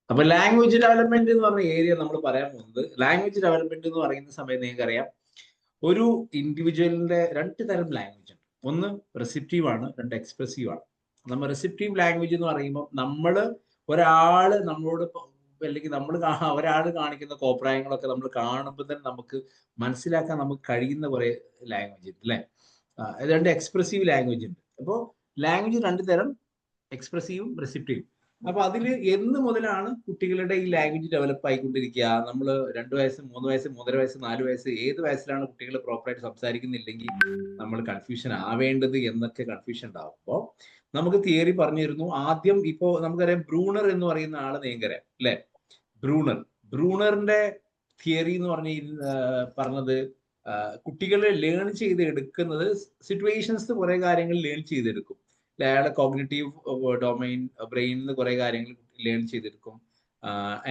അപ്പൊ language development എന്ന് പറഞ്ഞ ഏരിയ നമ്മൾ പറയാൻ പോകുന്നത്, ലാംഗ്വേജ് ഡെവലപ്മെന്റ് എന്ന് പറയുന്ന സമയത്ത് നിങ്ങൾക്കറിയാം ഒരു ഇൻഡിവിജ്വലിന്റെ രണ്ട് തരം ലാംഗ്വേജ് ഉണ്ട്. ഒന്ന് റിസപ്റ്റീവ് ആണ്, രണ്ട് എക്സ്പ്രസീവ് ആണ്. നമ്മൾ റിസപ്റ്റീവ് ലാംഗ്വേജ് എന്ന് പറയുമ്പോൾ ഒരാള് നമ്മളോട് അല്ലെങ്കിൽ ഒരാൾ കാണിക്കുന്ന കോപ്രായങ്ങളൊക്കെ നമ്മൾ കാണുമ്പോൾ തന്നെ നമുക്ക് മനസ്സിലാക്കാൻ നമുക്ക് കഴിയുന്ന കുറെ ലാംഗ്വേജ് ഉണ്ട് അല്ലെ. രണ്ട് എക്സ്പ്രസീവ് ലാംഗ്വേജ് ഉണ്ട്. അപ്പോൾ ലാംഗ്വേജ് രണ്ട് തരം, എക്സ്പ്രസീവും റിസപ്റ്റീവും. അപ്പൊ അതിൽ എന്ന് മുതലാണ് കുട്ടികളുടെ ഈ ലാംഗ്വേജ് ഡെവലപ്പ് ആയിക്കൊണ്ടിരിക്കുക? നമ്മൾ 2 വയസ്സ്, 3 വയസ്സ്, 3.5 വയസ്സ്, 4 വയസ്സ്, ഏത് വയസ്സിലാണ് കുട്ടികൾ പ്രോപ്പറായിട്ട് സംസാരിക്കുന്നില്ലെങ്കിൽ നമ്മൾ കൺഫ്യൂഷൻ ആവേണ്ടത് എന്നൊക്കെ കൺഫ്യൂഷൻ ഉണ്ടാവും. അപ്പോൾ നമുക്ക് തിയറി പറഞ്ഞിരുന്നു. ആദ്യം ഇപ്പോ നമുക്കറിയാം ബ്രൂണർ എന്ന് പറയുന്ന ആള് നിങ്ങൾക്കറിയാം അല്ലെ. ബ്രൂണറിന്റെ തിയറി എന്ന് പറഞ്ഞത് കുട്ടികളെ ലേൺ ചെയ്ത് എടുക്കുന്നത് സിറ്റുവേഷൻസ് കുറെ കാര്യങ്ങൾ ലേൺ ചെയ്തെടുക്കും. അയാളെ കോഗ്നിറ്റീവ് ഡൊമൈൻ ബ്രെയിനിൽ കുറെ കാര്യങ്ങൾ ലേൺ ചെയ്തെടുക്കും.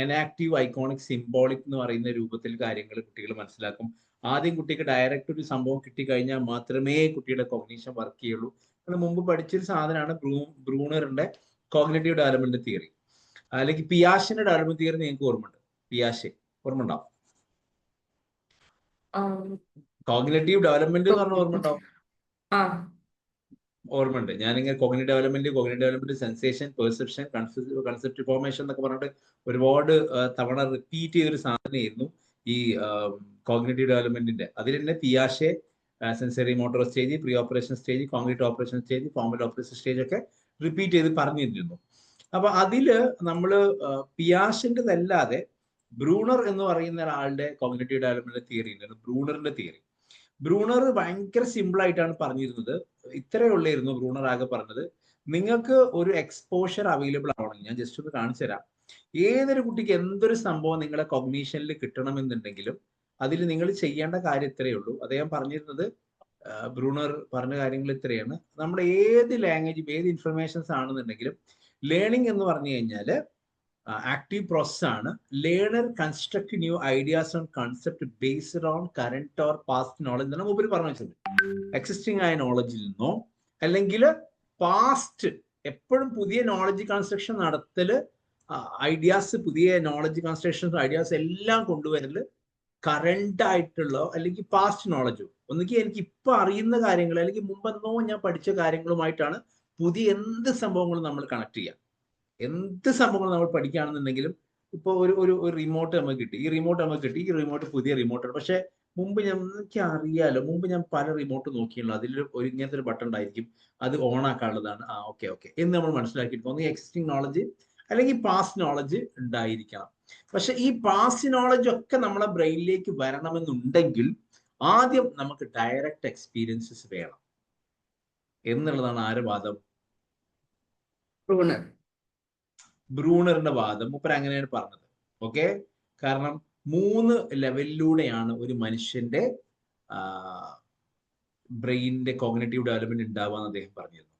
അനാക്റ്റീവ്, ഐക്കോണിക്, സിംബോളിക് എന്ന് പറയുന്ന രൂപത്തിൽ കാര്യങ്ങൾ കുട്ടികൾ മനസ്സിലാക്കും. ആദ്യം കുട്ടിക്ക് ഡയറക്റ്റ് ഒരു സംഭവം കിട്ടിക്കഴിഞ്ഞാൽ മാത്രമേ കുട്ടിയുടെ കോഗ്നീഷൻ വർക്ക് ചെയ്യുള്ളൂ. നമ്മൾ മുമ്പ് പഠിച്ചൊരു സാധനമാണ് ബ്രൂണറിന്റെ കോഗ്നിറ്റീവ് ഡെവലപ്മെന്റ് തിയറി. അല്ലെങ്കിൽ പിയാഷന്റെ ഡെവലപ്മെന്റ് തിയറി നിങ്ങൾക്ക് ഓർമ്മയുണ്ട്? പിയാഷെ ഓർമ്മ ഉണ്ടാവും? കോഗ്നിറ്റീവ് ഡെവലപ്മെന്റ് എന്ന് പറഞ്ഞ ഓർമ്മ ഉണ്ടാവും? ഓർമ്മയുണ്ട്. ഞാനിങ്ങനെ cognitive development, sensation, perception, concept formation എന്നൊക്കെ പറഞ്ഞിട്ട് ഒരുപാട് തവണ റിപ്പീറ്റ് ചെയ്തൊരു സാധനമായിരുന്നു ഈ കോഗ്നിറ്റീവ് ഡെവലപ്മെന്റിന്റെ. അതിൽ തന്നെ പിയാഷെ sensory motor stage, pre operation stage, concrete operation stage, formal operation stage ഒക്കെ റിപ്പീറ്റ് ചെയ്ത് പറഞ്ഞിരുന്നു. അപ്പൊ അതില് നമ്മള് പിയാഷന്റെതല്ലാതെ ബ്രൂണർ എന്ന് പറയുന്ന ഒരാളുടെ കോഗ്നിറ്റീവ് ഡെവലപ്മെന്റ് തിയറി ഉണ്ട്, ബ്രൂണറിന്റെ തിയറി. ബ്രൂണർ ഭയങ്കര സിമ്പിൾ ആയിട്ടാണ് പറഞ്ഞിരുന്നത്. ഇത്രയേ ഉള്ളായിരുന്നു ബ്രൂണർ ആകെ പറഞ്ഞത്. നിങ്ങൾക്ക് ഒരു എക്സ്പോഷർ അവൈലബിൾ ആവണമെങ്കിൽ, ഞാൻ ജസ്റ്റ് ഒന്ന് കാണിച്ചു തരാം. ഏതൊരു കുട്ടിക്ക് എന്തൊരു സംഭവം നിങ്ങളെ കോഗ്നീഷനിൽ കിട്ടണമെന്നുണ്ടെങ്കിലും അതിൽ നിങ്ങൾ ചെയ്യേണ്ട കാര്യം ഇത്രയേ ഉള്ളൂ. അദ്ദേഹം പറഞ്ഞിരുന്നത്, ബ്രൂണർ പറഞ്ഞ കാര്യങ്ങൾ ഇത്രയാണ്. നമ്മുടെ ഏത് ലാംഗ്വേജും ഏത് ഇൻഫർമേഷൻസ് ആണെന്നുണ്ടെങ്കിലും ലേണിംഗ് എന്ന് പറഞ്ഞു കഴിഞ്ഞാല് ആക്റ്റീവ് പ്രോസസ് ആണ്. Learner construct new ideas on concept based on current or past knowledge എന്നാണ് മുമ്പിൽ പറഞ്ഞു വെച്ചത്. എക്സിസ്റ്റിംഗ് ആയ നോളജിൽ നിന്നോ അല്ലെങ്കിൽ പാസ്റ്റ് എപ്പോഴും പുതിയ നോളജ് കൺസ്ട്രക്ഷൻ നടത്തല്, ഐഡിയാസ്, പുതിയ നോളജ് കൺസ്ട്രക്ഷൻസ്, ഐഡിയാസ് എല്ലാം കൊണ്ടുവരല് കറന്റ് ആയിട്ടുള്ള അല്ലെങ്കിൽ പാസ്റ്റ് നോളജോ, ഒന്നുകിൽ എനിക്ക് ഇപ്പൊ അറിയുന്ന കാര്യങ്ങൾ അല്ലെങ്കിൽ മുമ്പെന്നോ ഞാൻ പഠിച്ച കാര്യങ്ങളുമായിട്ടാണ് പുതിയ എന്ത് സംഭവങ്ങളും നമ്മൾ കണക്ട് ചെയ്യാം. എന്ത് സംഭവങ്ങൾ നമ്മൾ പഠിക്കുകയാണെന്നുണ്ടെങ്കിലും ഇപ്പൊ ഒരു റിമോട്ട് നമുക്ക് കിട്ടി, ഈ റിമോട്ട് പുതിയ റിമോട്ടാണ്. പക്ഷെ മുമ്പ് എനിക്ക് അറിയാലോ, മുമ്പ് ഞാൻ പല റിമോട്ട് നോക്കിയുള്ളൂ, അതിൽ ഇങ്ങനത്തെ ഒരു ബട്ടൺ ഉണ്ടായിരിക്കും, അത് ഓൺ ആക്കാനുള്ളതാണ്. ഓക്കെ എന്ന് നമ്മൾ മനസ്സിലാക്കിയിട്ട് ഒന്ന് എക്സിസ്റ്റിംഗ് നോളജ് അല്ലെങ്കിൽ പാസ്റ്റ് നോളജ് ഉണ്ടായിരിക്കണം. പക്ഷെ ഈ പാസ്റ്റ് നോളജ് ഒക്കെ നമ്മളെ ബ്രെയിനിലേക്ക് വരണമെന്നുണ്ടെങ്കിൽ ആദ്യം നമുക്ക് ഡയറക്റ്റ് എക്സ്പീരിയൻസസ് വേണം എന്നുള്ളതാണ് ആര് വാദം? ബ്രൂണറിന്റെ വാദം. മൂപ്പർ അങ്ങനെയാണ് പറഞ്ഞത്. ഓക്കെ, കാരണം 3 ലെവലിലൂടെയാണ് ഒരു മനുഷ്യന്റെ ബ്രെയിനിന്റെ കോഗ്നിറ്റീവ് ഡെവലപ്മെന്റ് ഉണ്ടാവുക എന്ന് അദ്ദേഹം പറഞ്ഞിരുന്നു.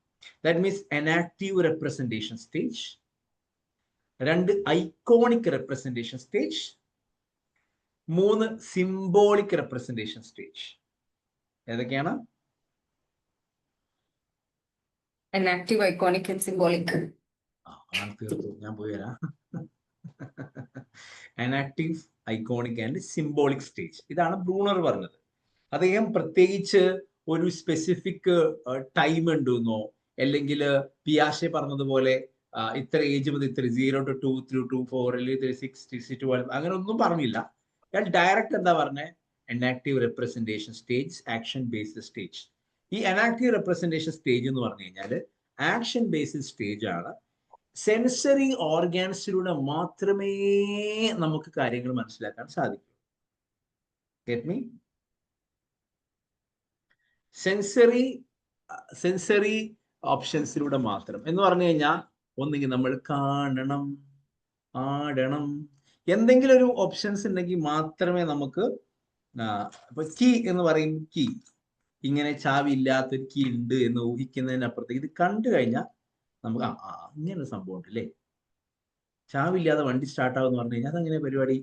That means enactive representation stage, 2 iconic representation stage, 3 symbolic representation stage. ഏതൊക്കെയാണ്? Inactive, iconic and symbolic. തീർത്തു, ഞാൻ പോയി വരാം. Enactive, iconic and symbolic stage, ഇതാണ് ബ്രൂണർ പറഞ്ഞത്. അദ്ദേഹം പ്രത്യേകിച്ച് ഒരു സ്പെസിഫിക് ടൈം ഉണ്ടെന്നോ അല്ലെങ്കിൽ പിയാഷെ പറഞ്ഞതുപോലെ ഇത്ര ഏജ് മുതൽ ഇത്ര 0 to 2 through to 4 അല്ലെങ്കിൽ 6 to 12 അങ്ങനെ ഒന്നും പറഞ്ഞില്ല. ഞാൻ ഡയറക്റ്റ് എന്താ പറഞ്ഞത്? Enactive representation stage, action based stage. ഈ അനാക്റ്റീവ് റെപ്രസെന്റേഷൻ സ്റ്റേജ് എന്ന് പറഞ്ഞു കഴിഞ്ഞാൽ ആക്ഷൻ ബേസ്ഡ് സ്റ്റേജ് ആണ്. സെൻസറി ഓർഗാൻസിലൂടെ മാത്രമേ നമുക്ക് കാര്യങ്ങൾ മനസ്സിലാക്കാൻ സാധിക്കൂ. Get me? സെൻസറി ഓപ്ഷൻസിലൂടെ മാത്രം എന്ന് പറഞ്ഞു കഴിഞ്ഞാൽ ഒന്നുകിൽ നമ്മൾ കാണണം, ആടണം, എന്തെങ്കിലും ഒരു ഓപ്ഷൻസ് ഉണ്ടെങ്കിൽ മാത്രമേ നമുക്ക് ഇപ്പൊ കീ എന്ന് പറയും, കീ ഇങ്ങനെ ചാവി ഇല്ലാത്തൊരു കീ ഉണ്ട് എന്ന് ഊഹിക്കുന്നതിനപ്പുറത്തേക്ക് ഇത് കണ്ടു കഴിഞ്ഞാൽ നമുക്ക് ഇങ്ങനെ സംഭവം ഉണ്ട് അല്ലേ, ചാവില്ലാതെ വണ്ടി സ്റ്റാർട്ട് ആവുമെന്ന് പറഞ്ഞു കഴിഞ്ഞാൽ അതങ്ങനെ പരിപാടി,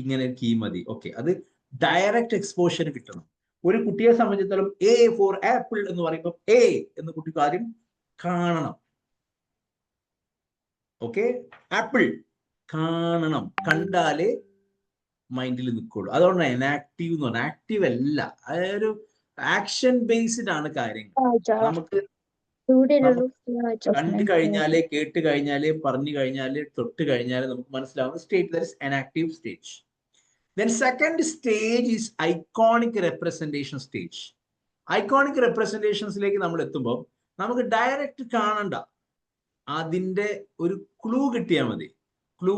ഇങ്ങനെ കീ മതി. ഓക്കെ, അത് ഡയറക്റ്റ് എക്സ്പോഷർ കിട്ടണം. ഒരു കുട്ടിയെ സംബന്ധിച്ചിടത്തോളം എ ഫോർ ആപ്പിൾ എന്ന് പറയുമ്പോൾ എ എന്ന് കുട്ടിക്ക് ആദ്യം കാണണം. ഓക്കെ, ആപ്പിൾ കാണണം, കണ്ടാലേ മൈൻഡിൽ നിൽക്കുള്ളൂ. അതുകൊണ്ടാണ് ഇനാക്റ്റീവ് എന്ന് പറഞ്ഞാൽ. ആക്റ്റീവ് അല്ല, അതൊരു ആക്ഷൻ ബേസ്ഡ് ആണ് കാര്യങ്ങൾ. നമുക്ക് കണ്ടു കഴിഞ്ഞാലേ, കേട്ട് കഴിഞ്ഞാലേ, പറഞ്ഞു കഴിഞ്ഞാലേ, തൊട്ട് കഴിഞ്ഞാലേ നമുക്ക് മനസ്സിലാവുന്ന state, that is inactive stage. Then second stage is iconic representation stage. iconic representationsലേക്ക് നമ്മൾ എത്തുമ്പോൾ നമുക്ക് ഡയറക്റ്റ് കാണണ്ട, അതിൻ്റെ ഒരു ക്ലൂ കിട്ടിയാൽ മതി. ക്ലൂ,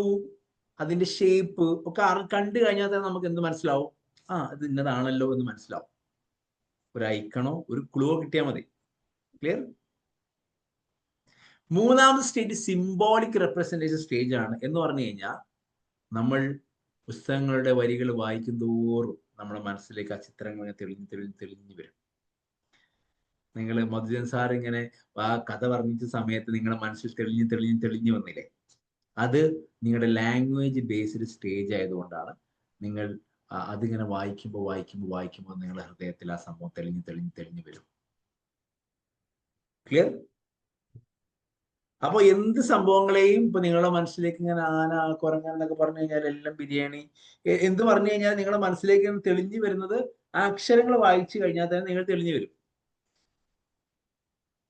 അതിന്റെ ഷേപ്പ് ഒക്കെ കണ്ടു കഴിഞ്ഞാൽ തന്നെ നമുക്ക് എന്ത് മനസ്സിലാവും? ഇത് ഇന്നതാണല്ലോ എന്ന് മനസ്സിലാവും. ഒരു ഐക്കണോ ഒരു ക്ലൂ കിട്ടിയാൽ മതി. ക്ലിയർ? മൂന്നാമത്തെ സ്റ്റേജ് സിംബോളിക് റെപ്രസെന്റേഷൻ സ്റ്റേജ് ആണ്. എന്ന് പറഞ്ഞു കഴിഞ്ഞാൽ നമ്മൾ പുസ്തകങ്ങളുടെ വരികൾ വായിക്കും തോറും നമ്മുടെ മനസ്സിലേക്ക് ആ ചിത്രങ്ങൾ തെളിഞ്ഞു വരും. നിങ്ങൾ മധുജൻ സാർ ഇങ്ങനെ ആ കഥ വർണ്ണിച്ച സമയത്ത് നിങ്ങളുടെ മനസ്സിൽ തെളിഞ്ഞു വന്നില്ലേ? അത് നിങ്ങളുടെ ലാംഗ്വേജ് ബേസ്ഡ് സ്റ്റേജ് ആയതുകൊണ്ടാണ്. നിങ്ങൾ അതിങ്ങനെ വായിക്കുമ്പോൾ നിങ്ങളുടെ ഹൃദയത്തിൽ ആ സംഭവം തെളിഞ്ഞു വരും. ക്ലിയർ? അപ്പൊ എന്ത് സംഭവങ്ങളെയും ഇപ്പൊ നിങ്ങളുടെ മനസ്സിലേക്ക് ഇങ്ങനെ ആന, കുരങ്ങൻ എന്നൊക്കെ പറഞ്ഞു കഴിഞ്ഞാൽ, എല്ലാം ബിരിയാണി, എന്ത് പറഞ്ഞു കഴിഞ്ഞാൽ നിങ്ങളുടെ മനസ്സിലേക്ക് തെളിഞ്ഞു വരുന്നത് ആ അക്ഷരങ്ങൾ വായിച്ചു കഴിഞ്ഞാൽ തന്നെ നിങ്ങൾ തെളിഞ്ഞു വരും.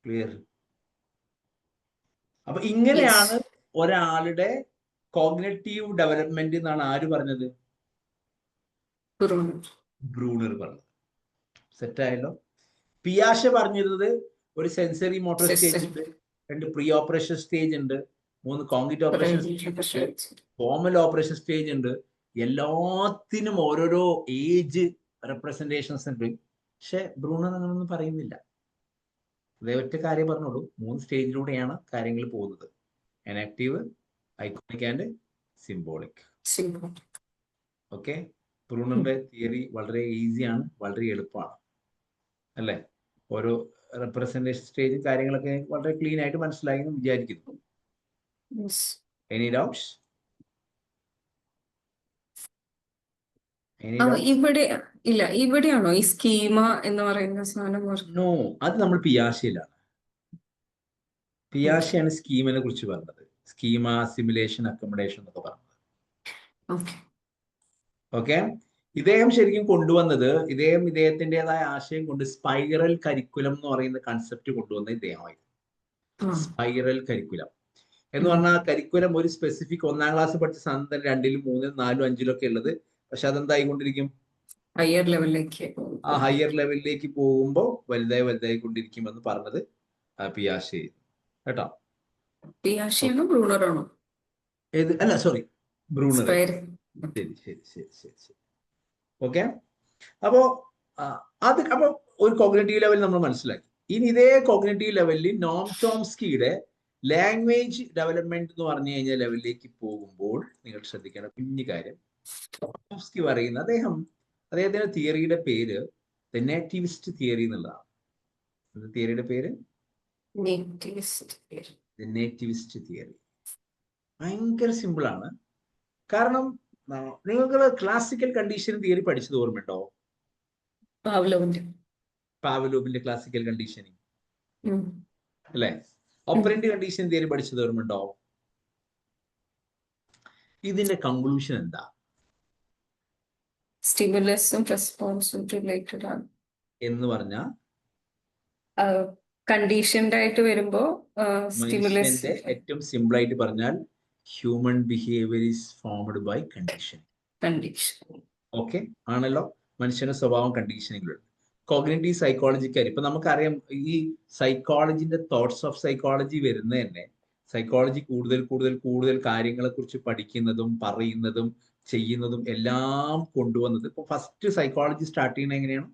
ക്ലിയർ? അപ്പൊ ഇങ്ങനെയാണ് ഒരാളുടെ കോഗ്നിറ്റീവ് ഡെവലപ്മെന്റ് എന്നാണ് ആര് പറഞ്ഞത്? ബ്രൂണർ പറഞ്ഞത്. സെറ്റായല്ലോ. പിയാഷെ പറഞ്ഞിരുന്നത് ഒരു സെൻസറി മോട്ടോർ സ്റ്റേജ് ഉണ്ട്, 2 പ്രീ ഓപ്പറേഷൻ സ്റ്റേജ് ഉണ്ട്, 3 cognitive operation, formal operation stage ഉണ്ട്. എല്ലാത്തിനും ഓരോരോ ഏജ് റെപ്രസെന്റേഷൻസ് ഉണ്ട്. പക്ഷെ ബ്രൂണർ അങ്ങനൊന്നും പറയുന്നില്ല. അതേ ഒറ്റ കാര്യം പറഞ്ഞോളൂ, 3 സ്റ്റേജിലൂടെയാണ് കാര്യങ്ങൾ പോകുന്നത്: enactive, iconic and symbolic. Okay. ബ്രൂണറിന്റെ തിയറി വളരെ ഈസിയാണ്, വളരെ എളുപ്പമാണ്, അല്ലേ? ഓരോ റെപ്രസെന്റേഷൻ സ്റ്റേജും കാര്യങ്ങളൊക്കെ വളരെ ക്ലീൻ ആയിട്ട് മനസ്സിലായി എന്ന് വിചാരിക്കുന്നു. Any doubts? ഇവിടെ ഇല്ല. ഇവിടെയാണോ ഈ സ്കീമ എന്ന് പറയുന്ന സാധനം? നോ, അത് നമ്മൾ പിയാഷയിലാണ്. പിയാഷയാണ് സ്കീമിനെ കുറിച്ച് പറഞ്ഞത്. സ്കീമ, സിമുലേഷൻ, അക്കോമഡേഷൻ എന്നൊക്കെ പറഞ്ഞത്. ഓക്കെ. ഇദ്ദേഹം ശരിക്കും കൊണ്ടുവന്നത്, ഇദ്ദേഹത്തിൻ്റെതായ ആശയം കൊണ്ട് സ്പൈറൽ കരിക്കുലം എന്ന് പറയുന്ന കൺസെപ്റ്റ് കൊണ്ടുവന്ന ഇദ്ദേഹമായിരുന്നു. സ്പൈറൽ കരിക്കുലം എന്ന് പറഞ്ഞാൽ കരിക്കുലം ഒരു സ്പെസിഫിക് 1ാം ക്ലാസ് പഠിച്ച സാധനം 2ലും 3ലും 4ലും 5ലും ഒക്കെ ഉള്ളത്. പക്ഷെ അതെന്തായിക്കൊണ്ടിരിക്കും? ഹയർ ലെവലിലേക്ക്. ആ ഹയർ ലെവലിലേക്ക് പോകുമ്പോൾ വലുതായി കൊണ്ടിരിക്കുമെന്ന് പറഞ്ഞത് പിയാഷെ. കേട്ടോ? പിയാഷെയാണോ ബ്രൂണറാണോ? അല്ല, സോറി, ബ്രൂണർ. ശരി. ഓക്കെ. അപ്പോ ഒരു കോഗ്നിറ്റീവ് ലെവൽ നമ്മൾ മനസ്സിലാക്കി. ഇനി ഇതേ കോഗ്നിറ്റീവ് ലെവലിൽ നോം ചോംസ്കിയുടെ ലാംഗ്വേജ് ഡെവലപ്മെന്റ് എന്ന് പറഞ്ഞു കഴിഞ്ഞാൽ ലെവലിലേക്ക് പോകുമ്പോൾ നിങ്ങൾ ശ്രദ്ധിക്കേണ്ട കുഞ്ഞു കാര്യം, ചോംസ്കി പറയുന്ന അദ്ദേഹത്തിന്റെ തിയറിയുടെ പേര് ദ നേറ്റിവിസ്റ്റ് തിയറി എന്നുള്ളതാണ്. തിയറിയുടെ പേര് നേറ്റിവിസ്റ്റ് തിയറി. ഭയങ്കര സിമ്പിൾ ആണ്. കാരണം നിങ്ങൾക്ക് ക്ലാസിക്കൽ കണ്ടീഷൻ തിയറി പഠിച്ചത് ഓർമ്മയുണ്ടോ? പാവ്ലോവിന്റെ ക്ലാസിക്കൽ കണ്ടീഷനിങ് അല്ലെ? ഓപ്പറന്റ് കണ്ടീഷൻ തിയറി പഠിച്ചത് ഓർമ്മയുണ്ടോ? ഇതിന്റെ കൺക്ലൂഷൻ എന്താ? സ്റ്റിമുലസും റെസ്പോൺസും റിലേറ്റഡ് ആണ് എന്ന് പറഞ്ഞാൽ കണ്ടീഷൻഡ് ആയിട്ട് വരുമ്പോ മനുഷ്യന്റെ ഏറ്റവും സിമ്പിൾ ആയിട്ട് പറഞ്ഞാൽ human behaviour is formed by condition. Okay ആണല്ലോ? മനുഷ്യന്റെ സ്വഭാവം കണ്ടീഷനിങ്ങിലുണ്ട്. കോഗ്നിറ്റീവ് സൈക്കോളജിക്കാർ ഇപ്പൊ നമുക്കറിയാം, ഈ സൈക്കോളജിന്റെ തോട്ട്സ് ഓഫ് സൈക്കോളജി വരുന്നത് തന്നെ സൈക്കോളജി കൂടുതൽ കാര്യങ്ങളെ കുറിച്ച് പഠിക്കുന്നതും പറയുന്നതും ചെയ്യുന്നതും എല്ലാം കൊണ്ടുവന്നത്. ഇപ്പൊ ഫസ്റ്റ് സൈക്കോളജി സ്റ്റാർട്ട് ചെയ്യുന്നത് എങ്ങനെയാണ്?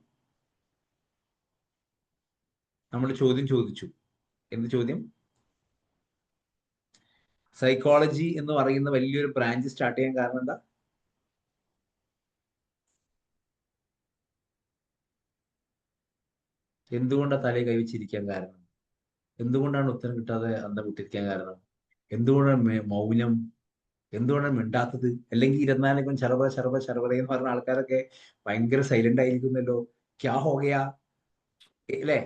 നമ്മൾ ചോദ്യം ചോദിച്ചു. എന്ത് ചോദ്യം? സൈക്കോളജി എന്ന് പറയുന്ന വലിയൊരു ബ്രാഞ്ച് സ്റ്റാർട്ട് ചെയ്യാൻ കാരണം എന്താ? എന്തുകൊണ്ടാണ് തലയെ കൈവച്ചിരിക്കാൻ കാരണം? എന്തുകൊണ്ടാണ് ഉത്തരം കിട്ടാതെ അന്തം വിട്ടിരിക്കാൻ കാരണം? എന്തുകൊണ്ടാണ് മൗനം? എന്തുകൊണ്ടാണ് മിണ്ടാത്തത്? അല്ലെങ്കിൽ 24 ശർവ എന്ന് പറഞ്ഞ ആൾക്കാരൊക്കെ ഭയങ്കര സൈലന്റ് ആയിരിക്കുന്നല്ലോ, ക്യാ ഹോഗയാ അല്ലേ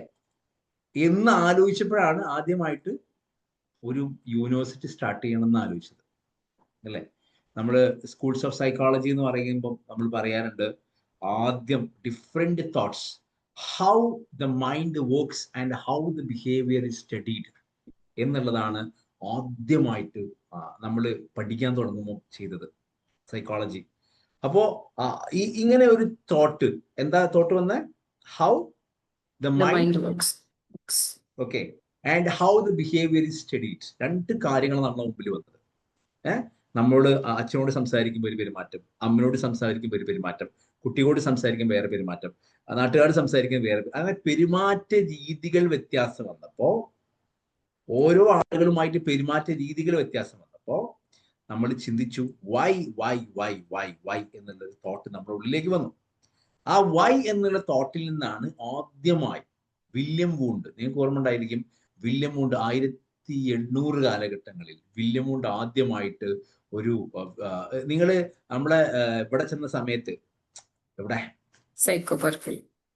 എന്ന് ആലോചിച്ചപ്പോഴാണ് ആദ്യമായിട്ട് ഒരു യൂണിവേഴ്സിറ്റി സ്റ്റാർട്ട് ചെയ്യണമെന്ന് ആലോചിച്ചത്. അല്ലേ? നമ്മൾ സ്കൂൾസ് ഓഫ് സൈക്കോളജി എന്ന് പറയുമ്പോൾ നമ്മൾ പറയാറുണ്ട് ആദ്യം different thoughts, how the mind works and how the behaviour is studied എന്നുള്ളതാണ് ആദ്യമായിട്ട് നമ്മൾ പഠിക്കാൻ തുടങ്ങുമ്പോൾ ചെയ്തത് സൈക്കോളജി. അപ്പോ ഇങ്ങനെ ഒരു തോട്ട്, എന്താ തോട്ട് വന്ന how the The mind mind works. Okay and how the behaviour is studied. രണ്ട് കാര്യങ്ങൾ നമ്മുടെ മുമ്പിൽ വന്നത്. നമ്മളോട് അച്ഛനോട് സംസാരിക്കുമ്പോൾ ഒരു പെരുമാറ്റം, അമ്മയോട് സംസാരിക്കുമ്പോൾ ഒരു പെരുമാറ്റം, കുട്ടിയോട് സംസാരിക്കുമ്പോൾ വേറെ പെരുമാറ്റം, നാട്ടുകാരോട് സംസാരിക്കുമ്പോൾ വേറെ, അങ്ങനെ പെരുമാറ്റ രീതികൾ വ്യത്യാസം വന്നപ്പോ, ഓരോ ആളുകളുമായിട്ട് പെരുമാറ്റ രീതികൾ വ്യത്യാസം വന്നപ്പോ നമ്മൾ ചിന്തിച്ചു why why why why why എന്നുള്ള തോട്ട് നമ്മുടെ ഉള്ളിലേക്ക് വന്നു. ആ വൈ എന്നുള്ള തോട്ടിൽ നിന്നാണ് ആദ്യമായി വില്യം വൂണ്ട്, നിങ്ങൾക്ക് ഓർമ്മ ഉണ്ടായിരിക്കും, വില്യം വൂണ്ട് 1800 കാലഘട്ടങ്ങളിൽ വില്യം വൂണ്ട് ആദ്യമായിട്ട് ഒരു നിങ്ങള് നമ്മളെ ഇവിടെ ചെന്ന സമയത്ത്, എവിടെ Psycho Park.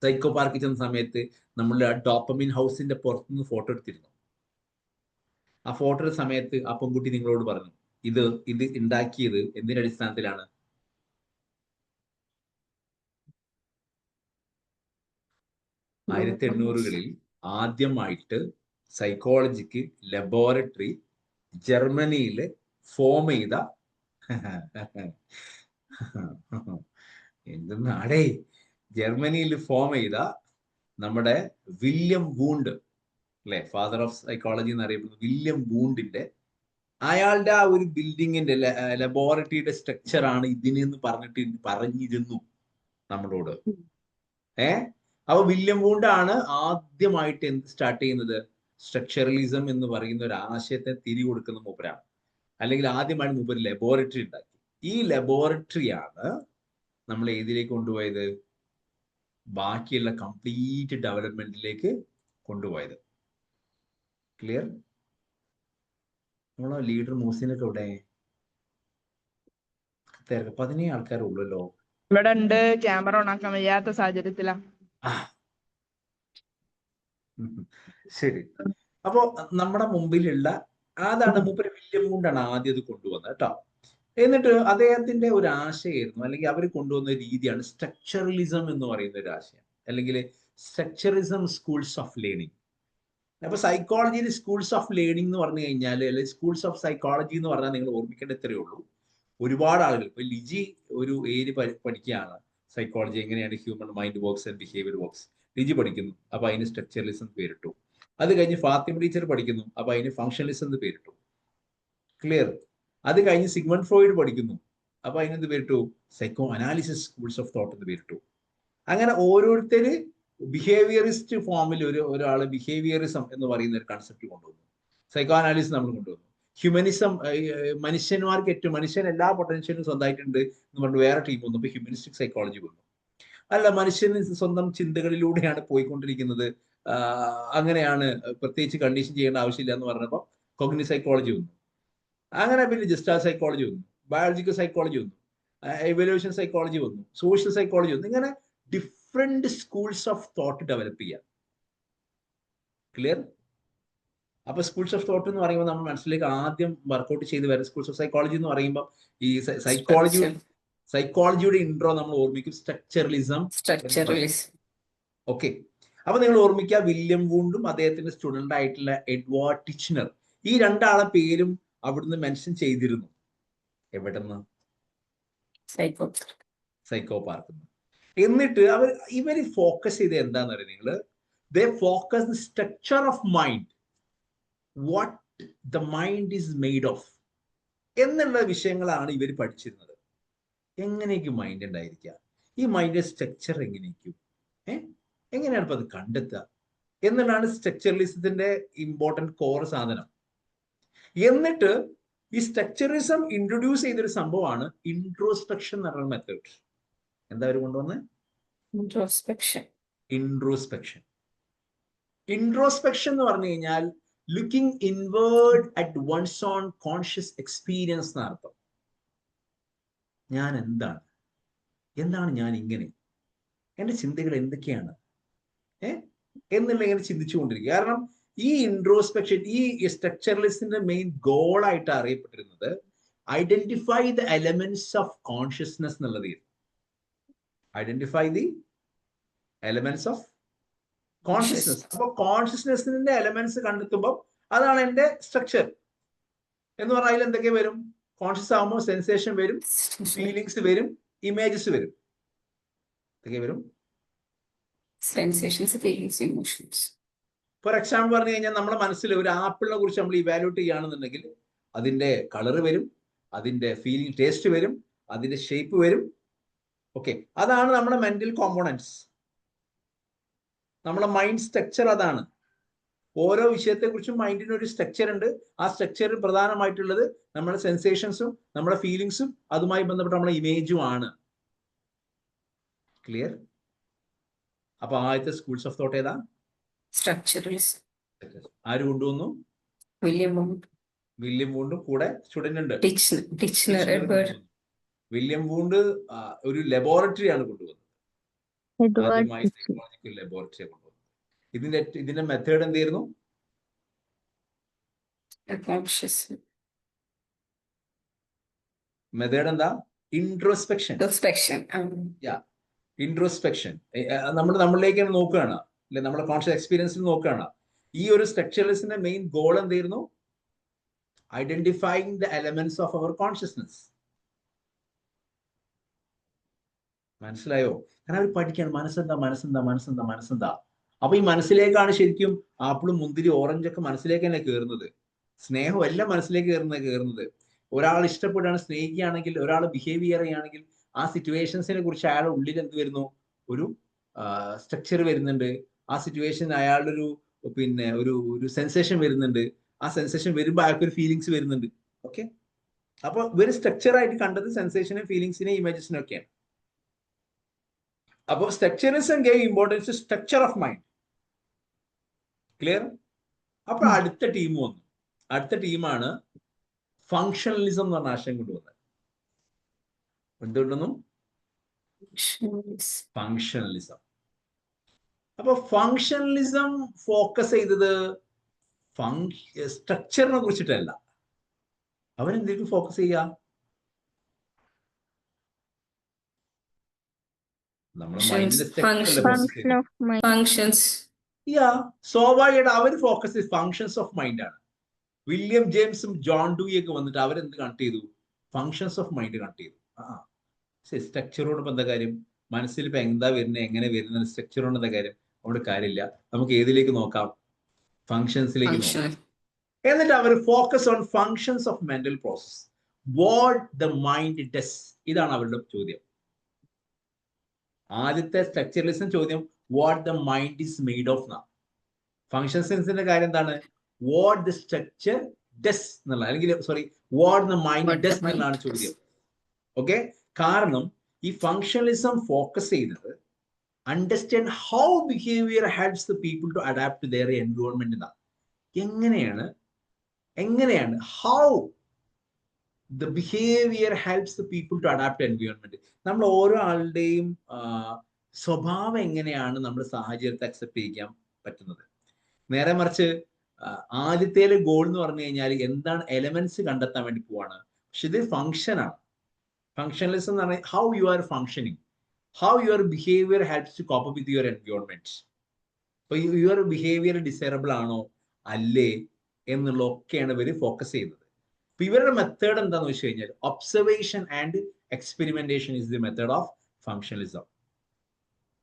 സൈക്കോ പാർക്കിൽ ചെന്ന സമയത്ത് നമ്മൾ ഡോപ്പമിൻ ഹൗസിന്റെ പുറത്തുനിന്ന് ഫോട്ടോ എടുത്തിരുന്നു. ആ ഫോട്ടോ സമയത്ത് ആ പെൺകുട്ടി നിങ്ങളോട് പറഞ്ഞു ഇത് ഉണ്ടാക്കിയത് എന്തിന്റെ അടിസ്ഥാനത്തിലാണ്? No. 1800-കളിൽ ആദ്യമായിട്ട് സൈക്കോളജിക്ക് ലബോറട്ടറി ജർമ്മനിയിൽ ഫോം ചെയ്ത എന്തെന്നാടേ, ജർമ്മനിയിൽ ഫോം ചെയ്ത നമ്മുടെ വില്യം വൂണ്ട് അല്ലെ, ഫാദർ ഓഫ് സൈക്കോളജി എന്നറിയപ്പെടുന്ന വില്യം വൂണ്ടിന്റെ, അയാളുടെ ആ ഒരു ബിൽഡിങ്ങിന്റെ ലബോറട്ടറിയുടെ സ്ട്രക്ചർ ആണ് ഇതിനെന്ന് പറഞ്ഞിരുന്നു നമ്മളോട്. അപ്പൊ വില്യം വൂണ്ടാണ് ആദ്യമായിട്ട് എന്ത് സ്റ്റാർട്ട് ചെയ്യുന്നത്? സ്ട്രക്ചറലിസം എന്ന് പറയുന്ന ഒരു ആശയത്തെ തിരി കൊടുക്കുന്ന മൂപ്പരാണ്. അല്ലെങ്കിൽ ആദ്യമായിട്ട് മൂപ്പര് ലബോറട്ടറി ഉണ്ടാക്കി. ഈ ലബോറട്ടറിയാണ് നമ്മൾ ഏതിലേക്ക് കൊണ്ടുപോയത്? ബാക്കിയുള്ള കംപ്ലീറ്റ് ഡെവലപ്മെന്റിലേക്ക് കൊണ്ടുപോയത്. ക്ലിയർ? നമ്മളെ ലീഡർ മൂസിനൊക്കെ ഇവിടെ 17 ആൾക്കാരുള്ളല്ലോ. ഇവിടെ ഉണ്ട്, ക്യാമറ ഓൺ ആക്കാൻ വയ്യാത്ത സാഹചര്യത്തിലാ. ശരി. അപ്പോ നമ്മുടെ മുമ്പിലുള്ള അതാണ് മൂപ്പര് വില്യം വൂണ്ടാണ് ആദ്യം ഇത് കൊണ്ടുവന്നത് കേട്ടോ. എന്നിട്ട് അദ്ദേഹത്തിന്റെ ഒരു ആശയമായിരുന്നു, അല്ലെങ്കിൽ അവർ കൊണ്ടുവന്ന രീതിയാണ് സ്ട്രക്ചറലിസം എന്ന് പറയുന്ന ഒരു ആശയം, അല്ലെങ്കിൽ സ്ട്രക്ചറിസം സ്കൂൾസ് ഓഫ് ലേണിംഗ്. അപ്പൊ സൈക്കോളജിയിൽ സ്കൂൾസ് ഓഫ് ലേണിംഗ് എന്ന് പറഞ്ഞു കഴിഞ്ഞാൽ, അല്ലെങ്കിൽ സ്കൂൾസ് ഓഫ് സൈക്കോളജി എന്ന് പറഞ്ഞാൽ നിങ്ങൾ ഓർമ്മിക്കേണ്ട ഇത്രയേ ഉള്ളൂ. ഒരുപാട് ആളുകൾ, ഇപ്പൊ ലിജി ഒരു ഏരിയ പഠിക്കുകയാണ്, സൈക്കോളജി എങ്ങനെയാണ് human mind works and behaviour works, Liji പഠിക്കുന്നു, അപ്പൊ അതിന് സ്ട്രക്ചറലിസം പേരിട്ടു. അത് കഴിഞ്ഞ് ഫാത്തിമ ടീച്ചർ പഠിക്കുന്നു, അപ്പൊ അതിന് ഫങ്ഷണലിസം എന്ന് പേരിട്ടു. ക്ലിയർ? അത് കഴിഞ്ഞ് സിഗ്മണ്ട് ഫ്രോയിഡ് പഠിക്കുന്നു, അപ്പൊ അതിനെന്ത് പേരിട്ടു? Psycho analysis schools of thought എന്ന് പേരിട്ടു. അങ്ങനെ ഓരോരുത്തര് ബിഹേവിയറിസ്റ്റ് ഫോമിൽ ഒരാള് ബിഹേവിയറിസം എന്ന് പറയുന്ന ഒരു കൺസെപ്റ്റ് കൊണ്ടുവന്നു. സൈക്കോ അനാലിസിസ് നമ്മൾ കൊണ്ടുവന്നു. ഹ്യൂമനിസം, മനുഷ്യന്മാർക്ക് ഏറ്റവും, മനുഷ്യൻ എല്ലാ പൊട്ടൻഷ്യലും സ്വന്തമായിട്ടുണ്ട് എന്ന് പറഞ്ഞു വേറെ ടീം വന്നു. ഇപ്പൊ ഹ്യൂമനിസ്റ്റിക് സൈക്കോളജി വന്നു. അല്ല, മനുഷ്യന് സ്വന്തം ചിന്തകളിലൂടെയാണ് പോയിക്കൊണ്ടിരിക്കുന്നത്, അങ്ങനെയാണ്, പ്രത്യേകിച്ച് കണ്ടീഷൻ ചെയ്യേണ്ട ആവശ്യമില്ല എന്ന് പറഞ്ഞപ്പോൾ കോഗ്നിറ്റീവ് സൈക്കോളജി വന്നു. അങ്ങനെ പിന്നെ ജസ്റ്റാ സൈക്കോളജി വന്നു, ബയോളജിക്കൽ സൈക്കോളജി വന്നു, എവല്യൂഷൻ സൈക്കോളജി വന്നു, സോഷ്യൽ സൈക്കോളജി വന്നു. ഇങ്ങനെ different schools of thought develop ചെയ്യാം. ക്ലിയർ? അപ്പൊ സ്കൂൾസ് ഓഫ് തോട്ട് എന്ന് പറയുമ്പോൾ നമ്മൾ മനസ്സിലേക്ക് ആദ്യം വർക്ക്ഔട്ട് ചെയ്ത് വരുന്ന സ്കൂൾസ് ഓഫ് സൈക്കോളജി എന്ന് പറയുമ്പോൾ ഈ സൈക്കോളജിയുടെ ഇൻട്രോ നമ്മൾ ഓർമ്മിക്കും സ്ട്രക്ചറലിസം. ഓക്കെ, അപ്പൊ നിങ്ങൾ ഓർമ്മിക്കുക, വില്യം വൂണ്ടും അദ്ദേഹത്തിന്റെ സ്റ്റുഡന്റ് ആയിട്ടുള്ള എഡ്വാർഡ് ടിച്ച്നർ, ഈ രണ്ടാളെ പേരും അവിടുന്ന് മെൻഷൻ ചെയ്തിരുന്നു. എവിടെന്ന്? Psycho park. എന്നിട്ട് ഇവര് ഫോക്കസ് ചെയ്ത് എന്താന്ന് പറയുന്നത്, നിങ്ങള് ദേ focus the structure of mind, what the mind is made of എന്നുള്ള വിഷയങ്ങളാണ് ഇവർ പഠിച്ചിരുന്നത്. എങ്ങനെയൊക്കെയും മൈൻഡ് ഉണ്ടായിരിക്കുക, ഈ മൈൻഡിന്റെ സ്ട്രക്ചർ എങ്ങനെയൊക്കെയും, എങ്ങനെയാണ് ഇപ്പൊ അത് കണ്ടെത്തുക എന്നുള്ളതാണ് സ്ട്രക്ചറലിസത്തിന്റെ ഇമ്പോർട്ടന്റ് കോർ സാധനം. എന്നിട്ട് ഈ സ്ട്രക്ചറിസം ഇൻട്രൊഡ്യൂസ് ചെയ്തൊരു സംഭവമാണ് ഇൻട്രോസ്പെക്ഷൻ എന്ന് പറയുന്ന മെത്തേഡ്. എന്താ അവർ കൊണ്ടുവന്നത്? ഇൻട്രോസ്പെക്ഷൻ എന്ന് പറഞ്ഞു കഴിഞ്ഞാൽ looking inward at one's own conscious experience എന്നർത്ഥം. ഞാൻ എന്താണ് ഞാൻ ഇങ്ങനെ, എന്റെ ചിന്തകൾ എന്തൊക്കെയാണ് എന്നുള്ള ഇങ്ങനെ ചിന്തിച്ചുകൊണ്ടിരിക്കുക. കാരണം ഈ ഇൻട്രോസ്പെക്ഷൻ, ഈ സ്ട്രക്ചറലിസ്റ്റിന്റെ മെയിൻ ഗോളായിട്ട് അറിയപ്പെട്ടിരുന്നത് identify the elements of consciousness എന്നുള്ളത്. Identify the elements of consciousness. അപ്പൊ കോൺഷ്യസ്നെസ്സിന്റെ എലമെന്റ്സ് കണ്ടെത്തുമ്പോൾ അതാണ് എന്റെ സ്ട്രക്ചർ എന്ന് പറഞ്ഞാൽ അതിൽ എന്തൊക്കെ വരും? കോൺഷ്യസ് ആകുമ്പോൾ സെൻസേഷൻ വരും, ഫീലിങ്സ് വരും, ഇമേജസ് വരും. എന്തൊക്കെ വരും? Sensations, feelings, emotions. For example പറഞ്ഞു കഴിഞ്ഞാൽ നമ്മുടെ മനസ്സിൽ ഒരു ആപ്പിളിനെ കുറിച്ച് നമ്മൾ ഇവാലുവേറ്റ് ചെയ്യുകയാണെന്നുണ്ടെങ്കിൽ അതിന്റെ കളർ വരും, അതിന്റെ ഫീലിംഗ് ടേസ്റ്റ് വരും, അതിന്റെ ഷേപ്പ് വരും. ഓക്കെ, അതാണ് നമ്മുടെ മെന്റൽ കോമ്പോണൻസ്. നമ്മുടെ മൈൻഡ് സ്ട്രക്ചർ അതാണ്. ഓരോ വിഷയത്തെക്കുറിച്ചും മൈൻഡിന് ഒരു സ്ട്രക്ചർ ഉണ്ട്. ആ സ്ട്രക്ചറിൽ പ്രധാനമായിട്ടുള്ളത് നമ്മുടെ സെൻസേഷൻസും നമ്മുടെ ഫീലിങ്സും അതുമായി ബന്ധപ്പെട്ട നമ്മുടെ ഇമേജും ആണ്. ക്ലിയർ? അപ്പൊ ആദ്യത്തെ സ്കൂൾസ് ഓഫ് തോട്ട് ഏതാ? സ്ട്രക്ചറലിസം. ആര് കൊണ്ടുവന്നു? വില്യം വൂണ്ടും കൂടെ സ്റ്റുഡന്റ് ഉണ്ട് വില്യം വൂണ്ട് ഒരു ലബോറട്ടറി ആണ് കൊണ്ടുവന്നത്. ആദ്യമായി സൈക്കോളജിക്കൽ ലബോറട്ടറി കൊണ്ടുവന്നത്. ഇതിന്റെ മെത്തേഡ് എന്തായിരുന്നു? മെത്തേഡ് എന്താ? ഇൻട്രോസ്പെക്ഷൻ. ഇൻട്രോസ്പെക്ഷൻ. നമ്മളിലേക്ക് നോക്കുകയാണ് അല്ലെ, നമ്മുടെ കോൺഷ്യസ് എക്സ്പീരിയൻസിൽ നോക്കുകയാണ്. ഈ ഒരു സ്ട്രക്ചറലിസ്റ്റിന്റെ മെയിൻ ഗോൾ എന്തായിരുന്നു? Identifying the elements of our consciousness. മനസ്സിലായോ? കാരണം അവർ പഠിക്കാണ് മനസ്സെന്താ. അപ്പൊ ഈ മനസ്സിലേക്കാണ് ശരിക്കും ആപ്പിളും മുന്തിരി ഓറഞ്ച് ഒക്കെ മനസ്സിലേക്ക് തന്നെ കയറുന്നത്. സ്നേഹം എല്ലാം മനസ്സിലേക്ക് കയറുന്നത്. ഒരാൾ ഇഷ്ടപ്പെടുകയാണ്, സ്നേഹിക്കുകയാണെങ്കിൽ, ഒരാൾ ബിഹേവ് ചെയ്യുകയാണെങ്കിൽ ആ സിറ്റുവേഷൻസിനെ കുറിച്ച് അയാളുടെ ഉള്ളിൽ എന്ത് വരുന്നു? ഒരു സ്ട്രക്ചർ വരുന്നുണ്ട്. ആ സിറ്റുവേഷൻ അയാളുടെ ഒരു സെൻസേഷൻ വരുന്നുണ്ട്. ആ സെൻസേഷൻ വരുമ്പോൾ അയാൾക്കൊരു ഫീലിങ്സ് വരുന്നുണ്ട്. ഓക്കെ, അപ്പൊ ഇവര് സ്ട്രക്ചറായിട്ട് കണ്ടത് സെൻസേഷനും ഫീലിങ്സിനെയും ഇമേജസിനും ഒക്കെയാണ്. അപ്പോൾ structuralism gave importance to structure of mind. Clear? അപ്പൊ അടുത്ത ടീം വന്നു. അടുത്ത ടീമാണ് ഫങ്ഷണലിസം എന്ന് പറഞ്ഞ ആശയം കൊണ്ടുവന്നത്. എന്തുകൊണ്ടെന്നും ഫങ്ഷണലിസം. അപ്പൊ ഫങ്ഷണലിസം ഫോക്കസ് ചെയ്തത് സ്ട്രക്ചറിനെ കുറിച്ചിട്ടല്ല. അവരെന്തെങ്കിലും ഫോക്കസ് ചെയ്യുക? നമ്മുടെ മൈൻഡിന്റെ സ്വാഭാവികമായിട്ട് അവർ ഫോക്കസ് ചെയ്ത് ഫങ്ഷൻസ് ഓഫ് മൈൻഡ് ആണ്. വില്യം ജെയിംസും ജോൺ ഡൂയിയൊക്കെ വന്നിട്ട് അവരെന്ത് കണക്ട് ചെയ്തു? ഫങ്ഷൻസ് ഓഫ് മൈൻഡ് കണക്ട് ചെയ്തു. സ്ട്രക്ചറോടൊപ്പം എന്താ കാര്യം? മനസ്സിൽ ഇപ്പൊ എന്താ വരുന്നത്, എങ്ങനെ വരുന്നത്, സ്ട്രക്ചറോട് എന്താ കാര്യം? അവിടെ കാര്യമില്ല. നമുക്ക് ഏതിലേക്ക് നോക്കാം? ഫങ്ഷൻസിലേക്ക് നോക്കാം. എന്നിട്ട് അവർ focus on functions of mental process, what the mind does. ഇതാണ് അവരുടെ ചോദ്യം. ആദ്യത്തെ സ്ട്രക്ചറലിസം ചോദ്യം what the mind is made of എന്നാണ്. ഫങ്ഷൻ സെൻസിന്റെ കാര്യം എന്താണ്? വാട്ട് ദ സ്ട്രക്ചർ ഡസ് എന്നുള്ള, അല്ലെങ്കിൽ വാട്ട് ദ മൈൻഡ് ഡസ് എന്നുള്ളതാണ് ചോദ്യം. ഓക്കെ, കാരണം ഈ ഫങ്ഷണലിസം ഫോക്കസ് ചെയ്തത് understand how behaviour helps the people to adapt to their environment എന്നാണ്. എങ്ങനെയാണ് how the behaviour helps the people to adapt environment. നമ്മൾ ഓരോ ആളുടെയും സ്വഭാവം എങ്ങനെയാണ് നമ്മുടെ സാഹചര്യത്തെ അക്സെപ്റ്റ് ചെയ്യാൻ പറ്റുന്നത്. നേരെ മറിച്ച് ആദ്യത്തെ ഗോൾ എന്ന് പറഞ്ഞു കഴിഞ്ഞാൽ എന്താണ്? എലമെന്റ്സ് കണ്ടെത്താൻ വേണ്ടി പോവാണ്. പക്ഷെ ഇത് ഫങ്ഷനാണ്. ഫങ്ഷണലിസം എന്ന് പറഞ്ഞാൽ how you are functioning, how your behaviour helps to cope with your environment. അപ്പൊ യുവർ ബിഹേവിയർ ഡിസൈറബിൾ ആണോ അല്ലേ എന്നുള്ളതൊക്കെയാണ് ഇവർ ഫോക്കസ് ചെയ്യുന്നത്. അപ്പൊ ഇവരുടെ മെത്തേഡ് എന്താണെന്ന് വെച്ച് കഴിഞ്ഞാൽ observation and experimentation is the method of functionalism.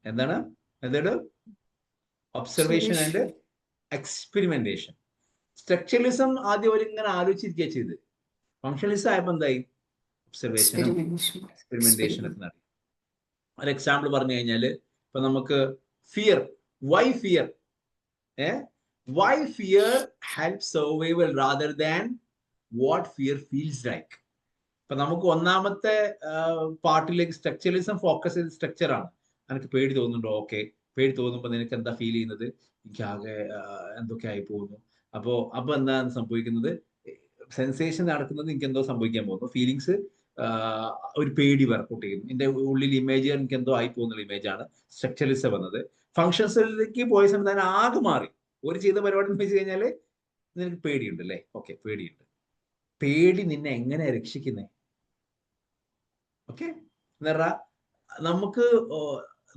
എന്താണ് method? Observation and experimentation. Structuralism ആദ്യം അവരിങ്ങനെ ആലോചിച്ചിരിക്കുക ചെയ്ത്, ഫങ്ഷണലിസം ആയപ്പോൾ എന്തായി? ഒബ്സർവേഷനും എക്സ്പെരിമെന്റേഷൻ ഒക്കെ നടത്തി. ഒരു എക്സാമ്പിൾ പറഞ്ഞു കഴിഞ്ഞാൽ ഇപ്പൊ നമുക്ക് fear, why fear help survival rather than what fear feels like. ഇപ്പൊ നമുക്ക് ഒന്നാമത്തെ പാർട്ടിലേക്ക് സ്ട്രക്ചറലിസം ഫോക്കസ് ചെയ്ത സ്ട്രക്ചറാണ്. എനിക്ക് പേടി തോന്നുന്നുണ്ടോ? ഓക്കെ, പേടി തോന്നുമ്പോൾ നിനക്ക് എന്താ ഫീൽ ചെയ്യുന്നത്? എനിക്ക് ആകെ എന്തൊക്കെ ആയി പോകുന്നു. അപ്പൊ എന്താണ് സംഭവിക്കുന്നത്? സെൻസേഷൻ നടക്കുന്നത് എനിക്ക് എന്തോ സംഭവിക്കാൻ പോകുന്നു. ഫീലിങ്സ് ഒരു പേടി വർക്കൗട്ട് ചെയ്യുന്നു. എൻ്റെ ഉള്ളിൽ ഇമേജ് എനിക്ക് എന്തോ ആയി പോകുന്നുള്ള ഇമേജാണ് സ്ട്രക്ചറലിസം വന്നത്. ഫങ്ഷൻസിലേക്ക് പോയ സമയത്ത് അതിന് ആകെ മാറി. ഒരു ചെയ്ത പരിപാടി എന്ന് വെച്ച് കഴിഞ്ഞാൽ നിനക്ക് പേടിയുണ്ട് അല്ലേ? ഓക്കെ, പേടിയുണ്ട്. പേടി നിന്നെ എങ്ങനെ രക്ഷിക്കുന്നേ? ഓക്കെ, എന്ന് പറഞ്ഞാൽ നമുക്ക്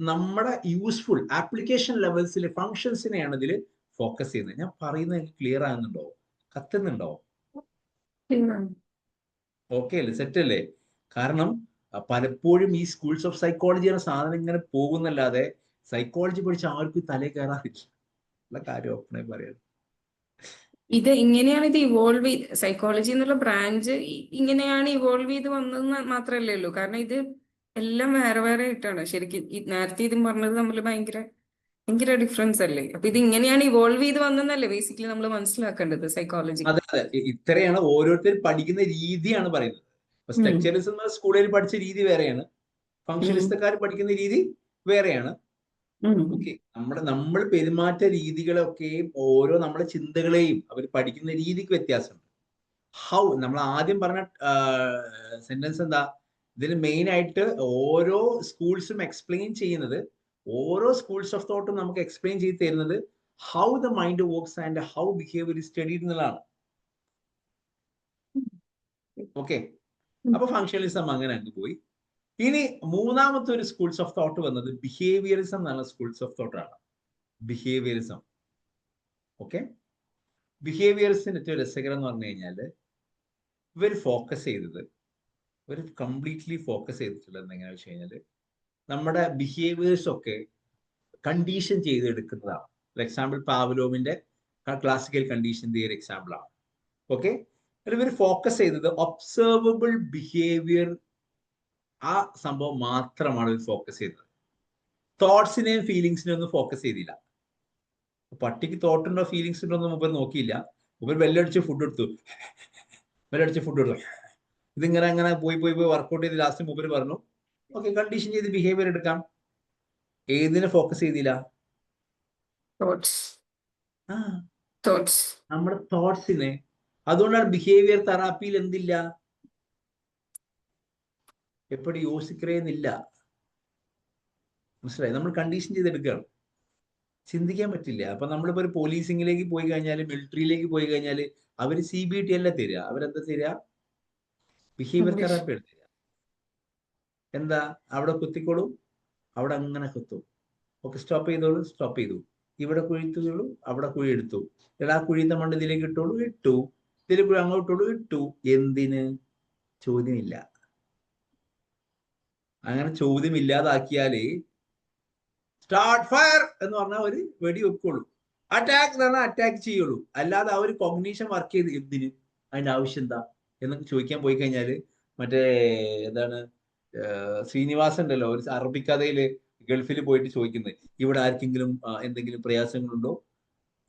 നമ്മുടെ യൂസ്ഫുൾ ആപ്ലിക്കേഷൻ ലെവൽസിലെ ഫങ്ഷൻസിനെയാണ് ഇതിൽ ഫോക്കസ് ചെയ്യുന്നത്. ഞാൻ പറയുന്നത് ക്ലിയർ ആകുന്നുണ്ടോ? കത്തുന്നുണ്ടോ? ഓക്കെ അല്ലേ? സെറ്റ് അല്ലേ? കാരണം പലപ്പോഴും ഈ സ്കൂൾസ് ഓഫ് സൈക്കോളജി എന്ന സാധനം ഇങ്ങനെ പോകുന്നല്ലാതെ സൈക്കോളജി പഠിച്ച ആർക്കും തലേ കയറാറില്ല. ഉള്ള കാര്യം ഓപ്പണായി പറയാം. ഇത് ഇങ്ങനെയാണ് ഇത് ഇവോൾവ് ചെയ്ത് സൈക്കോളജി എന്നുള്ള ബ്രാഞ്ച് ഇങ്ങനെയാണ് ഇവോൾവ് ചെയ്ത് വന്നതെന്ന് മാത്രമല്ലേ ഉള്ളൂ. കാരണം ഇത് എല്ലാം വേറെ വേറെ ആയിട്ടാണ് ശരിക്കും. നേരത്തെ ഇതും പറഞ്ഞത് തമ്മിൽ ഭയങ്കര ഭയങ്കര ഡിഫറൻസ് അല്ലേ? അപ്പൊ ഇത് ഇങ്ങനെയാണ് ഇവോൾവ് ചെയ്ത് വന്നതെന്നല്ലേ ബേസിക്കലി നമ്മൾ മനസ്സിലാക്കേണ്ടത് സൈക്കോളജി. അതെ അതെ, ഇത്രയാണ് ഓരോരുത്തർ പഠിക്കുന്ന രീതിയാണ് പറയുന്നത്. ഇപ്പൊ സ്ട്രക്ചറിസം സ്കൂളിൽ പഠിച്ച രീതി വേറെയാണ്, ഫങ്ഷനിസ്റ്റക്കാർ പഠിക്കുന്ന രീതി വേറെയാണ്. ഓക്കെ, നമ്മൾ പെരുമാറ്റ രീതികളൊക്കെയും ഓരോ നമ്മുടെ ചിന്തകളെയും അവർ പഠിക്കുന്ന രീതിക്ക് വ്യത്യാസമുണ്ട്. ഹൗ നമ്മൾ ആദ്യം പറഞ്ഞ സെന്റൻസ് എന്താ? ഇതിന് മെയിൻ ആയിട്ട് ഓരോ സ്കൂൾസും എക്സ്പ്ലെയിൻ ചെയ്യുന്നത്, ഓരോ സ്കൂൾസ് ഓഫ് തോട്ടും നമുക്ക് എക്സ്പ്ലെയിൻ ചെയ്ത് തരുന്നത് how the mind works and how behaviour is studied എന്നുള്ളതാണ്. ഓക്കെ, അപ്പൊ ഫങ്ഷണലിസം അങ്ങനെ അങ്ങ് പോയി. ഇനി മൂന്നാമത്തെ ഒരു സ്കൂൾസ് ഓഫ് തോട്ട് വന്നത് ബിഹേവിയറിസം എന്നുള്ള സ്കൂൾസ് ഓഫ് തോട്ട് ആണ്. ബിഹേവിയറിസം. ഓക്കെ, ബിഹേവിയറിസത്തിന് ഏറ്റവും രസകരം എന്ന് പറഞ്ഞു കഴിഞ്ഞാൽ ഇവർ ഫോക്കസ് ചെയ്തത്, ഇവർ കംപ്ലീറ്റ്ലി ഫോക്കസ് ചെയ്തിട്ടുള്ളത് എങ്ങനെയാണെന്ന് വെച്ച് കഴിഞ്ഞാൽ നമ്മുടെ ബിഹേവിയേഴ്സ് ഒക്കെ കണ്ടീഷൻ ചെയ്തെടുക്കുന്നതാണ്. ഫോർ എക്സാമ്പിൾ പാവ്ലോവിന്റെ ക്ലാസിക്കൽ കണ്ടീഷൻ തിയറി എക്സാമ്പിൾ ആണ്. ഓക്കെ, ഇവർ ഫോക്കസ് ചെയ്തത് ഒബ്സർവബിൾ ബിഹേവിയർ, ആ സംഭവം മാത്രമാണ് ഇവർ ഫോക്കസ് ചെയ്തത്. തോട്ട്സിനെയും ഫീലിങ്സിനെയും ഒന്നും ഫോക്കസ് ചെയ്തില്ല. പട്ടിക്ക് തോട്ടുണ്ടോ ഫീലിങ്സ് ഉണ്ടോ എന്ന് മുമ്പ് നോക്കിയില്ല. മുമ്പ് ബെല്ലടിച്ച് ഫുഡ് എടുത്തു, ബെല്ലടിച്ച് ഫുഡ് എടുത്തു, ഇതിങ്ങനെ അങ്ങനെ പോയി പോയി പോയി വർക്ക്ഔട്ട് ചെയ്ത് ലാസ്റ്റ് മുമ്പ് പറഞ്ഞു ഓക്കെ കണ്ടീഷൻ ചെയ്ത് ബിഹേവിയർ എടുക്കാം. ഏതിനെ ഫോക്കസ് ചെയ്തില്ല? നമ്മുടെ തോട്ട്സിനെ. അതുകൊണ്ടാണ് ബിഹേവിയർ തെറാപ്പിയിൽ എന്തില്ല, എപ്പോഴും യോസിക്കറേന്നില്ല. മനസ്സിലായി? നമ്മൾ കണ്ടീഷൻ ചെയ്തെടുക്കുകയാണ്, ചിന്തിക്കാൻ പറ്റില്ല. അപ്പൊ നമ്മളിപ്പോ ഒരു പോലീസിംഗിലേക്ക് പോയി കഴിഞ്ഞാൽ, മിലിറ്ററിയിലേക്ക് പോയി കഴിഞ്ഞാൽ അവര് CBT അല്ല തരിക, അവരെന്താ തരിക? ബിഹേവിയർ തെറാപ്പി എടുത്തില്ല. എന്താ? അവിടെ കുത്തിക്കോളൂ, അവിടെ അങ്ങനെ കുത്തും. ഓക്കെ, സ്റ്റോപ്പ് ചെയ്തോളൂ, സ്റ്റോപ്പ് ചെയ്തു. ഇവിടെ കുഴിത്തോളൂ, അവിടെ കുഴി എടുത്തു. ആ കുഴിന്റെ മണ്ണ് ഇതിലേക്ക് ഇട്ടോളൂ, ഇട്ടു. ഇതിലേക്ക് കുഴി അങ്ങോട്ടോളൂ, ഇട്ടു. എന്തിന്? ചോദ്യമില്ല. അങ്ങനെ ചോദ്യം ഇല്ലാതാക്കിയാല് സ്റ്റാർട്ട് ഫയർ എന്ന് പറഞ്ഞാൽ ഒരു വെടി വെക്കുള്ളൂ, അറ്റാക്ക് എന്ന് പറഞ്ഞാൽ അറ്റാക്ക് ചെയ്യുള്ളൂ. അല്ലാതെ അവർ കോഗ്നീഷൻ വർക്ക് ചെയ്ത് എന്തിന്? അതിന്റെ ആവശ്യം എന്താ എന്നൊക്കെ ചോദിക്കാൻ പോയി കഴിഞ്ഞാല് മറ്റേ എന്താണ് ശ്രീനിവാസൻ ഉണ്ടല്ലോ, ഒരു അറബിക്കഥയില് ഗൾഫിൽ പോയിട്ട് ചോദിക്കുന്നത്, ഇവിടെ ആർക്കെങ്കിലും എന്തെങ്കിലും പ്രയാസങ്ങളുണ്ടോ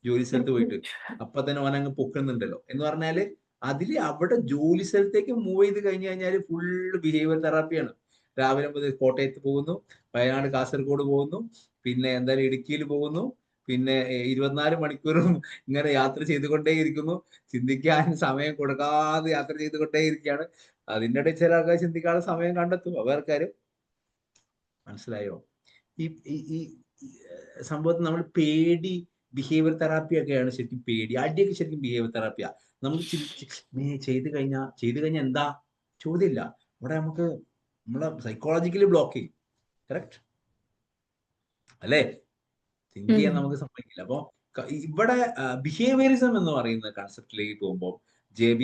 ജോലി സ്ഥലത്ത് പോയിട്ട്? അപ്പൊ തന്നെ ഓനങ്ങ് പൊക്കുന്നുണ്ടല്ലോ എന്ന് പറഞ്ഞാല് അതില് അവിടെ ജോലി സ്ഥലത്തേക്ക് മൂവ് ചെയ്ത് കഴിഞ്ഞു കഴിഞ്ഞാല് ഫുള്ള് ബിഹേവിയർ തെറാപ്പിയാണ്. രാവിലെ മുതൽ കോട്ടയത്ത് പോകുന്നു, വയനാട് കാസർഗോഡ് പോകുന്നു, പിന്നെ എന്തായാലും ഇടുക്കിയിൽ പോകുന്നു, പിന്നെ 24 മണിക്കൂറും ഇങ്ങനെ യാത്ര ചെയ്തുകൊണ്ടേയിരിക്കുന്നു. ചിന്തിക്കാൻ സമയം കൊടുക്കാതെ യാത്ര ചെയ്തുകൊണ്ടേയിരിക്കുകയാണ്. അതിൻ്റെ ഇടയിൽ ചില ആൾക്കാർ ചിന്തിക്കാനുള്ള സമയം കണ്ടെത്തും, അവർക്കാരും. മനസ്സിലായോ? ഈ ഈ സംഭവത്തിൽ നമ്മൾ പേടി ബിഹേവിയർ തെറാപ്പി ഒക്കെയാണ് ശരിക്കും. പേടി അടിയൊക്കെ ശരിക്കും ബിഹേവിയർ തെറാപ്പിയാ. നമുക്ക് ചെയ്ത് കഴിഞ്ഞാൽ എന്താ? ചോദ്യമില്ല. ഇവിടെ നമുക്ക് നമ്മളെ സൈക്കോളജിക്കലി ബ്ലോക്ക് ചെയ്യും. കറക്റ്റ് അല്ലേ? തിങ്ക് ചെയ്യാൻ നമുക്ക് സമ്മതിക്കില്ല. അപ്പൊ ഇവിടെ ബിഹേവിയറിസം എന്ന് പറയുന്ന കൺസെപ്റ്റിലേക്ക് പോകുമ്പോൾ JB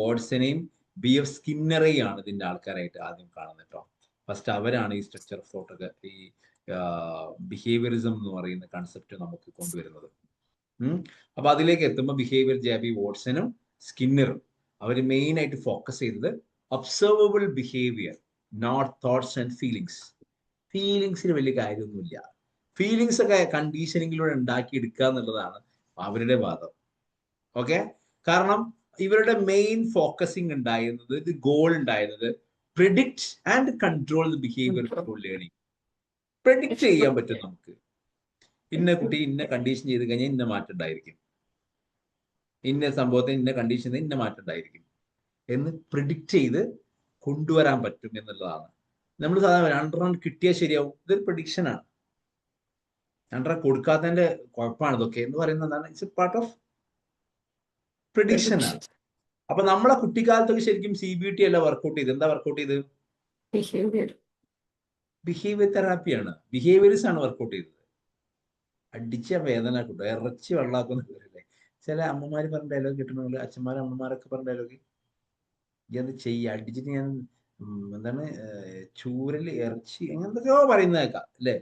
വാട്സനെയും BF സ്കിന്നറെയും ആണ് ഇതിന്റെ ആൾക്കാരായിട്ട് ആദ്യം കാണുന്നത് കേട്ടോ. ഫസ്റ്റ് അവരാണ് ഈ സ്ട്രക്ചർ ഓഫ് തോട്ട് ഒക്കെ, ഈ ബിഹേവിയറിസം എന്ന് പറയുന്ന കൺസെപ്റ്റ് നമുക്ക് കൊണ്ടുവരുന്നത്. അപ്പൊ അതിലേക്ക് എത്തുമ്പോൾ ബിഹേവിയർ JB വാട്സനും സ്കിന്നറും അവർ മെയിൻ ആയിട്ട് ഫോക്കസ് ചെയ്തത് observable behaviour, not thoughts and feelings. ഫീലിങ്സിന് വലിയ കാര്യമൊന്നുമില്ല. ഫീലിങ്സ് ഒക്കെ കണ്ടീഷനിങ്ങിലൂടെ ഉണ്ടാക്കിയെടുക്കുക എന്നുള്ളതാണ് അവരുടെ വാദം. ഓക്കെ, കാരണം ഇവരുടെ മെയിൻ ഫോക്കസിങ് ഉണ്ടായിരുന്നത്, ഇത് ഗോൾ ഉണ്ടായിരുന്നത് predict and control the behaviour through learning. Predict ചെയ്യാൻ പറ്റും നമുക്ക്. ഇന്ന കുട്ടി ഇന്ന കണ്ടീഷൻ ചെയ്ത് കഴിഞ്ഞാൽ ഇന്ന മാറ്റം ഉണ്ടായിരിക്കും, ഇന്ന സംഭവത്തിന് ഇന്ന കണ്ടീഷനിൽ ഇന്ന മാറ്റം ഉണ്ടായിരിക്കും എന്ന് പ്രിഡിക്റ്റ് ചെയ്ത് കൊണ്ടുവരാൻ പറ്റും എന്നുള്ളതാണ്. നമ്മൾ സാധാരണ 2 കിട്ടിയാൽ ശരിയാവും, ഇതൊരു പ്രഡിക്ഷൻ ആണ്. 2 കൊടുക്കാത്തതിന്റെ കുഴപ്പമാണ് ഇതൊക്കെ എന്ന് പറയുന്നത്. It's A part of prediction ആണ്. അപ്പൊ നമ്മളെ കുട്ടിക്കാലത്തൊക്കെ ശരിക്കും CBT അല്ല വർക്കൗട്ട് ചെയ്ത്. എന്താ വർക്കൗട്ട് ചെയ്ത്? ബിഹേവിയർ. ബിഹേവിയർ തെറാപ്പിയാണ്, ബിഹേവിയർസ് ആണ് വർക്കൗട്ട് ചെയ്തത്. അടിച്ച വേദന കിട്ടും, ഇറച്ചി വെള്ളാക്കുന്നവരല്ലേ ചില അമ്മമാര് പറഞ്ഞ ഡയലോഗ് കിട്ടണമല്ലോ, അച്ഛന്മാരും അമ്മമാരൊക്കെ പറഞ്ഞ ഡയലോഗ്. ഇത് ചെയ്യ അടിച്ചിട്ട് ഞാൻ എന്താണ് ചൂരല് ഇറച്ചി എന്തൊക്കെയോ പറയുന്നേക്കാം അല്ലേ.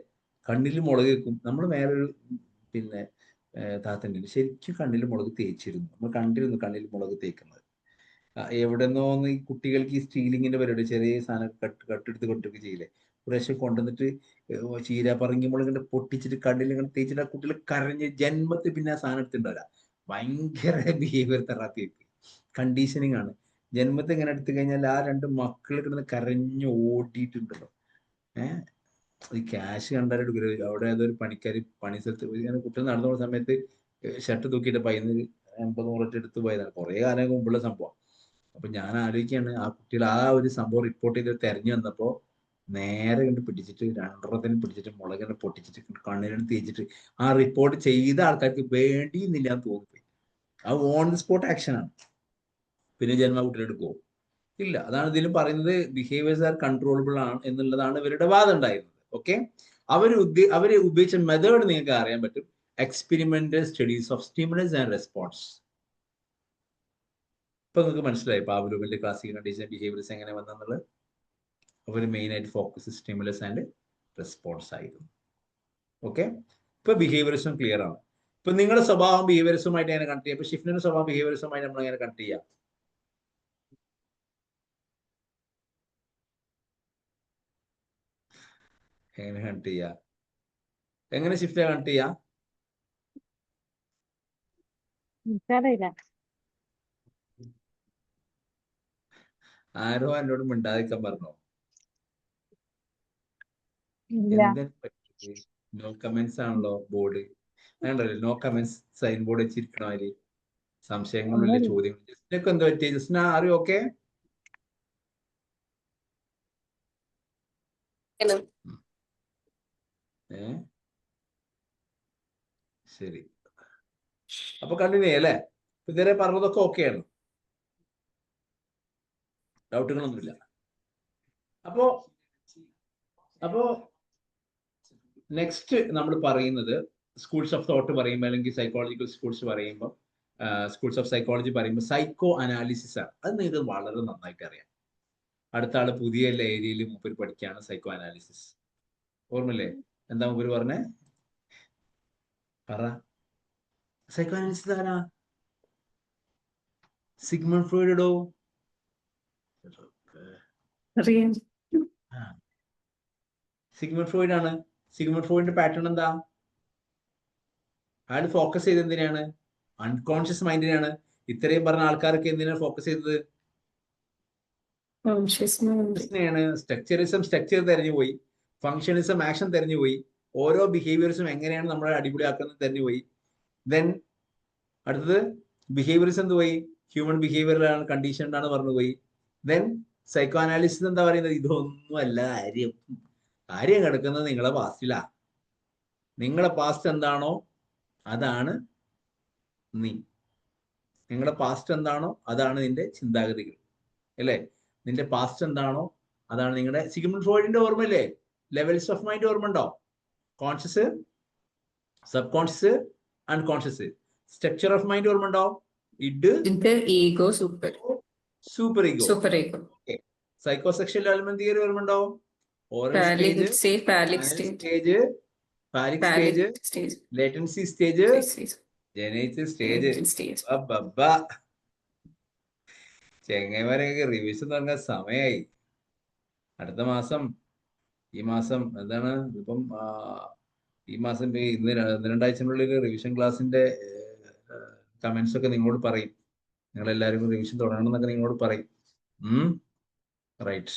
കണ്ണിൽ മുളക് വെക്കും. നമ്മൾ വേറൊരു പിന്നെ താത്തൻ്റെ ശരിക്കും കണ്ണിൽ മുളക് തേച്ചിരുന്നു. നമ്മൾ കണ്ടിരുന്നു കണ്ണിൽ മുളക് തേക്കുന്നത്. എവിടെന്നോ ഈ കുട്ടികൾക്ക് ഈ സ്റ്റീലിങ്ങിന്റെ പരിപാടി, ചെറിയ സാധനം കട്ടെടുത്ത് കൊണ്ടൊക്കെ ചെയ്യില്ലേ. പ്രാവശ്യം കൊണ്ടുവന്നിട്ട് ചീരാപ്പറങ്ങി മുളകിന്റെ പൊട്ടിച്ചിട്ട് കണ്ണിൽ ഇങ്ങനെ തേച്ചിട്ട് ആ കുട്ടികൾ കരഞ്ഞ് ജന്മത്തിൽ പിന്നെ ആ സാധനം എടുത്തിട്ടുണ്ടാവില്ല. ഭയങ്കര ബിഹേവിയർ തെറാപ്പി കണ്ടീഷനിങ് ആണ്. ജന്മത്തെ ഇങ്ങനെ എടുത്തു കഴിഞ്ഞാൽ ആ 2 മക്കൾ കിടന്ന് കരഞ്ഞ് ഓടിയിട്ടുണ്ടല്ലോ. ഈ ക്യാഷ് കണ്ടാലും എടുക്കരുത്. അവിടെ ഏതൊരു പണിക്കാർ പണി സ്ഥലത്ത് ഇങ്ങനെ കുട്ടികൾ നടന്നു പോകുന്ന സമയത്ത് ഷർട്ട് തൂക്കിയിട്ട് പയ്യന്ന് 80-100 എടുത്ത് പോയതാണ്. കുറെ കാലം മുമ്പുള്ള സംഭവം. അപ്പൊ ഞാൻ ആലോചിക്കുകയാണ്, ആ കുട്ടികൾ ആ ഒരു സംഭവം റിപ്പോർട്ട് ചെയ്ത് തെരഞ്ഞു വന്നപ്പോ നേരെ കണ്ട് പിടിച്ചിട്ട് 2 പിടിച്ചിട്ട് മുളകിനെ പൊട്ടിച്ചിട്ട് കണ്ണിനെ തേച്ചിട്ട് ആ റിപ്പോർട്ട് ചെയ്ത ആൾക്കാർക്ക് വേണ്ടിയെന്നില്ല എന്ന് തോന്നിപ്പോയി. ആ ഓൺ ദി സ്പോട്ട് ആക്ഷൻ ആണ്. പിന്നെ ജന്മ കുട്ടികൾ എടുക്കുമോ? ഇല്ല. അതാണ് ഇതിലും പറയുന്നത്, ബിഹേവിയേഴ്സ് ആർ കൺട്രോളബിൾ ആണ് എന്നുള്ളതാണ് ഇവരുടെ വാദം ഉണ്ടായിരുന്നത്. ഓക്കെ, അവര് ഉപയോഗിച്ച മെത്തേഡ് നിങ്ങൾക്ക് അറിയാൻ പറ്റും. Experimental studies of stimulus and response. ഇപ്പൊ നിങ്ങൾക്ക് മനസ്സിലായി പാവ്ലോവിന്റെ ക്ലാസിക്കൽ കണ്ടീഷൻ ബിഹേവിയേഴ്സ് എങ്ങനെ വന്നെന്നുള്ളത്. അവർ മെയിൻ ആയിട്ട് ഫോക്കസ് സ്റ്റിമുലസ് ആൻഡ് റെസ്പോൺസ് ആയിരുന്നു. ഓക്കെ, ഇപ്പൊ ബിഹേവിയറിസം ക്ലിയർ ആണ്. ഇപ്പൊ നിങ്ങളുടെ സ്വഭാവം ബിഹേവിയറിസമായിട്ട് എങ്ങനെ കണക്ട് ചെയ്യാം? ഇപ്പൊ ഷിഫ്റ്റിന്റെ സ്വഭാവം ബിഹേവിയറിസമായിട്ട് നമ്മൾ എങ്ങനെ കണക്ട് ചെയ്യാം? എങ്ങനെ കണക്ട് ചെയ്യാം? എങ്ങനെ ഷിഫ്റ്റ് കണക്ട് ചെയ്യാം? ആരോ എന്നോട് മിണ്ടാതിരിക്കാൻ പറഞ്ഞോ? എന്തിനു പറ്റി? നോ കമന്റ്സ് ആണല്ലോ ബോർഡ്. വേണ്ടല്ലോ, നോ കമന്റ്സ് സൈൻ ബോർഡ് വെച്ചിരിക്കണ അതില്. സംശയങ്ങളില്ല, ചോദ്യങ്ങൾ. ജസ്റ്റിനൊക്കെ എന്താ പറ്റി? ജസ്റ്റിന അറിയോ? ഓക്കെ, ശരി. അപ്പൊ കണ്ടിന്യൂ അല്ലേ? ഇതുവരെ പറഞ്ഞതൊക്കെ ഓക്കെയാണ്, ഡൗട്ടുകളൊന്നുമില്ല. അപ്പോ നെക്സ്റ്റ് നമ്മൾ പറയുന്നത് സ്കൂൾസ് ഓഫ് തോട്ട് പറയുമ്പോൾ, അല്ലെങ്കിൽ സൈക്കോളജിക്കൽ സ്കൂൾസ് പറയുമ്പോൾ, സ്കൂൾസ് ഓഫ് സൈക്കോളജി പറയുമ്പോൾ സൈക്കോ അനാലിസിസ് ആണ്. അത് നിങ്ങൾക്ക് വളരെ നന്നായിട്ട് അറിയാം. അടുത്ത ആള് പുതിയ ഏരിയയിൽ മൂപ്പര് പഠിക്കുകയാണ് സൈക്കോ അനാലിസിസ്. ഓർമ്മല്ലേ? എന്താ മൂപ്പര് പറഞ്ഞേ? പറ. സൈക്കോ അനാലിസിസ് ആരാ? സിഗ്മണ്ട് ഫ്രോയിഡോ? സിഗ്മണ്ട് ഫ്രോയിഡ് ആണ്. സിഗ്മണ്ട് ഫ്രോയിഡിന്റെ പാറ്റേൺ എന്താ? അയാൾ ഫോക്കസ് ചെയ്ത് എന്തിനാണ്? അൺകോൺഷ്യസ് മൈൻഡിനാണ്. ഇത്രയും പറഞ്ഞ ആൾക്കാരൊക്കെ എന്തിനാണ് ഫോക്കസ് ചെയ്തത്? സ്ട്രക്ചറിസം സ്ട്രക്ചർ തെരഞ്ഞുപോയി, ഫങ്ഷനിസം ആക്ഷൻ തെരഞ്ഞുപോയി, ഓരോ ബിഹേവിയർസും എങ്ങനെയാണ് നമ്മളെ അടിപൊളിയാക്കുന്നത് തെരഞ്ഞുപോയി. ദെൻ അടുത്തത് ബിഹേവിയർസ് എന്ത് പോയി? ഹ്യൂമൻ ബിഹേവിയറിലാണ് കണ്ടീഷൻഡാണ് പറഞ്ഞു പോയി. ദെൻ സൈക്കോ അനാലിസിസ് എന്താ പറയുന്നത്? ഇതൊന്നും അല്ല കാര്യം കിടക്കുന്നത് നിങ്ങളെ പാസ്റ്റിലാ. നിങ്ങളെ പാസ്റ്റ് എന്താണോ അതാണ് നീ. നിങ്ങളുടെ പാസ്റ്റ് എന്താണോ അതാണ് നിന്റെ ചിന്താഗതികൾ, അല്ലേ? നിന്റെ പാസ്റ്റ് എന്താണോ അതാണ് നിങ്ങളുടെ. സിഗ്മണ്ട് ഫ്രോയിഡിന്റെ ഓർമ്മയില്ലേ? ലെവൽസ് ഓഫ് മൈൻഡ് ഓർമ്മ ഉണ്ടോ? Conscious, sub conscious, unconscious. Structure of mind ഓർമ്മ ഉണ്ടോ? Id, ego, super ego. Psychosexual development theory ഓർമ്മ ഉണ്ടോ? Oral stage, stage, latency stage, generative stage. ചെങ്ങന്മാരൊക്കെ റിവിഷൻ തുടങ്ങാൻ സമയമായി. അടുത്ത മാസം, ഈ മാസം എന്താണ് ഇപ്പം, ഈ മാസം ഇന്ന് 2-2 റിവിഷൻ ക്ലാസ്സിന്റെ കമന്റ്സ് ഒക്കെ നിങ്ങളോട് പറയും. നിങ്ങൾ എല്ലാവരും റിവിഷൻ തുടങ്ങണം എന്നൊക്കെ നിങ്ങളോട് പറയും. റൈറ്റ്.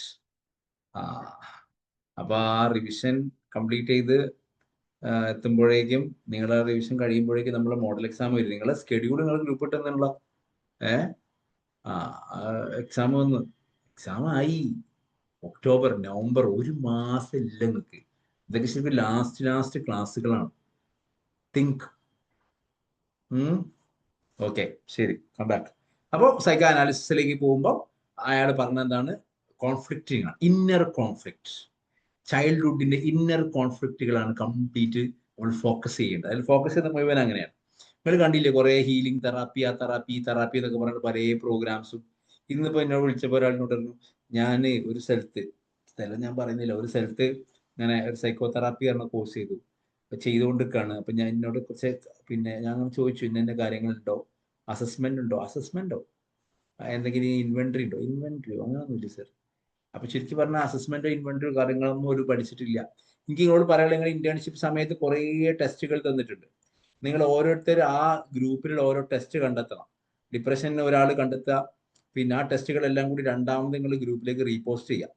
അപ്പൊ ആ റിവിഷൻ കംപ്ലീറ്റ് ചെയ്ത് എത്തുമ്പോഴേക്കും, നിങ്ങളുടെ റിവിഷൻ കഴിയുമ്പോഴേക്കും നമ്മളെ മോഡൽ എക്സാം വരും. നിങ്ങളെ സ്കെഡ്യൂൾ നിങ്ങൾ ഗ്രൂപ്പ് ഇട്ടെന്നുള്ള എക്സാം വന്നു. എക്സാം ആയി. ഒക്ടോബർ, നവംബർ, ഒരു മാസം ഇല്ല നിങ്ങൾക്ക്. ഇതൊക്കെ ശരിക്കും ലാസ്റ്റ് ക്ലാസ്സുകളാണ്. തിങ്ക്. ഓക്കെ, ശരി, കം ബാക്ക്. അപ്പോൾ സൈക്കോ അനാലിസിസിലേക്ക് പോകുമ്പോൾ അയാൾ പറഞ്ഞ എന്താണ്, കോൺഫ്ലിക്റ്റിംഗ് ആണ്, ഇന്നർ കോൺഫ്ലിക്റ്റ്, ചൈൽഡ്ഹുഡിന്റെ ഇന്നർ കോൺഫ്ലിക്റ്റുകളാണ് കംപ്ലീറ്റ് നമ്മൾ ഫോക്കസ് ചെയ്യേണ്ടത്. അതിൽ ഫോക്കസ് ചെയ്യുന്ന മുഴുവൻ അങ്ങനെയാണ്. നിങ്ങൾ കണ്ടില്ലേ കുറേ ഹീലിംഗ് തെറാപ്പി, ആ തെറാപ്പി ഈ തെറാപ്പി എന്നൊക്കെ പറഞ്ഞിട്ട് പല പ്രോഗ്രാംസും. ഇന്നിപ്പോൾ എന്നോട് വിളിച്ചപ്പോൾ ഒരാളിനോട് പറഞ്ഞു, ഞാൻ ഒരു സ്ഥലത്ത്, സ്ഥലം ഞാൻ പറയുന്നില്ല, ഒരു സ്ഥലത്ത് ഇങ്ങനെ ഒരു സൈക്കോ തെറാപ്പി പറഞ്ഞ കോഴ്സ് ചെയ്തുകൊണ്ടിരിക്കുകയാണ്. അപ്പം ഞാൻ എന്നോട് കുറച്ച് പിന്നെ ഞാൻ ചോദിച്ചു, ഇന്ന കാര്യങ്ങളുണ്ടോ, അസസ്മെന്റ് ഉണ്ടോ, അസസ്മെന്റോ എന്തെങ്കിലും ഇൻവെന്ററി ഉണ്ടോ, ഇൻവെന്ററിയോ അങ്ങനെയൊന്നുമില്ല സർ. അപ്പൊ ശരിക്കും പറഞ്ഞാൽ അസസ്മെന്റോ ഇൻവെന്ററിയോ കാര്യങ്ങളൊന്നും ഒരു പഠിച്ചിട്ടില്ല. എനിക്ക് നിങ്ങളോട് പറയാനുള്ള, നിങ്ങൾ ഇന്റേൺഷിപ്പ് സമയത്ത് കുറേ ടെസ്റ്റുകൾ തന്നിട്ടുണ്ട്. നിങ്ങൾ ഓരോരുത്തർ ആ ഗ്രൂപ്പിലുള്ള ഓരോ ടെസ്റ്റ് കണ്ടെത്തണം. ഡിപ്രഷന് ഒരാൾ കണ്ടെത്തുക, പിന്നെ ആ ടെസ്റ്റുകളെല്ലാം കൂടി രണ്ടാമത് നിങ്ങൾ ഗ്രൂപ്പിലേക്ക് റീപോസ്റ്റ് ചെയ്യുക.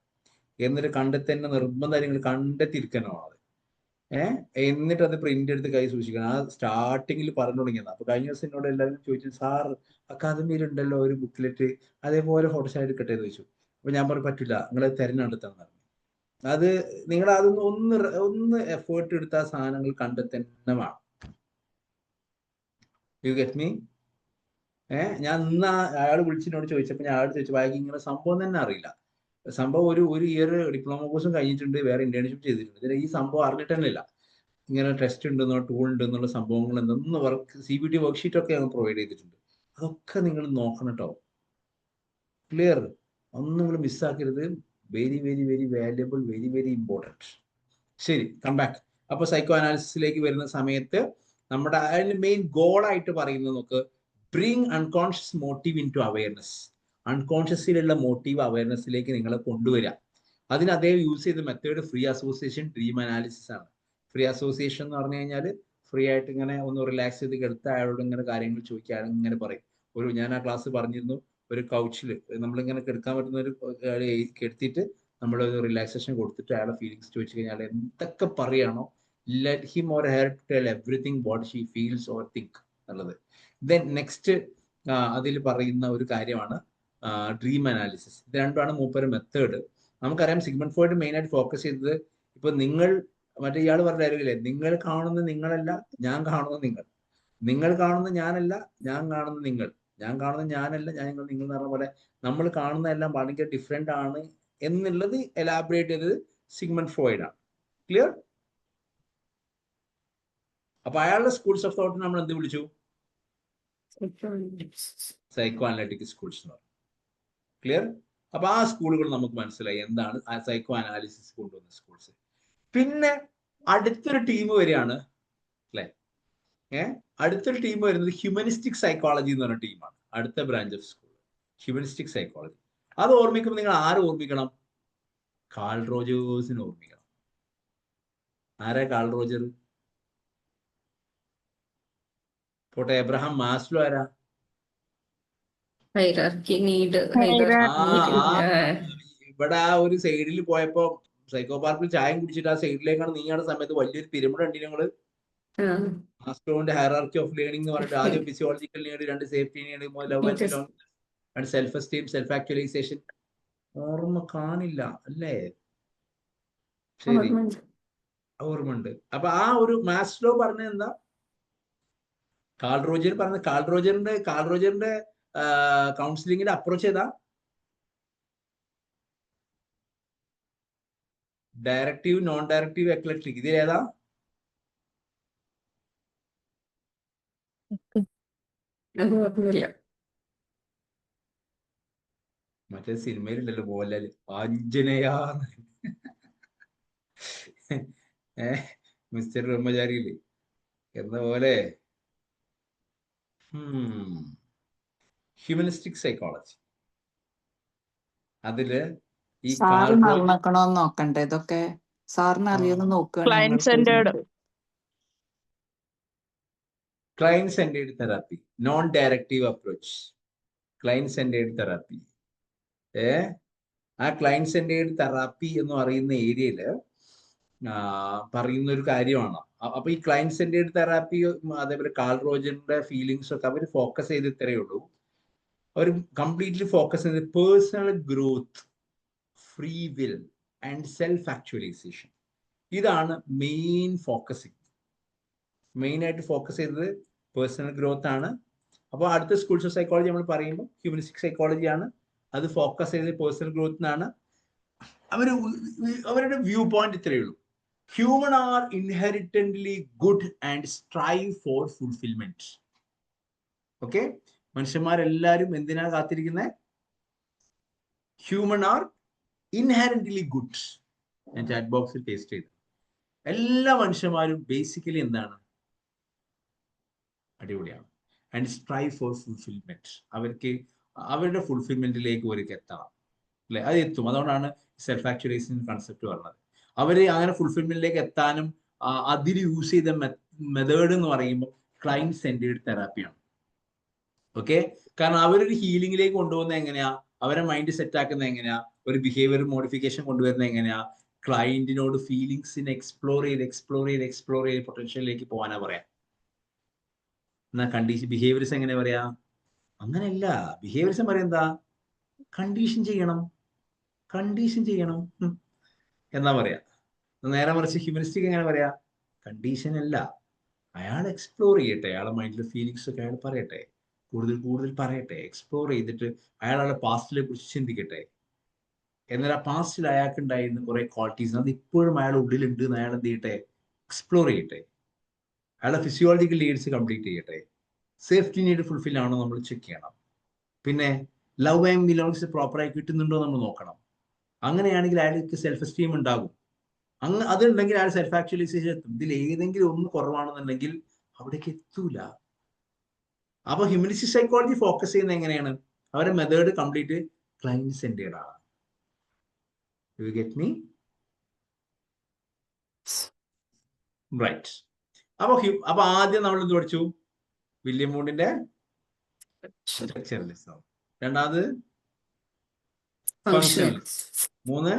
എന്നിട്ട് കണ്ടെത്തുന്ന നിർബന്ധം നിങ്ങൾ കണ്ടെത്തിയിരിക്കണം അത്. എന്നിട്ട് അത് പ്രിന്റ് എടുത്ത് കൈ സൂക്ഷിക്കണം. ആ സ്റ്റാർട്ടിങ്ങിൽ പറഞ്ഞു തുടങ്ങിയതാണ്. അപ്പൊ കഴിഞ്ഞ ദിവസം എന്നോട് എല്ലാവരും ചോദിച്ചു, സാർ അക്കാദമിയിലുണ്ടല്ലോ ഒരു ബുക്ക്ലെറ്റ്, അതേപോലെ ഫോട്ടോഷാറ്റ് എടുക്കട്ടെ എന്ന് ചോദിച്ചു. അപ്പൊ ഞാൻ പറഞ്ഞു പറ്റില്ല, നിങ്ങൾ തിരഞ്ഞെടുത്താൽ പറഞ്ഞു. അത് നിങ്ങൾ അതൊന്ന് ഒന്ന് എഫേർട്ട് എടുത്ത ആ സാധനങ്ങൾ കണ്ടെത്തന്നെ വേണം. You get me? ഞാൻ ഇന്ന് അയാൾ വിളിച്ചിനോട് ചോദിച്ചപ്പോൾ ഞാൻ അയാൾ ചോദിച്ചു, അയാൾക്ക് ഇങ്ങനെ സംഭവം തന്നെ അറിയില്ല. സംഭവം ഒരു ഇയർ ഡിപ്ലോമ കോഴ്സും കഴിഞ്ഞിട്ടുണ്ട്, വേറെ ഇന്റേൺഷിപ്പ് ചെയ്തിട്ടുണ്ട്. ഇതിന് ഈ സംഭവം അറിഞ്ഞിട്ട് തന്നെ ഇല്ല, ഇങ്ങനെ ടെസ്റ്റ് ഉണ്ടെന്നോ ടൂൾ ഉണ്ടെന്നുള്ള സംഭവങ്ങൾ എന്തൊന്നും CBT വർക്ക്ഷീറ്റ് ഒക്കെ ഞങ്ങൾ പ്രൊവൈഡ് ചെയ്തിട്ടുണ്ട്. അതൊക്കെ നിങ്ങൾ നോക്കണം കേട്ടോ. ക്ലിയർ? ഒന്നും നിങ്ങൾ മിസ്സാക്കരുത്. Very very very valuable, very very important. ശരി, കം ബാക്ക്. അപ്പൊ സൈക്കോ അനാലിസിസിലേക്ക് വരുന്ന സമയത്ത് നമ്മുടെ അതിന് മെയിൻ ഗോളായിട്ട് പറയുന്നത് നമുക്ക് bring unconscious motive into awareness. അൺകോൺഷ്യസിലുള്ള മോട്ടീവ് അവയർനെസ്സിലേക്ക് നിങ്ങളെ കൊണ്ടുവരിക. അതിന് അദ്ദേഹം യൂസ് ചെയ്ത method free association, dream analysis ആണ്. ഫ്രീ അസോസിയേഷൻ എന്ന് പറഞ്ഞു കഴിഞ്ഞാൽ ഫ്രീ ആയിട്ട് ഇങ്ങനെ ഒന്ന് റിലാക്സ് ചെയ്ത് കിടത്ത് അയാളോട് ഇങ്ങനെ കാര്യങ്ങൾ ചോദിക്കുക, അയാൾ ഇങ്ങനെ പറയും. ഞാൻ ആ ക്ലാസ് പറഞ്ഞിരുന്നു, ഒരു കൗച്ചിൽ നമ്മളിങ്ങനെ കിടക്കാൻ പറ്റുന്ന ഒരു കിടത്തിയിട്ട് നമ്മൾ റിലാക്സേഷൻ കൊടുത്തിട്ട് അയാളെ ഫീലിങ്സ് ചോദിച്ചു കഴിഞ്ഞാൽ എന്തൊക്കെ പറയാണോ, let him or her tell everything what she feels or think എന്നുള്ളത്. ദെൻ നെക്സ്റ്റ് അതിൽ പറയുന്ന ഒരു കാര്യമാണ് ഡ്രീം അനാലിസിസ്. ഇത് രണ്ടുമാണ് മൂപ്പര് മെത്തേഡ്. നമുക്കറിയാം സിഗ്മണ്ട് ഫ്രോയിഡ് മെയിൻ ആയിട്ട് ഫോക്കസ് ചെയ്തത്, ഇപ്പൊ നിങ്ങൾ മറ്റേ ഇയാൾ പറഞ്ഞ കാര്യമില്ലേ, നിങ്ങൾ കാണുന്ന നിങ്ങളല്ല, ഞാൻ കാണുന്ന നിങ്ങൾ, നിങ്ങൾ കാണുന്ന ഞാനല്ല, ഞാൻ കാണുന്ന നിങ്ങൾ, ഞാൻ കാണുന്ന ഞാനല്ല, ഞാൻ നിങ്ങൾ എന്ന് പറഞ്ഞ പോലെ നമ്മൾ കാണുന്ന എല്ലാം ഭയങ്കര ഡിഫറെന്റ് ആണ് എന്നുള്ളത് എലാബറേറ്റ് ചെയ്തത് സിഗ്മണ്ട് ഫ്രോയിഡ് ആണ്. ക്ലിയർ? അപ്പൊ അയാളുടെ സ്കൂൾസ് ഓഫ് തോട്ട് നമ്മൾ എന്ത് വിളിച്ചു? സൈക്കോ അനലിറ്റിക് സ്കൂൾസ് എന്ന് പറഞ്ഞു. ക്ലിയർ? അപ്പൊ ആ സ്കൂളുകൾ നമുക്ക് മനസ്സിലായി എന്താണ് ആ സൈക്കോ അനാലിസിസ് കൊണ്ടുവന്ന സ്കൂൾസ്. പിന്നെ അടുത്തൊരു ടീം വരികയാണ് അല്ലെ, അടുത്തൊരു ടീം വരുന്നത് ഹ്യൂമനിസ്റ്റിക് സൈക്കോളജി എന്ന് പറഞ്ഞ ടീമാണ്. അടുത്ത branch of school humanistic psychology. അത് ഓർമ്മിക്കുമ്പോൾ നിങ്ങൾ ആരെ ഓർമ്മിക്കണം? കാൾ റോജേഴ്സിനെ ഓർമ്മിക്കണം. ആരാ കാൾ റോജർ? പോട്ടെ, എബ്രഹാം മാസ്ലോ ആരാ? ഇവിടെ ആ ഒരു സൈഡിൽ പോയപ്പോ സൈക്കോ പാർക്കിൽ ചായ കുടിച്ചിട്ട് ആ സൈഡിലേക്കാണ് നീങ്ങുന്ന സമയത്ത് വലിയൊരു പിരമിഡ് ഉണ്ട്. നിങ്ങള് മാസ്ലോന്റെ ഹയറാർക്കി ഓഫ് ലേണിംഗ് എന്ന് പറഞ്ഞിട്ട് ആദ്യം ഫിസിയോളജിക്കൽ നീഡ്, രണ്ട് സേഫ്റ്റി നീഡ്, രണ്ട് സെൽഫ് എസ്റ്റീം, സെൽഫ് ആക്ച്വലൈസേഷൻ. ഓർമ്മ കാണില്ല അല്ലേ? ശരി, ഓർമ്മയുണ്ട്. അപ്പൊ ആ ഒരു മാസ്ലോ പറഞ്ഞ എന്താ, കാൾ റോജർ പറഞ്ഞ, കാൾ റോജറിന്റെ കൗൺസിലിംഗിന്റെ അപ്രോച്ച് ഏതാ? Directive, non directive, eclectic. ഇതിലേതാ? മറ്റേ സിനിമയിലുണ്ടല്ലോ മോഹൻലാല്, ആഞ്ജനേയ മിസ്റ്റർ ബ്രഹ്മചാരിയില് എന്ന പോലെ. ഹ്യൂമനിസ്റ്റിക് സൈക്കോളജി, അതില് ഈ നോക്കണ്ടേ ഇതൊക്കെ സാറിന് അറിയുന്ന client centred, client centred therapy, non directive approach, client centred therapy. ആ ക്ലയന്റ് സെന്റേർഡ് തെറാപ്പി എന്ന് പറയുന്ന ഏരിയയില് പറയുന്ന ഒരു കാര്യമാണ്. അപ്പൊ ഈ ക്ലയന്റ് സെന്റേർഡ് തെറാപ്പി, അതേപോലെ കാൾ റോജറിന്റെ ഫീലിങ്സ് ഒക്കെ അവർ ഫോക്കസ് ചെയ്ത് ഇത്രയേ ഉള്ളൂ. അവർ കംപ്ലീറ്റ്ലി ഫോക്കസ് ചെയ്ത് personal growth, free will and self actualisation. ഇതാണ് മെയിൻ ഫോക്കസിങ്. മെയിൻ ആയിട്ട് ഫോക്കസ് ചെയ്തത് പേഴ്സണൽ ഗ്രോത്ത് ആണ്, അപ്പോൾ അടുത്ത സ്കൂൾസ് ഓഫ് സൈക്കോളജി നമ്മൾ പറയുമ്പോൾ ഹ്യൂമനിസ്റ്റിക് സൈക്കോളജിയാണ്. അത് ഫോക്കസ് ചെയ്ത് പേഴ്സണൽ ഗ്രോത്തിനാണ്. അവരുടെ വ്യൂ പോയിന്റ് ഇത്രയേ ഉള്ളൂ. Human are inherently good and strive for fulfilment. Okay, മനുഷ്യന്മാരെല്ലാവരും എന്തിനാ കാത്തിരിക്കുന്നത്? Human are inherently good. ഞാൻ ചാറ്റ് ബോക്സിൽ പേസ്റ്റ് ചെയ്തു. എല്ലാ മനുഷ്യന്മാരും ബേസിക്കലി എന്താണ്? അടിപൊളിയാണ്. And strive for fulfilment. അവർക്ക് അവരുടെ ഫുൾഫിൽമെന്റിലേക്ക് അവർക്ക് എത്തണം അല്ലെ? അത് എത്തും. അതുകൊണ്ടാണ് സെൽഫ് ആക്ച്വലൈസേഷൻ കൺസെപ്റ്റ് പറഞ്ഞത്. അവര് അങ്ങനെ ഫുൾഫിൽമെന്റിലേക്ക് എത്താനും അതിൽ യൂസ് ചെയ്ത മെത്തേഡ് എന്ന് പറയുമ്പോൾ ക്ലൈന്റ് സെന്റേർഡ് തെറാപ്പിയാണ്. ഓക്കെ, കാരണം അവരൊരു ഹീലിംഗിലേക്ക് കൊണ്ടുപോകുന്നത് എങ്ങനെയാ? അവരെ മൈൻഡ് സെറ്റ് ആക്കുന്നത് എങ്ങനെയാ? ഒരു ബിഹേവിയർ മോഡിഫിക്കേഷൻ കൊണ്ടുവരുന്നത് എങ്ങനെയാ? ക്ലയന്റിനോട് ഫീലിങ്സിനെ എക്സ്പ്ലോർ ചെയ്ത് പൊട്ടൻഷ്യലിലേക്ക് പോകാനാ പറയാം. എന്നാ ബിഹേവിയർസ് എങ്ങനെ പറയാ? അങ്ങനെയല്ല. ബിഹേവിയർസ് പറയാ എന്താ? കണ്ടീഷൻ ചെയ്യണം എന്നാ പറയാ. നേരെ മറിച്ച് ഹ്യൂമനിസ്റ്റിക് എങ്ങനെ പറയാ? കണ്ടീഷൻ അല്ല, അയാൾ എക്സ്പ്ലോർ ചെയ്യട്ടെ, അയാളുടെ മൈൻഡിലെ ഫീലിങ്സ് ഒക്കെ അയാൾ പറയട്ടെ, കൂടുതൽ പറയട്ടെ, എക്സ്പ്ലോർ ചെയ്തിട്ട് അയാളുടെ പാസ്റ്റിനെ കുറിച്ച് ചിന്തിക്കട്ടെ. എന്നാൽ ആ പാസ്റ്റിൽ അയാൾക്ക് ഉണ്ടായിരുന്ന കുറെ ക്വാളിറ്റീസ് അത് ഇപ്പോഴും അയാളുടെ ഉള്ളിലുണ്ട് എന്ന് അയാൾ എന്ത് ചെയ്യട്ടെ? എക്സ്പ്ലോർ ചെയ്യട്ടെ. അയാളുടെ ഫിസിയോളജിക്കൽ നീഡ്സ് കംപ്ലീറ്റ് ചെയ്യട്ടെ. സേഫ്റ്റി നീഡ് ഫുൾഫിൽ ആണോ നമ്മൾ ചെക്ക് ചെയ്യണം. പിന്നെ ലവ് ആൻഡ് ബിലോങ്സ് പ്രോപ്പറായി കിട്ടുന്നുണ്ടോ നമ്മൾ നോക്കണം. അങ്ങനെയാണെങ്കിൽ അയാൾക്ക് സെൽഫ് എസ്റ്റീം ഉണ്ടാകും. അതുണ്ടെങ്കിൽ അയാൾ സെൽഫ് ആക്ച്വലൈസേഷൻ എത്തും. ഇതിൽ ഏതെങ്കിലും ഒന്ന് കുറവാണെന്നുണ്ടെങ്കിൽ അവിടേക്ക് എത്തൂല. അപ്പൊ ഹ്യൂമനിസ്റ്റിക് സൈക്കോളജി ഫോക്കസ് ചെയ്യുന്നത് എങ്ങനെയാണ്? അവരുടെ മെത്തേഡ് കംപ്ലീറ്റ് ക്ലൈന്റ് സെന്റേർഡ് ആണ്. You get me? Right. അപ്പൊ ആദ്യം നമ്മൾ എന്ത് പഠിച്ചു? വില്യം വൂണ്ടിന്റെ സ്ട്രക്ചറലിസം. രണ്ടാമത് ഫങ്ഷണലിസം. മൂന്ന്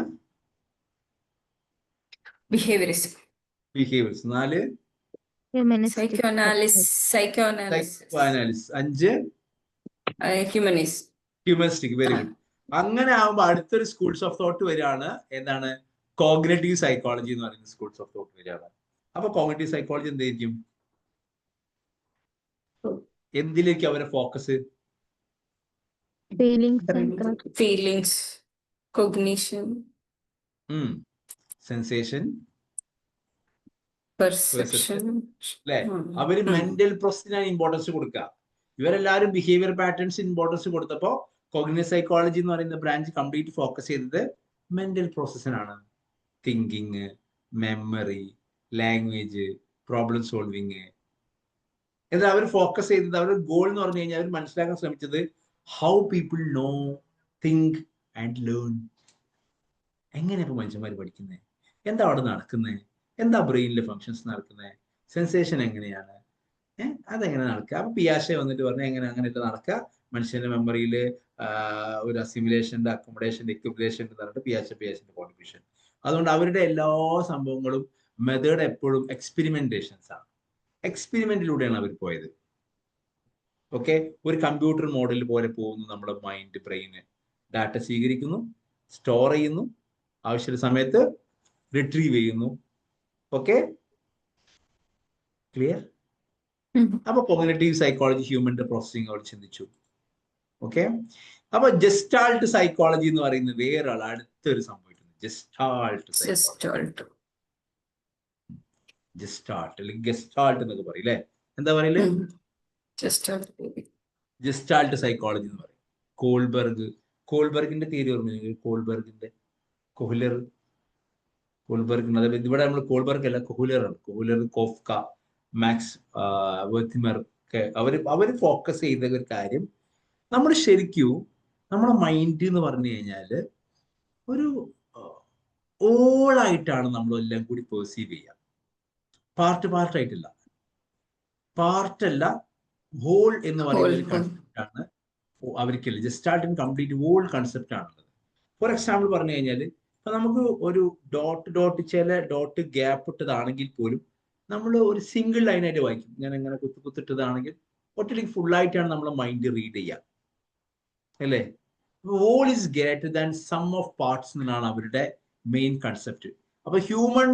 behaviourism. 4 psychoanalysis. 5 humanistic. Very good. അങ്ങനെ ആകുമ്പോൾ അടുത്തൊരു സ്കൂൾസ് ഓഫ് തോട്ട് വരികയാണ്. എന്താണ്? കോഗ്നിറ്റീവ് സൈക്കോളജി എന്ന് പറയുന്ന സ്കൂൾസ് ഓഫ് തോട്ട് വരികയാണ്. അപ്പൊ കോഗ്നിറ്റീവ് സൈക്കോളജി എന്തായിരിക്കും? എന്തിലേക്ക് അവരെ focus? Feelings, cognition, sensation, perception. അല്ലെ? അവര് മെന്റൽ പ്രോസസിനാണ് ഇമ്പോർട്ടൻസ് കൊടുക്കുക. ഇവരെല്ലാവരും ബിഹേവിയർ പാറ്റേൺസ് ഇമ്പോർട്ടൻസ് കൊടുത്തപ്പോ കോഗ്നിറ്റീവ് സൈക്കോളജി എന്ന് പറയുന്ന ബ്രാഞ്ച് കംപ്ലീറ്റ് ഫോക്കസ് ചെയ്തത് മെന്റൽ പ്രോസസ്സിനാണ്. Thinking, memory, language, problem solving. എന്നാൽ അവർ ഫോക്കസ് ചെയ്തത്, അവരുടെ ഗോൾ എന്ന് പറഞ്ഞു കഴിഞ്ഞാൽ അവർ മനസ്സിലാക്കാൻ ശ്രമിച്ചത് how people know, think and learn. എങ്ങനെ ഇപ്പൊ മനുഷ്യന്മാർ പഠിക്കുന്നത്? എന്താ അവിടെ നടക്കുന്നത്? എന്താ ബ്രെയിനിലെ ഫങ്ഷൻസ് നടക്കുന്നത്? സെൻസേഷൻ എങ്ങനെയാണ്? അതെങ്ങനെ നടക്കുക? അപ്പൊ പിയാഷെ വന്നിട്ട് പറഞ്ഞാൽ അങ്ങനെയല്ല നടക്കുക. മനുഷ്യന്റെ മെമ്മറിയിൽ ഒരു അസിമുലേഷന്റെ, അക്കോമഡേഷന്റെ, എക്യുമുലേഷൻ എന്ന് പറഞ്ഞിട്ട് പിയാഷന്റെ കോൺട്രിബ്യൂഷൻ. അതുകൊണ്ട് അവരുടെ എല്ലാ സംഭവങ്ങളും മെത്തേഡ് എപ്പോഴും എക്സ്പെരിമെന്റേഷൻസ് ആണ്. എക്സ്പെരിമെന്റിലൂടെയാണ് അവർ പോയത്. ഓക്കെ, ഒരു കമ്പ്യൂട്ടർ മോഡൽ പോലെ പോകുന്നു നമ്മുടെ മൈൻഡ്, ബ്രെയിന്. ഡാറ്റ സ്വീകരിക്കുന്നു, സ്റ്റോർ ചെയ്യുന്നു, ആവശ്യ സമയത്ത് റിട്രീവ് ചെയ്യുന്നു. Okay, clear? അപ്പൊ കോഗ്നിറ്റീവ് സൈക്കോളജി ഹ്യൂമന്റെ പ്രോസസ്സിംഗ് അവിടെ ചിന്തിച്ചു. ഓക്കെ, അപ്പൊ ജസ്റ്റാൾട്ട് സൈക്കോളജി എന്ന് പറയുന്നത് വേറൊരാൾ അടുത്തൊരു സംഭവിക്കുന്നു. ജസ്റ്റാൾട്ട് അല്ലെങ്കിൽ ഗസ്റ്റാൾട്ട് എന്നൊക്കെ പറയും അല്ലെ? എന്താ പറയല്? ജസ്റ്റാൾട്ട് സൈക്കോളജി എന്ന് പറയും. കോൾബർഗിന്റെ തിയറി ഓർമ്മ? കോഹ്ലർ. ഇവിടെ നമ്മൾ കോൾബർഗ് അല്ല, കോഹ്ലറാണ്. കോഹ്ലർ, കോഫ്ക, മാക്സ് വെർത്തിമർ ഒക്കെ അവര് ഫോക്കസ് ചെയ്ത ഒരു കാര്യം, നമ്മൾ ശരിക്കും നമ്മുടെ മൈൻഡ് എന്ന് പറഞ്ഞു കഴിഞ്ഞാല് ഒരു ഓളായിട്ടാണ് നമ്മളെല്ലാം കൂടി പെർസീവ് ചെയ്യുക. പാർട്ടായിട്ടില്ല. പാർട്ടല്ല, ഹോൾ എന്ന് പറയുന്ന ഒരു കൺസെപ്റ്റ് ആണ് അവർക്കില്ല. ജസ്റ്റാൾട്ടിന് കംപ്ലീറ്റ് ഹോൾ കൺസെപ്റ്റ് ആണുള്ളത്. ഫോർ എക്സാമ്പിൾ പറഞ്ഞു കഴിഞ്ഞാൽ ഇപ്പൊ നമുക്ക് ഒരു ചില ഡോട്ട് ഗ്യാപ്പ് ഇട്ടതാണെങ്കിൽ പോലും നമ്മൾ ഒരു സിംഗിൾ ലൈനായിട്ട് വായിക്കും. ഞാൻ എങ്ങനെ കുത്തിട്ടതാണെങ്കിൽ ഒറ്റയ്ക്ക് ഫുള്ളായിട്ടാണ് നമ്മളെ മൈൻഡ് റീഡ് ചെയ്യുക അല്ലേ? Whole is greater than sum of parts എന്നാണ് അവരുടെ മെയിൻ കൺസെപ്റ്റ്. അപ്പൊ ഹ്യൂമൻ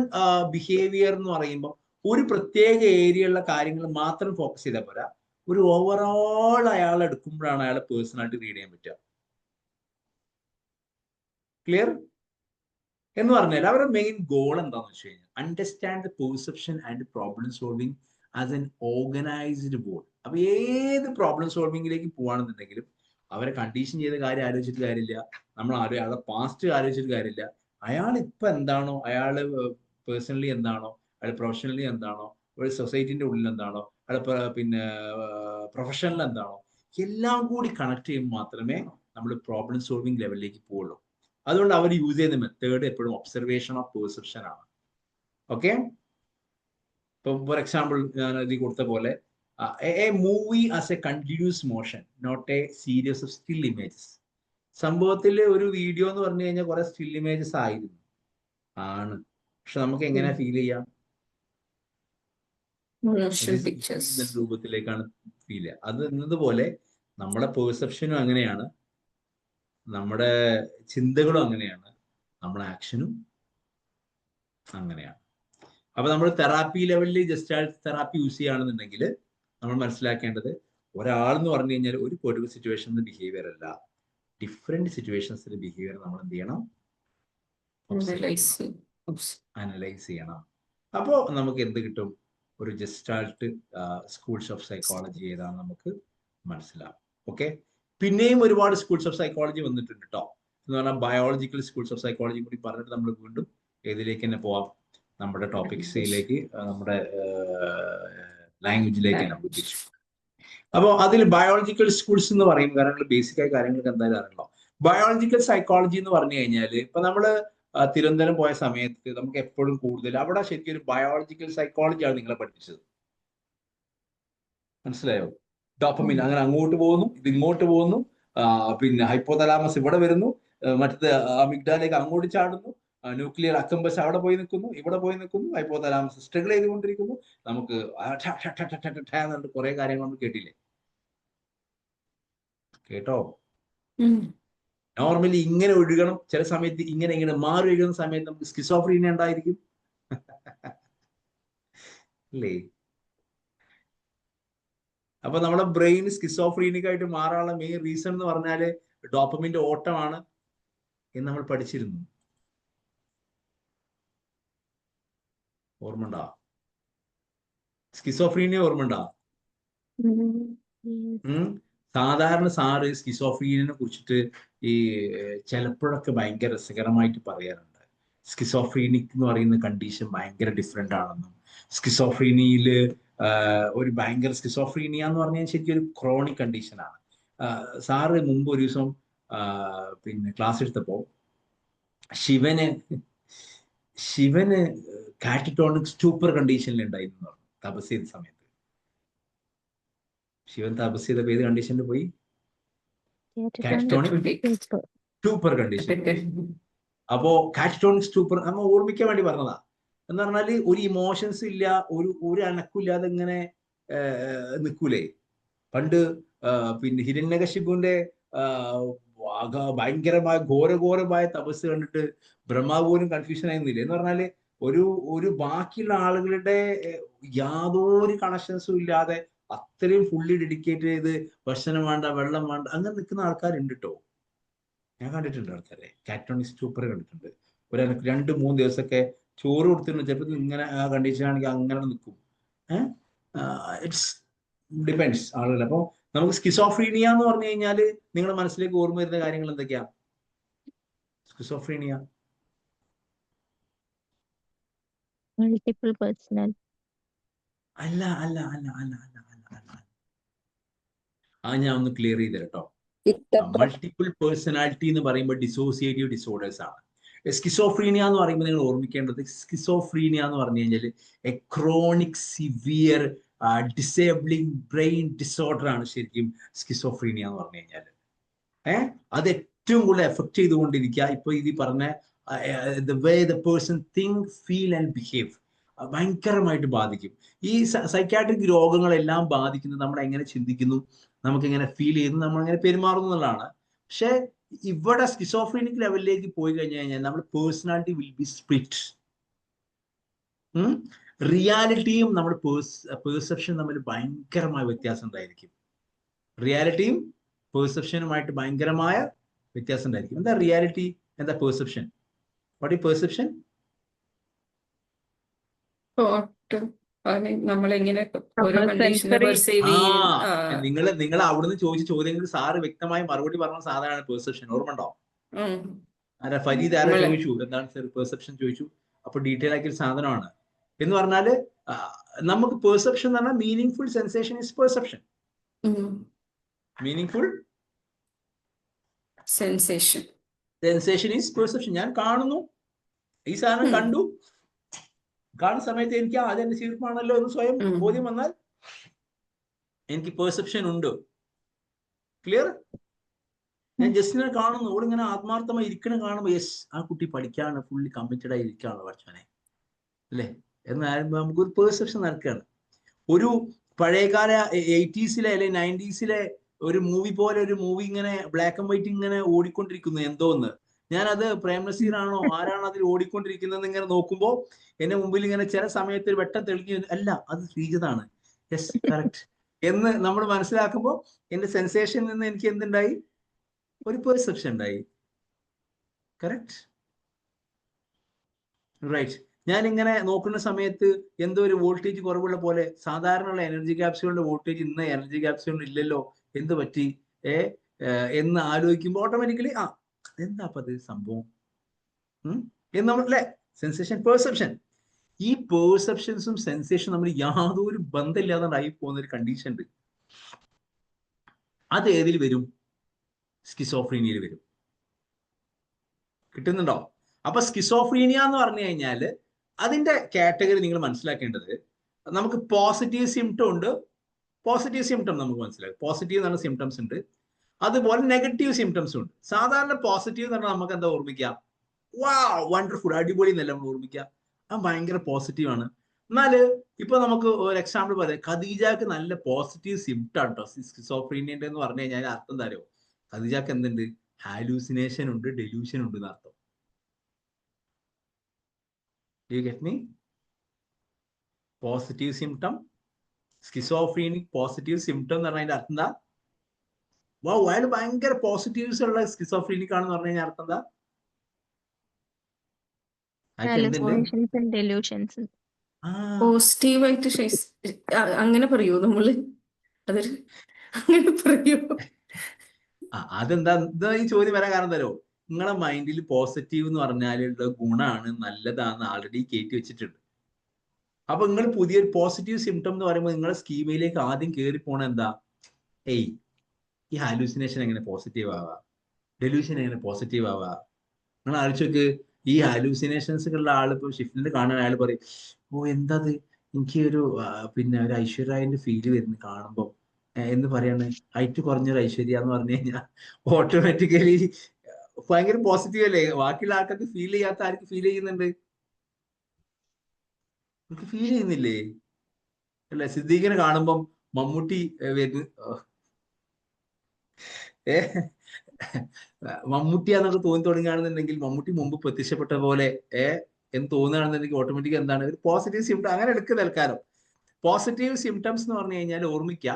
ബിഹേവിയർ എന്ന് പറയുമ്പോൾ ഒരു പ്രത്യേക ഏരിയയിലുള്ള കാര്യങ്ങൾ മാത്രം ഫോക്കസ് ചെയ്താൽ പോരാ, ഒരു ഓവറോൾ അയാൾ എടുക്കുമ്പോഴാണ് അയാളെ പേഴ്സണാലിറ്റി റീഡ് ചെയ്യാൻ പറ്റുക. ക്ലിയർ? എന്ന് പറഞ്ഞാൽ അവരുടെ മെയിൻ ഗോൾ എന്താണെന്ന് വെച്ച് കഴിഞ്ഞാൽ understand the perception and problem solving as an organised ball. അപ്പൊ ഏത് പ്രോബ്ലം സോൾവിങ്ങിലേക്ക് പോവാണെന്നുണ്ടെങ്കിലും അവരെ കണ്ടീഷൻ ചെയ്ത കാര്യം ആലോചിച്ചിട്ട് കാര്യമില്ല, നമ്മൾ അയാളുടെ പാസ്റ്റ് ആലോചിച്ചിട്ട് കാര്യമില്ല. അയാൾ ഇപ്പൊ എന്താണോ, അയാൾ പേഴ്സണലി എന്താണോ, അയാൾ പ്രൊഫഷണലി എന്താണോ, ഒരു സൊസൈറ്റിന്റെ ഉള്ളിൽ എന്താണോ, അയാൾ പിന്നെ പ്രൊഫഷണൽ എന്താണോ, എല്ലാം കൂടി കണക്ട് ചെയ്യുമ്പോൾ മാത്രമേ നമ്മൾ പ്രോബ്ലം സോൾവിങ് ലെവലിലേക്ക് പോവുള്ളൂ. അതുകൊണ്ട് അവർ യൂസ് ചെയ്യുന്ന മെത്തേഡ് എപ്പോഴും ഒബ്സർവേഷൻ ഓഫ് പെർസെപ്ഷൻ ആണ്. ഓക്കെ, ഇപ്പൊ ഫോർ എക്സാമ്പിൾ ഞാൻ ഇതിൽ കൊടുത്ത പോലെ a movie as a continuous motion, not a series of still images. സംഭവത്തിൽ ഒരു വീഡിയോ എന്ന് പറഞ്ഞു കഴിഞ്ഞാൽ കുറെ സ്റ്റിൽ ഇമേജസ് ആയിരുന്നു ആണ്, പക്ഷെ നമുക്ക് എങ്ങനെ ഫീൽ ചെയ്യാം? രൂപത്തിലേക്കാണ് ഫീൽ ചെയ്യുക. അത് എന്നതുപോലെ നമ്മുടെ പെർസെപ്ഷനും അങ്ങനെയാണ്, നമ്മുടെ ചിന്തകളും അങ്ങനെയാണ്, നമ്മുടെ ആക്ഷനും അങ്ങനെയാണ്. അപ്പൊ നമ്മൾ തെറാപ്പി ലെവലിൽ ജസ്റ്റ് തെറാപ്പി യൂസ് ചെയ്യുകയാണെന്നുണ്ടെങ്കിൽ നമ്മൾ മനസ്സിലാക്കേണ്ടത് ഒരാളെന്ന് പറഞ്ഞു കഴിഞ്ഞാൽ ഒരു പൊതുവെ സിറ്റുവേഷനിൽ ബിഹേവിയർ അല്ല, ഡിഫറെന്റ് സിറ്റുവേഷൻസിന്റെ ബിഹേവിയർ നമ്മൾ എന്ത് ചെയ്യണം? അനലൈസ് ചെയ്യണം. അപ്പോൾ നമുക്ക് എന്ത് കിട്ടും? ഒരു ജസ്റ്റാൾട്ട് സ്കൂൾസ് ഓഫ് സൈക്കോളജി ഏതാണെന്ന് നമുക്ക് മനസ്സിലാവും. ഓക്കെ, പിന്നെയും ഒരുപാട് സ്കൂൾസ് ഓഫ് സൈക്കോളജി വന്നിട്ടുണ്ട് കേട്ടോ. എന്ന് പറഞ്ഞാൽ ബയോളജിക്കൽ സ്കൂൾസ് ഓഫ് സൈക്കോളജി കൂടി പറഞ്ഞിട്ട് നമ്മൾ വീണ്ടും ഏതിലേക്ക് തന്നെ പോവാം? നമ്മുടെ ടോപ്പിക്സിലേക്ക്, നമ്മുടെ ലാംഗ്വേജിലേക്ക് തന്നെ ഉദ്ദേശിച്ചു. അപ്പോൾ അതിൽ ബയോളജിക്കൽ സ്കൂൾസ് എന്ന് പറയും, കാരണം ബേസിക് ആയ കാര്യങ്ങൾക്ക് എന്തായാലും അറിയണല്ലോ. ബയോളജിക്കൽ സൈക്കോളജി എന്ന് പറഞ്ഞു കഴിഞ്ഞാൽ ഇപ്പൊ നമ്മള് തിരുവനന്തപുരം പോയ സമയത്ത് നമുക്ക് എപ്പോഴും കൂടുതൽ അവിടെ ശരിക്കും ഒരു ബയോളജിക്കൽ സൈക്കോളജിയാണ് നിങ്ങളെ പഠിപ്പിച്ചത്. മനസ്സിലായോ? ഡോപ്പമിൻ അങ്ങനെ അങ്ങോട്ട് പോകുന്നു, ഇത് ഇങ്ങോട്ട് പോകുന്നു, പിന്നെ ഹൈപ്പോതലാമസ് ഇവിടെ വരുന്നു, മറ്റത് അമിഗ്ഡാലേക്ക് അങ്ങോട്ട് ചാടുന്നു, ന്യൂക്ലിയർ അക്കംബസ് അവിടെ പോയി നിൽക്കുന്നു, ഇവിടെ പോയി നിൽക്കുന്നു, ഹൈപ്പോതലാമസ് സ്ട്രഗിൾ ചെയ്തുകൊണ്ടിരിക്കുന്നു. നമുക്ക് കുറെ കാര്യങ്ങൾ നമ്മൾ കേട്ടില്ലേ? കേട്ടോ? നോർമലി ഇങ്ങനെ ഒഴുകണം, ചില സമയത്ത് ഇങ്ങനെ മാറി ഒഴുകുന്ന സമയത്ത് നമുക്ക് സ്കിസോഫ്രീനിയ ഉണ്ടായിരിക്കും അല്ലേ? അപ്പൊ നമ്മുടെ ബ്രെയിൻ സ്കിസോഫ്രീനിക് ആയിട്ട് മാറാനുള്ള മെയിൻ റീസൺ എന്ന് പറഞ്ഞാല് ഡോപ്പമിന്റെ ഓട്ടമാണ് എന്ന് നമ്മൾ പഠിച്ചിരുന്നു. ഓർമ്മണ്ടാ? സ്കിസോഫ്രീനിയ ഓർമ്മണ്ടാ? സാധാരണ സാറ് സ്കിസോഫ്രീനിയെ കുറിച്ചിട്ട് ഈ ചിലപ്പോഴൊക്കെ ഭയങ്കര രസകരമായിട്ട് പറയാറുണ്ട്. സ്കിസോഫ്രീനിക് എന്ന് പറയുന്ന കണ്ടീഷൻ ഭയങ്കര ഡിഫറെന്റ് ആണെന്നും, സ്കിസോഫ്രീനിയില് ഒരു ഭയങ്കര സ്കിസോഫ്രീനിയ എന്ന് പറഞ്ഞാൽ ശരിക്കും ഒരു ക്രോണിക് കണ്ടീഷനാണ്. സാറ് മുമ്പ് ഒരു ദിവസം പിന്നെ ക്ലാസ് എടുത്തപ്പോ ശിവന് കാറ്ററ്റോണിക് സ്റ്റൂപ്പർ കണ്ടീഷനിൽ ഉണ്ടായിരുന്നു തപസ് ചെയ്ത സമയത്ത്. ശിവൻ തപസ് ചെയ്തപ്പോ ഏത് കണ്ടീഷനിൽ പോയി? Catatonic സ്റ്റൂപ്പർ condition. അപ്പോ കാറ്ററ്റോണിക് സ്റ്റൂപ്പർ നമ്മ ഓർമ്മിക്കാൻ വേണ്ടി പറഞ്ഞതാ. എന്ന് പറഞ്ഞാല് ഒരു ഇമോഷൻസ് ഇല്ല, ഒരു അനക്കില്ലാതെ ഇങ്ങനെ നിൽക്കൂലേ? പണ്ട് പിന്നെ ഹിരണ്യകശിപുവിന്റെ ഭയങ്കരമായ ഘോരമായ തപസ് കണ്ടിട്ട് ബ്രഹ്മാവ് പോലും കൺഫ്യൂഷൻ ആയിരുന്നില്ലേ? എന്ന് പറഞ്ഞാല് ഒരു ബാക്കിയുള്ള ആളുകളുടെ യാതൊരു കണക്ഷൻസും ഇല്ലാതെ അത്രയും ഫുള്ളി ഡെഡിക്കേറ്റ് ചെയ്ത് ഭക്ഷണം വേണ്ട, വെള്ളം വേണ്ട, അങ്ങനെ നിൽക്കുന്ന ആൾക്കാരുണ്ട് കേട്ടോ. ഞാൻ കണ്ടിട്ടുണ്ട് ആൾക്കാരെ. കാറ്ററ്റോണിക് സ്റ്റൂപ്പർ കണ്ടിട്ടുണ്ട്. 2-3 ദിവസമൊക്കെ ചോറ് കൊടുത്തിട്ടുണ്ട്. ചിലപ്പോൾ ഇങ്ങനെ ആ കണ്ടീഷൻ ആണെങ്കിൽ അങ്ങനെ നിൽക്കും. ഇറ്റ്സ് ഡിപ്പെൻഡ്സ് ആളുകൾ. അപ്പോൾ നമുക്ക് സ്കിസോഫ്രീനിയ എന്ന് പറഞ്ഞു കഴിഞ്ഞാൽ നിങ്ങളുടെ മനസ്സിലേക്ക് ഓർമ്മ വരുന്ന കാര്യങ്ങൾ എന്തൊക്കെയാ? സ്കിസോഫ്രീനിയ മൾട്ടിപ്പിൾ പേഴ്സണൽ അല്ല. ഞാൻ ഒന്ന് ക്ലിയർ ചെയ്ത് കേട്ടോ. മൾട്ടിപ്പിൾ പേഴ്സണാലിറ്റി എന്ന് പറയുമ്പോൾ ഡിസോസിയേറ്റീവ് ഡിസോർഡേഴ്സ് ആണ്. സ്കിസോഫ്രീനിയ എന്ന് പറയുമ്പോൾ നിങ്ങൾ ഓർമ്മിക്കേണ്ടത്, സ്കിസോഫ്രീനിയ എന്ന് പറഞ്ഞു കഴിഞ്ഞാൽ A chronic severe disabling brain disorder ആണ് ശരിക്കും സ്കിസോഫ്രീനിയ എന്ന് പറഞ്ഞു കഴിഞ്ഞാൽ. അത് ഏറ്റവും കൂടുതൽ എഫക്ട് ചെയ്തുകൊണ്ടിരിക്കുക ഇപ്പൊ ഇത് പറഞ്ഞ the way the person think, feel and behave ഭയങ്കരമായിട്ട് ബാധിക്കും. ഈ സൈക്കാട്രിക് രോഗങ്ങളെല്ലാം ബാധിക്കുന്നത് നമ്മൾ എങ്ങനെ ചിന്തിക്കുന്നു, നമുക്ക് എങ്ങനെ ഫീൽ ചെയ്യുന്നു, നമ്മൾ എങ്ങനെ പെരുമാറുന്നു എന്നുള്ളതാണ്. പക്ഷെ ഇവിടെ സ്കിസോഫ്രീനിക് ലെവലിലേക്ക് പോയി കഴിഞ്ഞു കഴിഞ്ഞാൽ നമ്മൾ പേഴ്സണാലിറ്റി വിൽ ബി സ്പ്ലിറ്റ്. റിയാലിറ്റിയും നമ്മുടെ പെർസെപ്ഷൻ തമ്മിൽ ഭയങ്കരമായ വ്യത്യാസം ഉണ്ടായിരിക്കും. റിയാലിറ്റിയും പെർസെപ്ഷനുമായിട്ട് ഭയങ്കരമായ വ്യത്യാസം ഉണ്ടായിരിക്കും. എന്താ റിയാലിറ്റി, എന്താ പെർസെപ്ഷൻ? വാട്ട് ഈ പെർസെപ്ഷൻ? നമ്മളെങ്ങനെ ഓരോ നമ്മൾ കണ്ടീഷനെ സെൻസറി പെർസീവ് ചെയ്യും. നിങ്ങൾ അവിടുന്ന് ചോദിച്ച ചോദ്യങ്ങൾക്ക് സാറ് വ്യക്തമായി മറുപടി പറഞ്ഞ സാധനമാണ് പെർസെപ്ഷൻ. ഓർമ്മ ഉണ്ടോ? ആരാ ഫരീദ് ആരാ നമ്മള് ചോദിച്ചു എന്താണ് സർ പെർസെപ്ഷൻ ചോദിച്ചു. അപ്പൊ ഡീറ്റെയിൽ ആക്കിയ ഒരു സാധനമാണ് എന്ന് പറഞ്ഞാല് നമുക്ക് പെർസെപ്ഷൻ എന്ന് പറഞ്ഞാൽ meaning full sensation is perception. Meaning full sensation is perception. ഞാൻ കാണുന്നു, ഈ സാധനം കണ്ടു, കാണുന്ന സമയത്ത് എനിക്ക് അതെന്റെ ശീലമാണല്ലോ എന്ന് സ്വയം ബോധ്യം വന്നാൽ എനിക്ക് പെർസെപ്ഷൻ ഉണ്ട്. ക്ലിയർ? ഞാൻ ജസ്റ്റിനെ കാണുന്നു, ഇവിടെ ഇങ്ങനെ ആത്മാർത്ഥമായി ഇരിക്കണം കാണുമ്പോൾ യെസ് ആ കുട്ടി പഠിക്കാണ്, ഫുള്ളി കമ്മിറ്റഡ് ആയി ഇരിക്കുകയാണ് പഠിച്ചവനെ അല്ലേ എന്നാകുമ്പോൾ നമുക്കൊരു പെർസെപ്ഷൻ നടക്കുകയാണ്. ഒരു പഴയകാല 80s അല്ലെങ്കിൽ 90s ഒരു മൂവി പോലെ ഒരു മൂവി ഇങ്ങനെ ബ്ലാക്ക് ആൻഡ് വൈറ്റ് ഇങ്ങനെ ഓടിക്കൊണ്ടിരിക്കുന്നു എന്തോന്ന്. ഞാനത് പ്രേം നസീർ ആണോ ആരാണ് അതിൽ ഓടിക്കൊണ്ടിരിക്കുന്നത് ഇങ്ങനെ നോക്കുമ്പോൾ എന്റെ മുമ്പിൽ ഇങ്ങനെ ചില സമയത്ത് ഒരു വെട്ടം തെളിഞ്ഞു, അല്ല അത് ശ്രീജിത്താണ്, യെസ് കറക്റ്റ് എന്ന് നമ്മൾ മനസ്സിലാക്കുമ്പോൾ എന്റെ സെൻസേഷനിൽ നിന്ന് എനിക്ക് എന്തുണ്ടായി, ഒരു പെർസെപ്ഷൻ ഉണ്ടായി. കറക്റ്റ്? റൈറ്റ്. ഞാൻ ഇങ്ങനെ നോക്കുന്ന സമയത്ത് എന്തോ ഒരു വോൾട്ടേജ് കുറവുള്ള പോലെ, സാധാരണയുള്ള എനർജി ക്യാപ്സ്യൂളിന്റെ വോൾട്ടേജ് ഇന്ന് എനർജി ക്യാപ്സ്യൂളിൽ ഇല്ലല്ലോ, എന്ത് പറ്റി എന്ന് ആലോചിക്കുമ്പോൾ ഓട്ടോമാറ്റിക്കലി എന്താ അപ്പൊ അത് സംഭവം എന്ന് നമ്മളല്ലേ സെൻസേഷൻ പെർസെപ്ഷൻ. ഈ പെർസെപ്ഷൻസും സെൻസേഷനും നമ്മൾ യാതൊരു ബന്ധമില്ലാതായി പോകുന്ന ഒരു കണ്ടീഷൻ ഉണ്ട്. അത് ഏതിൽ വരും? സ്കിസോഫ്രീനിയയിൽ വരും. കിട്ടുന്നുണ്ടോ? അപ്പൊ സ്കിസോഫ്രീനിയ എന്ന് പറഞ്ഞു കഴിഞ്ഞാല് അതിന്റെ കാറ്റഗറി നിങ്ങൾ മനസ്സിലാക്കേണ്ടത്, നമുക്ക് പോസിറ്റീവ് സിംറ്റം ഉണ്ട്. പോസിറ്റീവ് സിംറ്റം നമുക്ക് മനസ്സിലാക്കും, പോസിറ്റീവ് എന്ന് പറഞ്ഞ സിംറ്റംസ് ഉണ്ട്, അതുപോലെ നെഗറ്റീവ് സിംറ്റംസും ഉണ്ട്. സാധാരണ പോസിറ്റീവ് എന്ന് പറഞ്ഞാൽ നമുക്ക് എന്താ ഓർമ്മിക്കാം, വാ വണ്ടർഫുൾ അടിപൊളി എന്നല്ല നമ്മൾ ഓർമ്മിക്കാം, അത് ഭയങ്കര പോസിറ്റീവ് ആണ്. എന്നാല് ഇപ്പൊ നമുക്ക് ഒരു എക്സാമ്പിൾ പറയാം, ഖദീജക്ക് നല്ല പോസിറ്റീവ് സിംറ്റം ആണ് കേട്ടോ സ്കിസോഫ്രീനിയന്റെ എന്ന് പറഞ്ഞു കഴിഞ്ഞാൽ അർത്ഥം എന്താ അറിയോ, ഖദീജക്ക് എന്തുണ്ട്, ഹാലൂസിനേഷൻ ഉണ്ട്, ഡെലൂഷൻ ഉണ്ട് എന്ന് അർത്ഥം. Do you get me? Positive symptom, schizophrenic positive symptom എന്ന് പറഞ്ഞാൽ അർത്ഥം എന്താ, വാ അയാൾ ഭയങ്കര പോസിറ്റീവ്സ് ഉള്ള സ്കിസോഫ്രീനിക് ആണെന്ന് പറഞ്ഞു കഴിഞ്ഞാൽ അർത്ഥം എന്താ, പോസിറ്റീവായിട്ട് അങ്ങനെ പറയൂ നമ്മള്, അതൊരു അങ്ങനെ പറയൂ. അതെന്താ ഈ ചോദ്യം വരാൻ കാരണം തരോ, നിങ്ങളെ മൈൻഡിൽ പോസിറ്റീവ് എന്ന് പറഞ്ഞാലുള്ള ഗുണമാണ്, നല്ലതാന്ന് ആൾറെഡി കയറ്റി വെച്ചിട്ടുണ്ട്. അപ്പൊ നിങ്ങൾ പുതിയൊരു പോസിറ്റീവ് സിംറ്റം എന്ന് പറയുമ്പോൾ നിങ്ങളുടെ സ്കീമയിലേക്ക് ആദ്യം കയറി പോണ എന്താ, ഈ ഹാലൂസിനേഷൻ എങ്ങനെ പോസിറ്റീവ് ആവാ, ഡെലൂഷൻ എങ്ങനെ പോസിറ്റീവ് ആവാ. നിങ്ങൾ ആലോചിച്ചോക്ക്, ഈ ഹാലൂസിനേഷൻസ് ഉള്ള ആൾ ഇപ്പൊ ഷിഫ്റ്റിൽ കാണാൻ അയാൾ പറയും, എന്താത് എനിക്ക് ഒരു പിന്നെ ഒരു ഐശ്വര്യന്റെ ഫീല് വരുന്നു കാണുമ്പോൾ എന്ന് പറയാണ്, ഹൈറ്റ് കുറഞ്ഞൊരു ഐശ്വര്യ എന്ന് പറഞ്ഞു കഴിഞ്ഞാൽ ഓട്ടോമാറ്റിക്കലി ഭയങ്കര പോസിറ്റീവ് അല്ലേ. ബാക്കിയുള്ള ആൾക്കാർക്ക് ഫീൽ ചെയ്യാത്ത ആർക്ക് ഫീൽ ചെയ്യുന്നുണ്ട്, നമുക്ക് ഫീൽ ചെയ്യുന്നില്ലേ അല്ലെ. സിദ്ദീഖിനെ കാണുമ്പം മമ്മൂട്ടി മമ്മൂട്ടിയാന്നൊക്കെ തോന്നി തുടങ്ങുകയാണെന്നുണ്ടെങ്കിൽ, മമ്മൂട്ടി മുമ്പ് പ്രത്യക്ഷപ്പെട്ട പോലെ എന്ന് തോന്നുകയാണെന്നുണ്ടെങ്കിൽ ഓട്ടോമാറ്റിക് എന്താണ് ഒരു പോസിറ്റീവ് സിംറ്റം. അങ്ങനെ എടുക്കുക തൽക്കാലം. പോസിറ്റീവ് സിംറ്റംസ് എന്ന് പറഞ്ഞു കഴിഞ്ഞാൽ ഓർമ്മിക്കുക,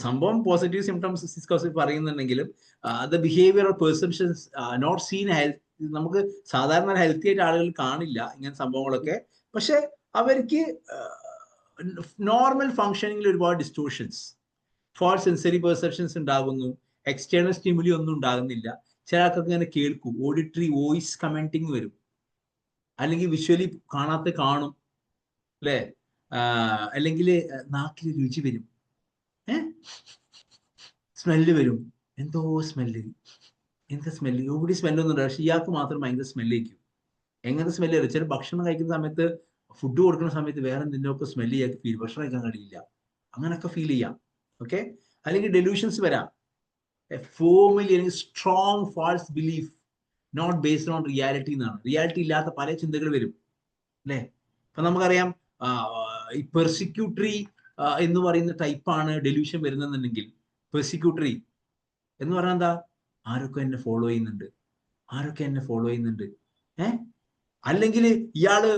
സംഭവം പോസിറ്റീവ് സിംറ്റംസ് പറയുന്നുണ്ടെങ്കിലും the behaviour of perceptions not seen health. നമുക്ക് സാധാരണ ഹെൽത്തി ആയിട്ട് ആളുകൾ കാണില്ല ഇങ്ങനെ സംഭവങ്ങളൊക്കെ, പക്ഷെ അവർക്ക് നോർമൽ ഫങ്ഷനിങ്ങിൽ ഒരുപാട് ഡിസ്റ്റോർഷൻസ്, ഫോൾസ് സെൻസറി പെർസെപ്ഷൻസ് ഉണ്ടാകുന്നു, എക്സ്റ്റേണൽ സ്റ്റിമുലി ഒന്നും ഉണ്ടാകുന്നില്ല. ചില ആൾക്കൊക്കെ ഇങ്ങനെ കേൾക്കും, ഓഡിറ്ററി വോയിസ് കമന്റിങ് വരും, അല്ലെങ്കിൽ വിഷ്വലി കാണാത്ത കാണും അല്ലെ, അല്ലെങ്കിൽ നാക്കിൽ രുചി വരും, സ്മെല്ല് വരും, എന്തോ സ്മെല്ല്, എന്താ സ്മെല്ല്, എവിടെ സ്മെല്ലൊന്നും ഉണ്ട്, പക്ഷെ ഇയാൾക്ക് മാത്രം ഭയങ്കര സ്മെല്ലേക്കും. എങ്ങനത്തെ സ്മെല്ല് വരും, ചില ഭക്ഷണം കഴിക്കുന്ന സമയത്ത്, ഫുഡ് കൊടുക്കുന്ന സമയത്ത് വേറെ എന്തിൻ്റെയൊക്കെ സ്മെല്ല് ചെയ്യാൻ ഫീൽ, ഭക്ഷണം കഴിക്കാൻ കഴിയില്ല, അങ്ങനെയൊക്കെ ഫീൽ ചെയ്യാം. ഓക്കെ. അല്ലെങ്കിൽ ഡെലൂഷൻസ് വരാം, ഫോർമലി അല്ലെങ്കിൽ strong false belief not based on reality എന്നാണ്. റിയാലിറ്റി ഇല്ലാത്ത പല ചിന്തകൾ വരും അല്ലേ. അപ്പൊ നമുക്കറിയാം ഈ പെർസിക്യൂട്ടറി എന്ന് പറയുന്ന ടൈപ്പാണ് ഡെലൂഷൻ വരുന്നതെന്നുണ്ടെങ്കിൽ, പെർസിക്യൂട്ടറി എന്ന് പറഞ്ഞാൽ എന്താ, ആരൊക്കെ എന്നെ ഫോളോ ചെയ്യുന്നുണ്ട്, ആരൊക്കെ എന്നെ ഫോളോ ചെയ്യുന്നുണ്ട്, അല്ലെങ്കിൽ ഇയാള്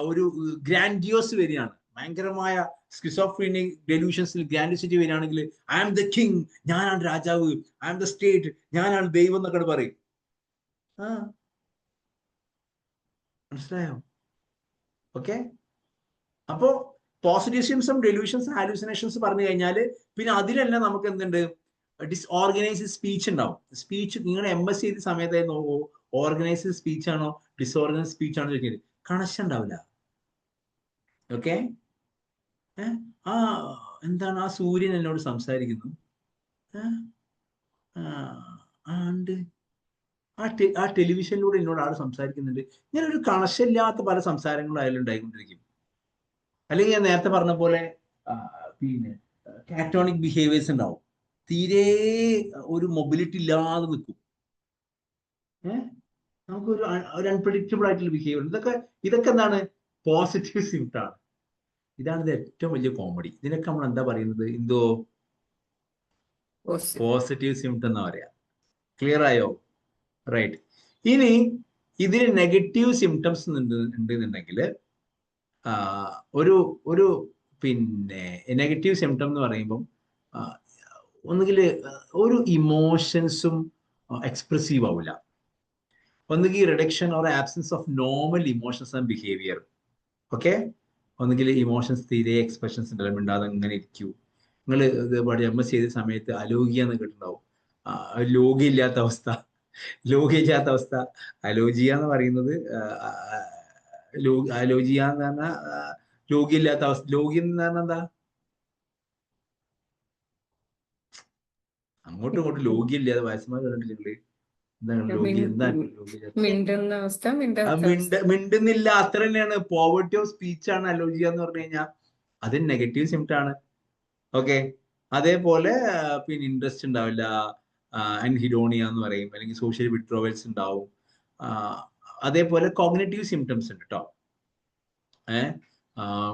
ഒരു ഗ്രാൻഡിയോസ് വരികയാണ്, ഭയങ്കരമായ സ്കിസോഫ്രീനിക് ഡെലൂഷൻസിൽ ഗ്രാൻഡിയോസിറ്റി വരികയാണെങ്കിൽ ഐ ആം ദ കിങ്, ഞാനാണ് രാജാവ്, ഐ ആം ദ സ്റ്റേറ്റ്, ഞാനാണ് ദൈവം എന്നൊക്കെ പറയും. മനസ്സിലായോ? ഓക്കെ. അപ്പോ പോസിറ്റീവ് സിംസം, ഡെലൂഷൻസ്, ഹാലൂസിനേഷൻസ് പറഞ്ഞു കഴിഞ്ഞാൽ പിന്നെ അതിലെല്ലാം നമുക്ക് എന്തുണ്ട്, ഡിസ്ഓർഗനൈസ്ഡ് സ്പീച്ച് ഉണ്ടാവും. സ്പീച്ച് നിങ്ങളുടെ MS ചെയ്ത സമയത്ത് ഓർഗനൈസ്ഡ് സ്പീച്ച് ആണോ ഡിസ്ഓർഗനൈസ്ഡ് സ്പീച്ച് ആണോ ചോദിക്കുന്നത്, കണക്ഷൻ ഉണ്ടാവില്ല. ഓക്കെ. എന്താണ് ആ സൂര്യൻ എന്നോട് സംസാരിക്കുന്നു, ആ ടെലിവിഷനിലൂടെ എന്നോട് ആൾ സംസാരിക്കുന്നുണ്ട്. ഇങ്ങനെ ഒരു കണക്ഷൻ ഇല്ലാത്ത പല സംസാരങ്ങളും അതിൽ ഉണ്ടായിക്കൊണ്ടിരിക്കും. അല്ലെങ്കിൽ ഞാൻ നേരത്തെ പറഞ്ഞ പോലെ പിന്നെ കാറ്റോണിക് ബിഹേവിയേഴ്സ് ഉണ്ടാവും, തീരെ ഒരു മൊബിലിറ്റി ഇല്ലാതെ നിൽക്കും. നമുക്കൊരു അൺപ്രഡിക്റ്റബിൾ ആയിട്ടുള്ള ബിഹേവിയർ. ഇതൊക്കെ എന്താണ്, പോസിറ്റീവ് സിംപ്റ്റം ആണ്. ഇതാണ് ഇത് ഏറ്റവും വലിയ കോമഡി. ഇതിനൊക്കെ നമ്മൾ എന്താ പറയുന്നത്, എന്തോ പോസിറ്റീവ് സിംപ്റ്റം എന്നാ പറയാ. ക്ലിയർ ആയോ? റൈറ്റ്. ഇനി ഇതിന് നെഗറ്റീവ് സിംറ്റംസ് ഉണ്ടെന്നുണ്ടെങ്കിൽ ഒരു പിന്നെ നെഗറ്റീവ് സിംറ്റം എന്ന് പറയുമ്പം ഒന്നുകിൽ ഒരു ഇമോഷൻസും എക്സ്പ്രസീവ് ആവില്ല, ഒന്നുകിൽ reduction or absence of normal emotions and behaviour. Okay. ഒന്നുകിൽ ഇമോഷൻസ് തീരെ എക്സ്പ്രഷൻസ് ഉണ്ടല്ലോ, മിണ്ടാതെ അങ്ങനെ ഇരിക്കൂ. നിങ്ങൾ ഇത് MS ചെയ്ത സമയത്ത് അലോകിയ എന്ന് കേട്ടിട്ടുണ്ടാവും. ലോകിയില്ലാത്ത അവസ്ഥ, ലോകിയില്ലാത്ത അവസ്ഥ. അലോജിയ എന്ന് പറയുന്നത് അലോജിയ എന്ന് പറഞ്ഞാൽ ലോകിയില്ലാത്ത അവസ്ഥ. ലോകി എന്ന് പറഞ്ഞാൽ എന്താ, അങ്ങോട്ടും ഇങ്ങോട്ടും ലോകിയില്ലാതെ വയസ്സന്മാർ കണ്ടിട്ടില്ലേ? എന്താണ് ലോകി, എന്താണ് മിണ്ടുന്ന അവസ്ഥ, മിണ്ടുന്നില്ല, അത്ര തന്നെയാണ്. പോവർട്ടി ഓഫ് സ്പീച്ച് ആണ് അലോജിയ എന്ന് പറഞ്ഞു കഴിഞ്ഞാൽ. അത് നെഗറ്റീവ് സിംപ്റ്റം ആണ്. ഓക്കെ. അതേപോലെ പിന്നെ ഇൻട്രസ്റ്റ് ഉണ്ടാവില്ല, അൻഹിഡോണിയ എന്ന് പറയും, അല്ലെങ്കിൽ സോഷ്യൽ വിഡ്രോവൽസ് ഉണ്ടാവും. അതേപോലെ കോഗ്നിറ്റീവ് സിംറ്റംസ് ഉണ്ട് കേട്ടോ.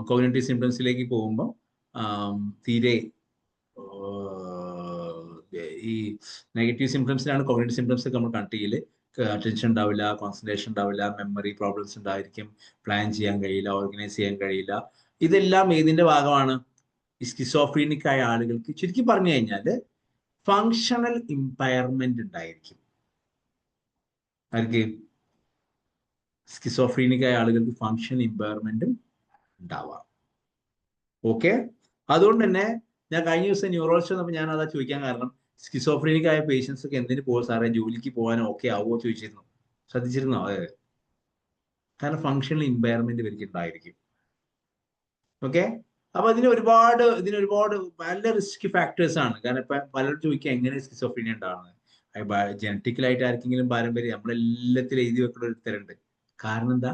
കോഗ്നിറ്റീവ് സിംറ്റംസിലേക്ക് പോകുമ്പോൾ തീരെ ഈ നെഗറ്റീവ് സിംറ്റംസിലാണ് കോഗ്നിറ്റീവ് സിംറ്റംസ് ഒക്കെ നമ്മൾ കണ്ടിട്ടില്ല. അറ്റൻഷൻ ഉണ്ടാവില്ല, കോൺസെൻട്രേഷൻ ഉണ്ടാവില്ല, മെമ്മറി പ്രോബ്ലംസ് ഉണ്ടായിരിക്കും, പ്ലാൻ ചെയ്യാൻ കഴിയില്ല, ഓർഗനൈസ് ചെയ്യാൻ കഴിയില്ല. ഇതെല്ലാം ഏതിന്റെ ഭാഗമാണ്? സ്കിസോഫ്രീനിക് ആയ ആളുകൾക്ക് ചുരുക്കി പറഞ്ഞു കഴിഞ്ഞാൽ ഫങ്ഷണൽ ഇമ്പയർമെന്റ് ഉണ്ടായിരിക്കും. ആർക്ക്? സ്കിസോഫ്രീനിക് ആയ ആളുകൾക്ക് ഫങ്ഷണൽ ഇമ്പയർമെന്റും ഉണ്ടാവാം. ഓക്കെ. അതുകൊണ്ട് തന്നെ ഞാൻ കഴിഞ്ഞ ദിവസം ന്യൂറോളജിസ്റ്റ് വന്നപ്പോൾ ഞാൻ അതാ ചോദിക്കാൻ കാരണം, സ്കിസോഫ്രീനിക് ആയ പേഷ്യൻസ് ഒക്കെ എന്തിനു പോകും സാറേ, ജോലിക്ക് പോകാനോ ഒക്കെ ആവുമോ ചോദിച്ചിരുന്നു. ശ്രദ്ധിച്ചിരുന്നോ? അതെ. കാരണം ഫങ്ഷണൽ ഇമ്പയർമെന്റ് ഇവർക്ക് ഉണ്ടായിരിക്കും. ഓക്കെ. അപ്പൊ ഇതിനൊരുപാട് പല റിസ്ക് ഫാക്ടേഴ്സ് ആണ്. കാരണം ഇപ്പൊ പലരും ചോദിക്കുക എങ്ങനെ സ്കിസോഫ്രീനിയ ഉണ്ടാവുന്നത്. ജനറ്റിക്കലായിട്ട് ആർക്കെങ്കിലും പാരമ്പര്യം, നമ്മളെല്ലാത്തിലും എഴുതി വെക്കുന്ന ഒരു തരമുണ്ട്. കാരണം എന്താ?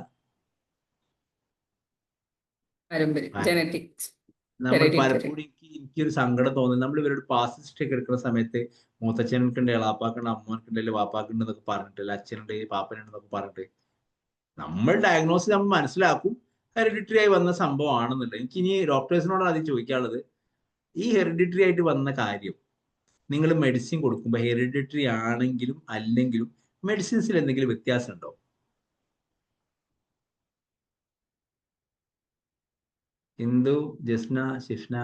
നമ്മൾ പലപ്പോഴും എനിക്കൊരു സങ്കടം തോന്നുന്നു, നമ്മൾ ഇവരോട് പാസ്റ്റ് ഹിസ്റ്ററി ഒക്കെ എടുക്കുന്ന സമയത്ത് മൂത്തച്ഛനുണ്ട്, എളാപ്പാക്കുണ്ട്, അമ്മക്കുണ്ടല്ലോ, വാപ്പാക്കുണ്ട് എന്നൊക്കെ പറഞ്ഞിട്ടില്ല, അച്ഛനുണ്ട്, പാപ്പനുണ്ടെന്നൊക്കെ പറഞ്ഞിട്ട് നമ്മൾ ഡയഗ്നോസ് നമ്മൾ മനസ്സിലാക്കും ഹെറിഡിറ്ററി ആയി വന്ന സംഭവം ആണെന്നുള്ളത്. എനിക്ക് ഇനി ഡോക്ടേഴ്സിനോട് ആദ്യം ചോദിക്കാനുള്ളത്, ഈ ഹെറിഡിറ്ററി ആയിട്ട് വന്ന കാര്യം നിങ്ങൾ മെഡിസിൻ കൊടുക്കുമ്പോൾ ഹെറിഡിറ്ററി ആണെങ്കിലും അല്ലെങ്കിലും മെഡിസിൻസിൽ എന്തെങ്കിലും വ്യത്യാസം ഉണ്ടോ? ഇന്ദു, ജസ്ന, ഷിഫ്ന?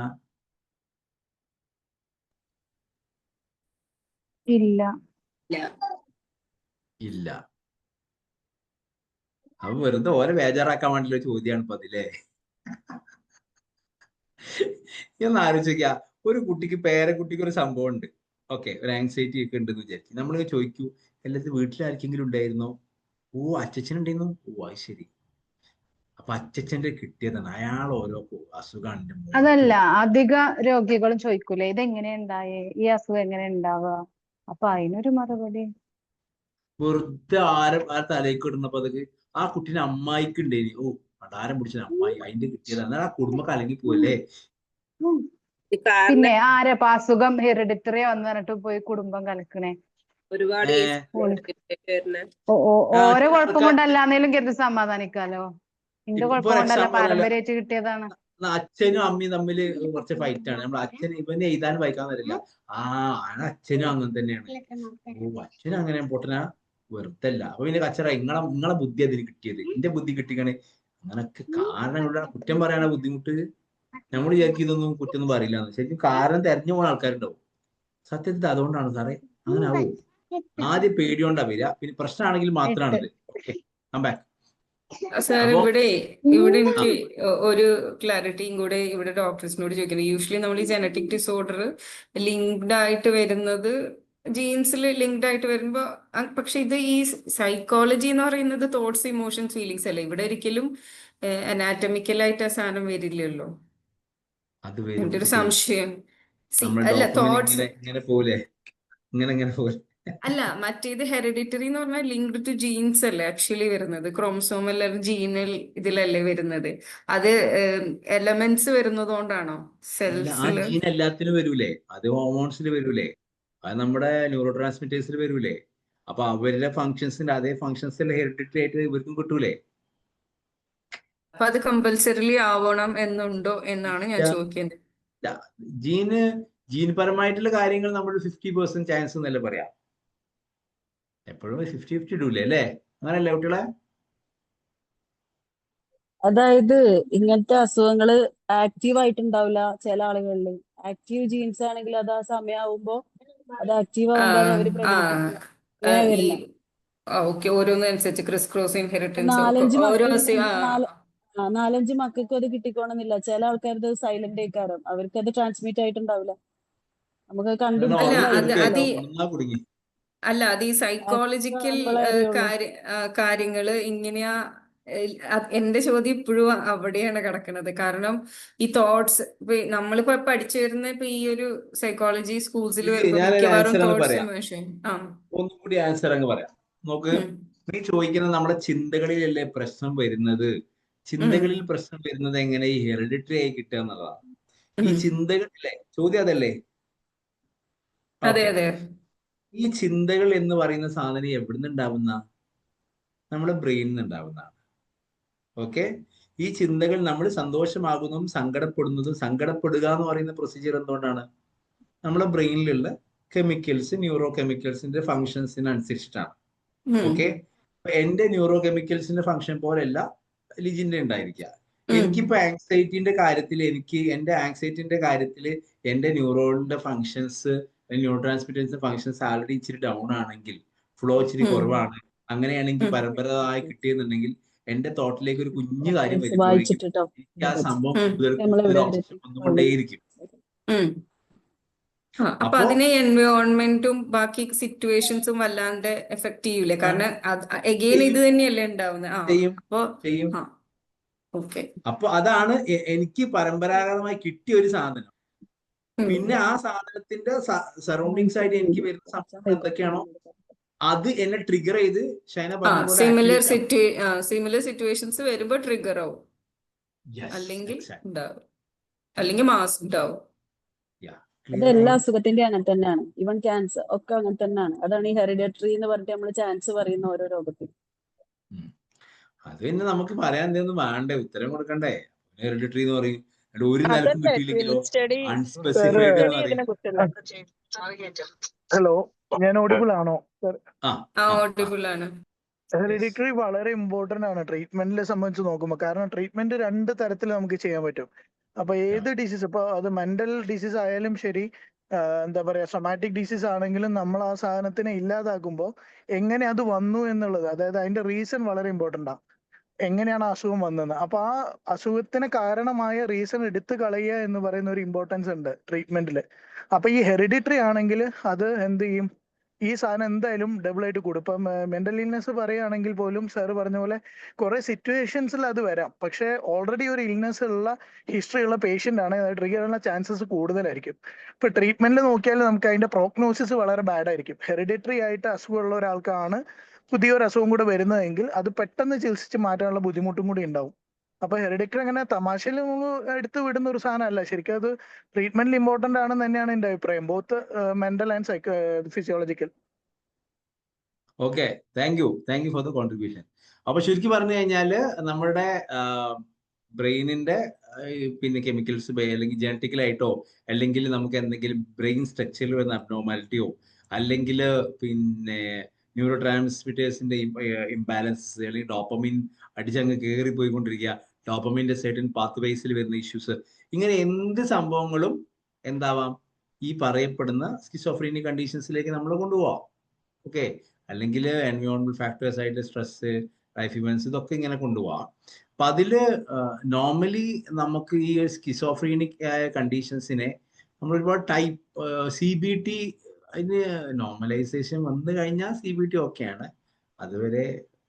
ഇല്ല. ഇല്ല. അപ്പൊ വെറുതെ ഓരോ ബേജാറാക്കാൻ വേണ്ടിയുള്ള ചോദ്യമാണ് ഇപ്പൊ അതില്ലേ. എന്ന് ആലോചിക്ക, ഒരു കുട്ടിക്ക് പേരക്കുട്ടിക്ക് ഒരു സംഭവം ഉണ്ട്, ഓക്കെ, ഒരു ആങ്സൈറ്റി ഒക്കെ ഉണ്ടെന്ന് വിചാരിക്കും. നമ്മൾ ചോദിക്കൂ, എല്ലാത്തിനും വീട്ടിലാർക്കെങ്കിലും ഉണ്ടായിരുന്നോ? ഓ, അച്ഛനുണ്ടായിരുന്നു. ഓ, അത് ശരി. അപ്പൊ അച്ഛന്റെ കിട്ടിയതാണ്, അയാൾ ഓരോ അസുഖമാണ്. അതല്ല, അധിക രോഗികളും ചോദിക്കൂലേ ഇതെങ്ങനെ ഉണ്ടായേ, ഈ അസുഖം എങ്ങനെ ഉണ്ടാവുക? അപ്പൊ അതിനൊരു മറുപടി വെറുതെ ആ തലേക്ക് ഇടുന്നപ്പോ അതൊക്കെ ആ കുട്ടീനെ അമ്മായിക്ക് ഉണ്ടേനി. ഓ, പണ്ടാരം പിടിച്ച അമ്മായി, അതിന്റെ കിട്ടിയതാണ്. ആ കുടുംബം കലങ്ങി പോവല്ലേ. പിന്നെ ആരപ്പ അസുഖം ഹെറിഡിറ്ററി വന്ന് പറഞ്ഞിട്ട് പോയി കുടുംബം കലക്കണേ? ഓരോ കുഴപ്പം കൊണ്ടല്ലാന്നേലും കരുതി സമാധാനിക്കാലോ. എന്റെ കുഴപ്പം കൊണ്ടല്ല, പാരമ്പര്യമായിട്ട് കിട്ടിയതാണ്. അച്ഛനും അമ്മയും തമ്മിൽ കുറച്ച് ഫൈറ്റ് ആണ്. നമ്മൾ അച്ഛൻ ഇവന് എഴുതാൻ വായിക്കാൻ തരില്ല. അച്ഛനും അങ്ങനെ തന്നെയാണ്. ഓ, അച്ഛനും അങ്ങനെ പൊട്ടനാ. വെറുതല്ല. അപ്പൊ പിന്നെ കച്ചറ നിങ്ങളെ ബുദ്ധി അതിന് കിട്ടിയത്, എന്റെ ബുദ്ധി കിട്ടിക്കണേ അങ്ങനൊക്കെ കാരണങ്ങളുടെ കുറ്റം പറയാനാ ബുദ്ധിമുട്ട്. നമ്മൾ വിചാരിക്കും ഇതൊന്നും കുറ്റൊന്നും പറയില്ല എന്ന്. ശരിക്കും കാരണം തെരഞ്ഞു പോകുന്ന ആൾക്കാരുണ്ടാവും. സത്യത്തിൽ അതുകൊണ്ടാണ് സാറേ. അങ്ങനെ ആവും. ആദ്യം പേടിയോണ്ടാ വരിക, പിന്നെ പ്രശ്നമാണെങ്കിൽ മാത്രമാണിത്. Okay, come back. സാർ അപ്പൊ ഇവിടെ എനിക്ക് ഒരു ക്ലാരിറ്റിയും കൂടെ ഇവിടെ ഡോക്ടേഴ്സിനോട് ചോദിക്കുന്നത്. യൂഷ്വലി നമ്മൾ ഈ ജനറ്റിക് ഡിസോർഡർ ലിങ്ക്ഡ് ആയിട്ട് വരുന്നത് ജീൻസിൽ ലിങ്ക്ഡ് ആയിട്ട് വരുമ്പോ പക്ഷെ ഇത് ഈ സൈക്കോളജി എന്ന് പറയുന്നത് തോട്ട്സ്, ഇമോഷൻസ്, ഫീലിങ്സ് അല്ലേ. ഇവിടെ ഒരിക്കലും അനാറ്റമിക്കലായിട്ട് ആ സാധനം വരില്ലല്ലോ. അത് വരും. എന്റെ ഒരു സംശയം. നമ്മുടെ അല്ല ഡോക്യുമെന്റ് തോട്ട്സ് ഇങ്ങനെ പോലെ ഇങ്ങനെ പോലെ. അല്ല, മറ്റേത് ഹെറിഡിറ്ററി എന്ന് പറഞ്ഞാൽ ലിങ്ക്ഡ് ടു ജീൻസ് അല്ലേ ആക്ച്വലി വരുന്നത്. ക്രോമസോമൽ ജീനൽ ഇതിലല്ലേ വരുന്നത്. അത് എലമെന്റ്സ് വരുന്നത് കൊണ്ടാണോ അല്ല, ആ സെൽസിൽ? ജീൻ എല്ലാത്തിനും വരൂലേ? അത് ഹോർമോൺസിൽ വരൂലേ? അത് നമ്മുടെ ന്യൂറോ ട്രാൻസ്മിറ്റേഴ്സിൽ വരൂലേ? അപ്പൊ അവരുടെ ഫങ്ഷൻസിന്റെ അതേ ഫങ്ഷൻസ് ഹെറിഡിറ്ററി ആയിട്ട് ഇവർക്കും കിട്ടൂലേ? അപ്പൊ അത് കമ്പൽസറിലി ആവണം എന്നുണ്ടോ എന്നാണ് ഞാൻ ചോദിക്കുന്നത്. ജീൻപരമായിട്ടുള്ള കാര്യങ്ങൾ നമ്മൾ 50% ചാൻസ് എന്നല്ലേ പറയാം. എപ്പോഴും 50-50 ഇടൂലേ അല്ലേ? അങ്ങനല്ലേ കുട്ടികളെ? അതായത് ഇങ്ങനത്തെ അസുഖങ്ങള് ആക്റ്റീവ് ആയിട്ടുണ്ടാവില്ല ചില ആളുകളിൽ. ആക്റ്റീവ് ജീൻസ് ആണെങ്കിൽ അത് ആ സമയമാകുമ്പോ അത് ആക്റ്റീവ് ആകുമ്പോ അത് അവര് പ്രകടിപ്പിക്കും. അങ്ങനെ ഈ വരുന്ന ഓക്കെ, ഓരോന്നനുസരിച്ച് ക്രിസ് ക്രോസ് ഇൻഹെറിറ്റൻസ് നാലഞ്ച് ഓരോ മക്കൾ നാലഞ്ച് മക്കൾക്ക് അത് കിട്ടിക്കോണമെന്നില്ല. ചില ആൾക്കാരത് സൈലന്റ് ആയിക്കാരം, അവർക്ക് അത് ട്രാൻസ്മിറ്റ് ആയിട്ടുണ്ടാവില്ല. നമുക്ക് കണ്ടുപിടിക്കാൻ കുടുങ്ങി. അല്ല, അത് ഈ സൈക്കോളജിക്കൽ നമ്മളെ അറിയുള്ളൂ. കാര്യങ്ങള് ഇങ്ങനെയാ. എന്റെ ചോദ്യം ഇപ്പോഴും അവിടെയാണ് കിടക്കുന്നത്. കാരണം ഈ തോട്ട്സ് നമ്മളിപ്പോ പഠിച്ചു വരുന്ന ഇപ്പൊ ഈ ഒരു സൈക്കോളജി സ്കൂൾസിൽ വരുമ്പോ മിക്കവാറും തോട്ട്സ് ഇമോഷൻ. ഒന്നും കൂടി ആൻസർ അങ്ങ് പറയാം. നോക്ക്, നീ ചോദിക്കുന്നത് നമ്മുടെ ചിന്തകളിലല്ലേ പ്രശ്നം വരുന്നത്. ചിന്തകളിൽ പ്രശ്നം വരുന്നത് എങ്ങനെ ഈ ഹെറിഡിറ്ററി ആയി കിട്ടുക എന്നുള്ളതാണ്. ഈ ചിന്തകളിലെ ചോദ്യം അതല്ലേ? അതെ അതെ. ഈ ചിന്തകൾ എന്ന് പറയുന്ന സാധനം എവിടുന്ന് ഉണ്ടാവുന്ന? നമ്മുടെ ബ്രെയിനിൽ നിന്ന് ഉണ്ടാവുന്നതാണ്. ഓക്കെ, ഈ ചിന്തകൾ നമ്മൾ സന്തോഷമാകുന്നതും സങ്കടപ്പെടുന്നതും, സങ്കടപ്പെടുക എന്ന് പറയുന്ന പ്രൊസീജിയർ എന്തുകൊണ്ടാണ്? നമ്മുടെ ബ്രെയിനിലുള്ള കെമിക്കൽസ്, ന്യൂറോ കെമിക്കൽസിന്റെ ഫങ്ഷൻസിനനുസരിച്ചിട്ടാണ്. ഓക്കെ, എന്റെ ന്യൂറോ കെമിക്കൽസിന്റെ ഫങ്ഷൻ പോലെയല്ല ലിജിന്റെ ഉണ്ടായിരിക്കുക. എനിക്കിപ്പോ ആങ്സൈറ്റിന്റെ കാര്യത്തിൽ എന്റെ ആങ്സൈറ്റിന്റെ കാര്യത്തിൽ എന്റെ ന്യൂറോണിന്റെ ഫങ്ഷൻസ്, ന്യൂറോ ട്രാൻസ്മിറ്റേഴ്സിന്റെ ഫങ്ഷൻസ് ആൾറെഡി ഇച്ചിരി ഡൗൺ ആണെങ്കിൽ, ഫ്ലോ ഇച്ചിരി കുറവാണ്, അങ്ങനെയാണെങ്കിൽ പരമ്പരാഗതമായി കിട്ടിയെന്നുണ്ടെങ്കിൽ എന്റെ തോട്ടിലേക്ക് ഒരു കുഞ്ഞു കാര്യം വരുമ്പോഴേക്കും എനിക്ക് ആ സംഭവം കൂടുതൽ ഓപ്ഷൻ വന്നുകൊണ്ടേയിരിക്കും. അപ്പൊ അതിനെ എൻവയോൺമെന്റും ബാക്കി സിറ്റുവേഷൻസും വല്ലാണ്ട് എഫക്ട് ചെയ്യൂലേ? കാരണം എഗെയിൻ ഇത് തന്നെയല്ലേ ഉണ്ടാവുന്നത്. അപ്പൊ അതാണ് എനിക്ക് പരമ്പരാഗതമായി കിട്ടിയ ഒരു സാധനം. പിന്നെ ആ സാധനത്തിന്റെ സറൗണ്ടിങ്സ് ആയിട്ട് എനിക്ക് വരുന്ന സംഭവം എന്തൊക്കെയാണോ അത് എന്നെ ട്രിഗർ ചെയ്ത് ഷൈന പറഞ്ഞ പോലെ സിമിലർ സിറ്റുവേഷൻസ് വരുമ്പോ ട്രിഗർ ആവും, അല്ലെങ്കിൽ മാസ് ഉണ്ടാവും. അത് എല്ലാ അസുഖത്തിന്റെയും അങ്ങനെ തന്നെയാണ്. ഈവൻ ക്യാൻസർ ഒക്കെ അങ്ങനെ തന്നെയാണ്. അതാണ് ഈ ഹെറിഡിറ്ററി എന്ന് പറഞ്ഞിട്ട് നമ്മൾ ചാൻസ് പറയുന്ന ഓരോ രോഗത്തിൽ. അത് പിന്നെ നമുക്ക് പറയാൻ എന്തെങ്കിലും വേണ്ടേ, ഉത്തരം കൊടുക്കണ്ടേ? ഹെറിഡിറ്ററി എന്ന് പറയും, ഒരു നിലക്കും കിട്ടിയില്ലെങ്കിലോ അൺസ്പെസിഫൈഡ് എന്ന് പറയും. ഹലോ, ഞാൻ ഓഡിബിൾ ആണോ? ഓഡിബിൾ ആണ്. ഹെറിഡിറ്ററി വളരെ ഇമ്പോർട്ടന്റ് ആണ് ട്രീറ്റ്മെന്റിനെ സംബന്ധിച്ച് നോക്കുമ്പോൾ. കാരണം ട്രീറ്റ്മെന്റ് 2 തരത്തിൽ നമുക്ക് ചെയ്യാൻ പറ്റും. അപ്പൊ ഏത് ഡിസീസ്, ഇപ്പൊ അത് മെന്റൽ ഡിസീസ് ആയാലും ശരി, എന്താ പറയാ സൊമാറ്റിക് ഡിസീസ് ആണെങ്കിലും, നമ്മൾ ആ സാധനത്തിനെ ഇല്ലാതാക്കുമ്പോൾ എങ്ങനെ അത് വന്നു എന്നുള്ളത്, അതായത് അതിന്റെ റീസൺ വളരെ ഇമ്പോർട്ടന്റ് ആണ്. എങ്ങനെയാണ് അസുഖം വന്നത്, അപ്പൊ ആ അസുഖത്തിന് കാരണമായ റീസൺ എടുത്തു കളയുക എന്ന് പറയുന്ന ഒരു ഇമ്പോർട്ടൻസ് ഉണ്ട് ട്രീറ്റ്മെന്റിൽ. അപ്പൊ ഈ ഹെറിഡിറ്ററി ആണെങ്കിൽ അത് എന്ത് ചെയ്യും, ഈ സാധനം എന്തായാലും ഡബിൾ ആയിട്ട് കൂടും. ഇപ്പം മെന്റൽ ഇൽനെസ് പറയുകയാണെങ്കിൽ പോലും സാറ് പറഞ്ഞ പോലെ കുറെ സിറ്റുവേഷൻസിൽ അത് വരാം. പക്ഷെ ഓൾറെഡി ഒരു ഇൽനെസ് ഉള്ള ഹിസ്റ്ററി ഉള്ള പേഷ്യന്റ് ആണ്, അത് ട്രിഗർ ചെയ്യാനുള്ള ചാൻസസ് കൂടുതലായിരിക്കും. ഇപ്പൊ ട്രീറ്റ്മെന്റിൽ നോക്കിയാൽ നമുക്ക് അതിന്റെ പ്രോഗ്നോസിസ് വളരെ ബാഡ് ആയിരിക്കും. ഹെറിഡിറ്ററി ആയിട്ട് അസുഖമുള്ള ഒരാൾക്കാണ് പുതിയൊരു അസുഖം കൂടെ വരുന്നതെങ്കിൽ അത് പെട്ടെന്ന് ചികിത്സിച്ച് മാറ്റാനുള്ള ബുദ്ധിമുട്ടും കൂടി ഉണ്ടാവും. അപ്പൊ ഹെറിഡിറ്ററി അങ്ങനെ തമാശയിൽ എടുത്തു വിടുന്ന ഒരു സാധനമല്ല. ശരിക്കും അത് ട്രീറ്റ്മെന്റിൽ ഇമ്പോർട്ടന്റ് ആണെന്ന് തന്നെയാണ് എന്റെ അഭിപ്രായം, both mental and physiological. Okay, thank you for the contribution. അപ്പൊ ചുരുക്കി പറഞ്ഞു കഴിഞ്ഞാല് നമ്മുടെ ബ്രെയിനിന്റെ പിന്നെ കെമിക്കൽസ് അല്ലെങ്കിൽ ജനറ്റിക്കലായിട്ടോ, അല്ലെങ്കിൽ നമുക്ക് എന്തെങ്കിലും ബ്രെയിൻ സ്ട്രക്ചറിൽ വരുന്ന അബ്നോർമാലിറ്റിയോ, അല്ലെങ്കിൽ പിന്നെ ന്യൂറോ ട്രാൻസ്മിറ്റേഴ്സിന്റെ ഇംബാലൻസ്, അല്ലെങ്കിൽ ഡോപ്പമിൻ അടിച്ചങ്ങ് കയറി പോയിക്കൊണ്ടിരിക്കുക, ഡോപ്പമിന്റെ സെർട്ടൻ പാത്ത് വേസിൽ വരുന്ന ഇഷ്യൂസ്, ഇങ്ങനെ എന്ത് സംഭവങ്ങളും എന്താവാം ഈ പറയപ്പെടുന്ന സ്കിസോഫ്രീനി കണ്ടീഷൻസിലേക്ക് നമ്മൾ കൊണ്ടുപോവാം. ഓക്കെ, അല്ലെങ്കിൽ എൻവയോൺമെന്റ് ഫാക്ടേഴ്സ് ആയിട്ട് സ്ട്രെസ്, ലൈഫ് ഇവൻസ്, ഇതൊക്കെ ഇങ്ങനെ കൊണ്ടുപോവാം. അപ്പൊ അതില് നോർമലി നമുക്ക് ഈ സ്കിസോഫ്രീനിക് ആയ കണ്ടീഷൻസിനെ നമ്മൾ ഒരുപാട് ടൈപ്പ് CBT, അതിന് നോർമലൈസേഷൻ വന്നു കഴിഞ്ഞാൽ CBT ഓക്കെയാണ്, അതുവരെ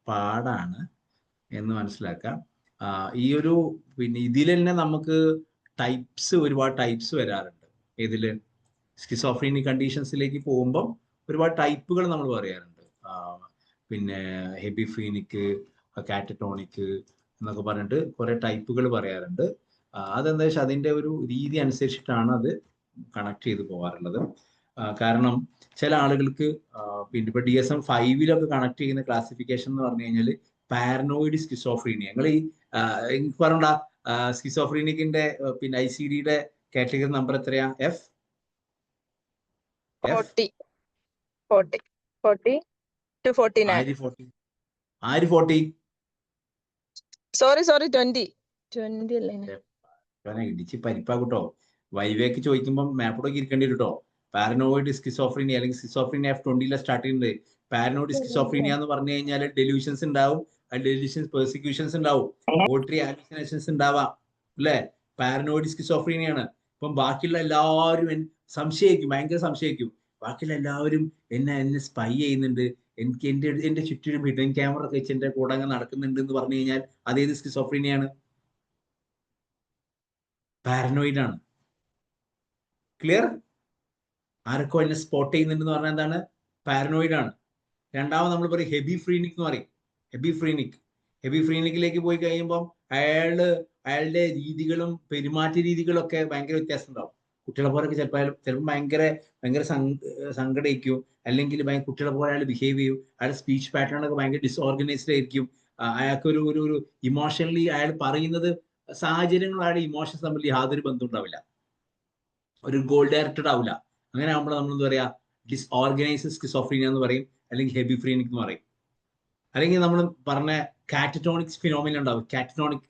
പാടാണ് എന്ന് മനസ്സിലാക്കാം. ഈ ഒരു പിന്നെ ഇതിൽ തന്നെ നമുക്ക് ഒരുപാട് ടൈപ്സ് വരാറുണ്ട്. ഇതില് സ്കിസോഫ്രീനി കണ്ടീഷൻസിലേക്ക് പോകുമ്പോൾ ഒരുപാട് ടൈപ്പുകൾ നമ്മൾ പറയാറുണ്ട്. പിന്നെ ഹെബിഫ്രീനിക്, കാറ്ററ്റോണിക് എന്നൊക്കെ പറഞ്ഞിട്ട് കുറെ ടൈപ്പുകൾ പറയാറുണ്ട്. അതെന്താ വെച്ചാൽ അതിന്റെ ഒരു രീതി അനുസരിച്ചിട്ടാണ് അത് കണക്ട് ചെയ്ത് പോകാറുള്ളത്. കാരണം ചില ആളുകൾക്ക് പിന്നെ ഇപ്പൊ DSM-5 കണക്ട് ചെയ്യുന്ന ക്ലാസിഫിക്കേഷൻ എന്ന് പറഞ്ഞു കഴിഞ്ഞാൽ പാരനോയിഡ് സ്കിസോഫ്രീനിയ. ഞങ്ങൾ ഈ പറഞ്ഞ സ്കിസോഫ്രീനിക്കിന്റെ പിന്നെ ICD-യുടെ കാറ്റഗറി നമ്പർ എത്രയാ? F 40 to 49. ആര് 40? Sorry 20 അല്ലേ? ഇടിച്ച് പരിപ്പാ വൈവേക്ക് ചോദിക്കുമ്പോൾ മാപ്പോടൊക്കെ ഇരിക്കേണ്ടി കേട്ടോ. പാരനോയിഡ് സ്കിസോഫ്രീനിയ അല്ലെങ്കിൽ സ്കിസോഫ്രീനിയ F20 സ്റ്റാർട്ട് ചെയ്യുന്നത്. പാരനോയിഡ് സ്കിസോഫ്രീനിയ എന്ന് പറഞ്ഞു കഴിഞ്ഞാൽ ഡെലൂഷൻസ് ഉണ്ടാവും, ഡെലൂഷൻസ് പെർസിക്യൂഷൻസ് ഉണ്ടാവും, ഓട്ടറി ഹാലുസിനേഷൻസ് ഉണ്ടാവാം, അല്ലേ? പാരനോയിഡ് സ്കിസോഫ്രീനിയാണ്. ഇപ്പം ബാക്കിയുള്ള എല്ലാവരും സംശയിക്കും, ഭയങ്കര സംശയിക്കും. ബാക്കിയുള്ള എല്ലാവരും എന്നെ സ്പൈ ചെയ്യുന്നുണ്ട്, എനിക്ക് എന്റെ ചുറ്റിലും ഹിഡൻ ക്യാമറ ഒക്കെ വെച്ച് എന്റെ കൂടെ അങ്ങ് നടക്കുന്നുണ്ട് എന്ന് പറഞ്ഞു കഴിഞ്ഞാൽ അതേത് സ്കിസോഫ്രീനിയാണ്? പാരനോയിഡ് ആണ്. ക്ലിയർ? ആരൊക്കെ എന്നെ സ്പോട്ട് ചെയ്യുന്നുണ്ടെന്ന് പറഞ്ഞാൽ എന്താണ്? പാരനോയിഡ് ആണ്. രണ്ടാമത് നമ്മൾ പറയും ഹെബിഫ്രീനിക് എന്ന് പറയും. ഹെബിഫ്രീനിക്കിലേക്ക് പോയി കഴിയുമ്പോൾ അയാളുടെ രീതികളും പെരുമാറ്റ രീതികളും ഒക്കെ ഭയങ്കര വ്യത്യാസം ഉണ്ടാവും. കുട്ടികളെ പോലൊക്കെ ചിലപ്പോൾ ഭയങ്കര സങ്കടമായിരിക്കും, അല്ലെങ്കിൽ കുട്ടികളെ പോലെ അയാൾ ബിഹേവ് ചെയ്യും. അയാളുടെ സ്പീച്ച് പാറ്റേൺ ഒക്കെ ഭയങ്കര ഡിസോർഗനൈസ്ഡ് ആയിരിക്കും. അയാൾക്ക് ഒരു ഇമോഷണലി അയാൾ പറയുന്നത് സാഹചര്യങ്ങളും അയാളുടെ ഇമോഷൻസ് തമ്മിൽ യാതൊരു ബന്ധം ഉണ്ടാവില്ല, ഒരു ഗോൾ ഡയറക്റ്റഡ് ആവില്ല. അങ്ങനെ ആകുമ്പോൾ നമ്മൾ എന്താ പറയാ? ഡിസ്ഓർഗനൈസ്ഡ് സ്കിസോഫ്രീനിയ എന്ന് പറയും, അല്ലെങ്കിൽ ഹെബിഫ്രീനിക് എന്ന് പറയും. അല്ലെങ്കിൽ നമ്മൾ പറഞ്ഞ കാറ്ററ്റോണിക് ഫിനോമിന ഉണ്ടാവും, കാറ്ററ്റോണിക്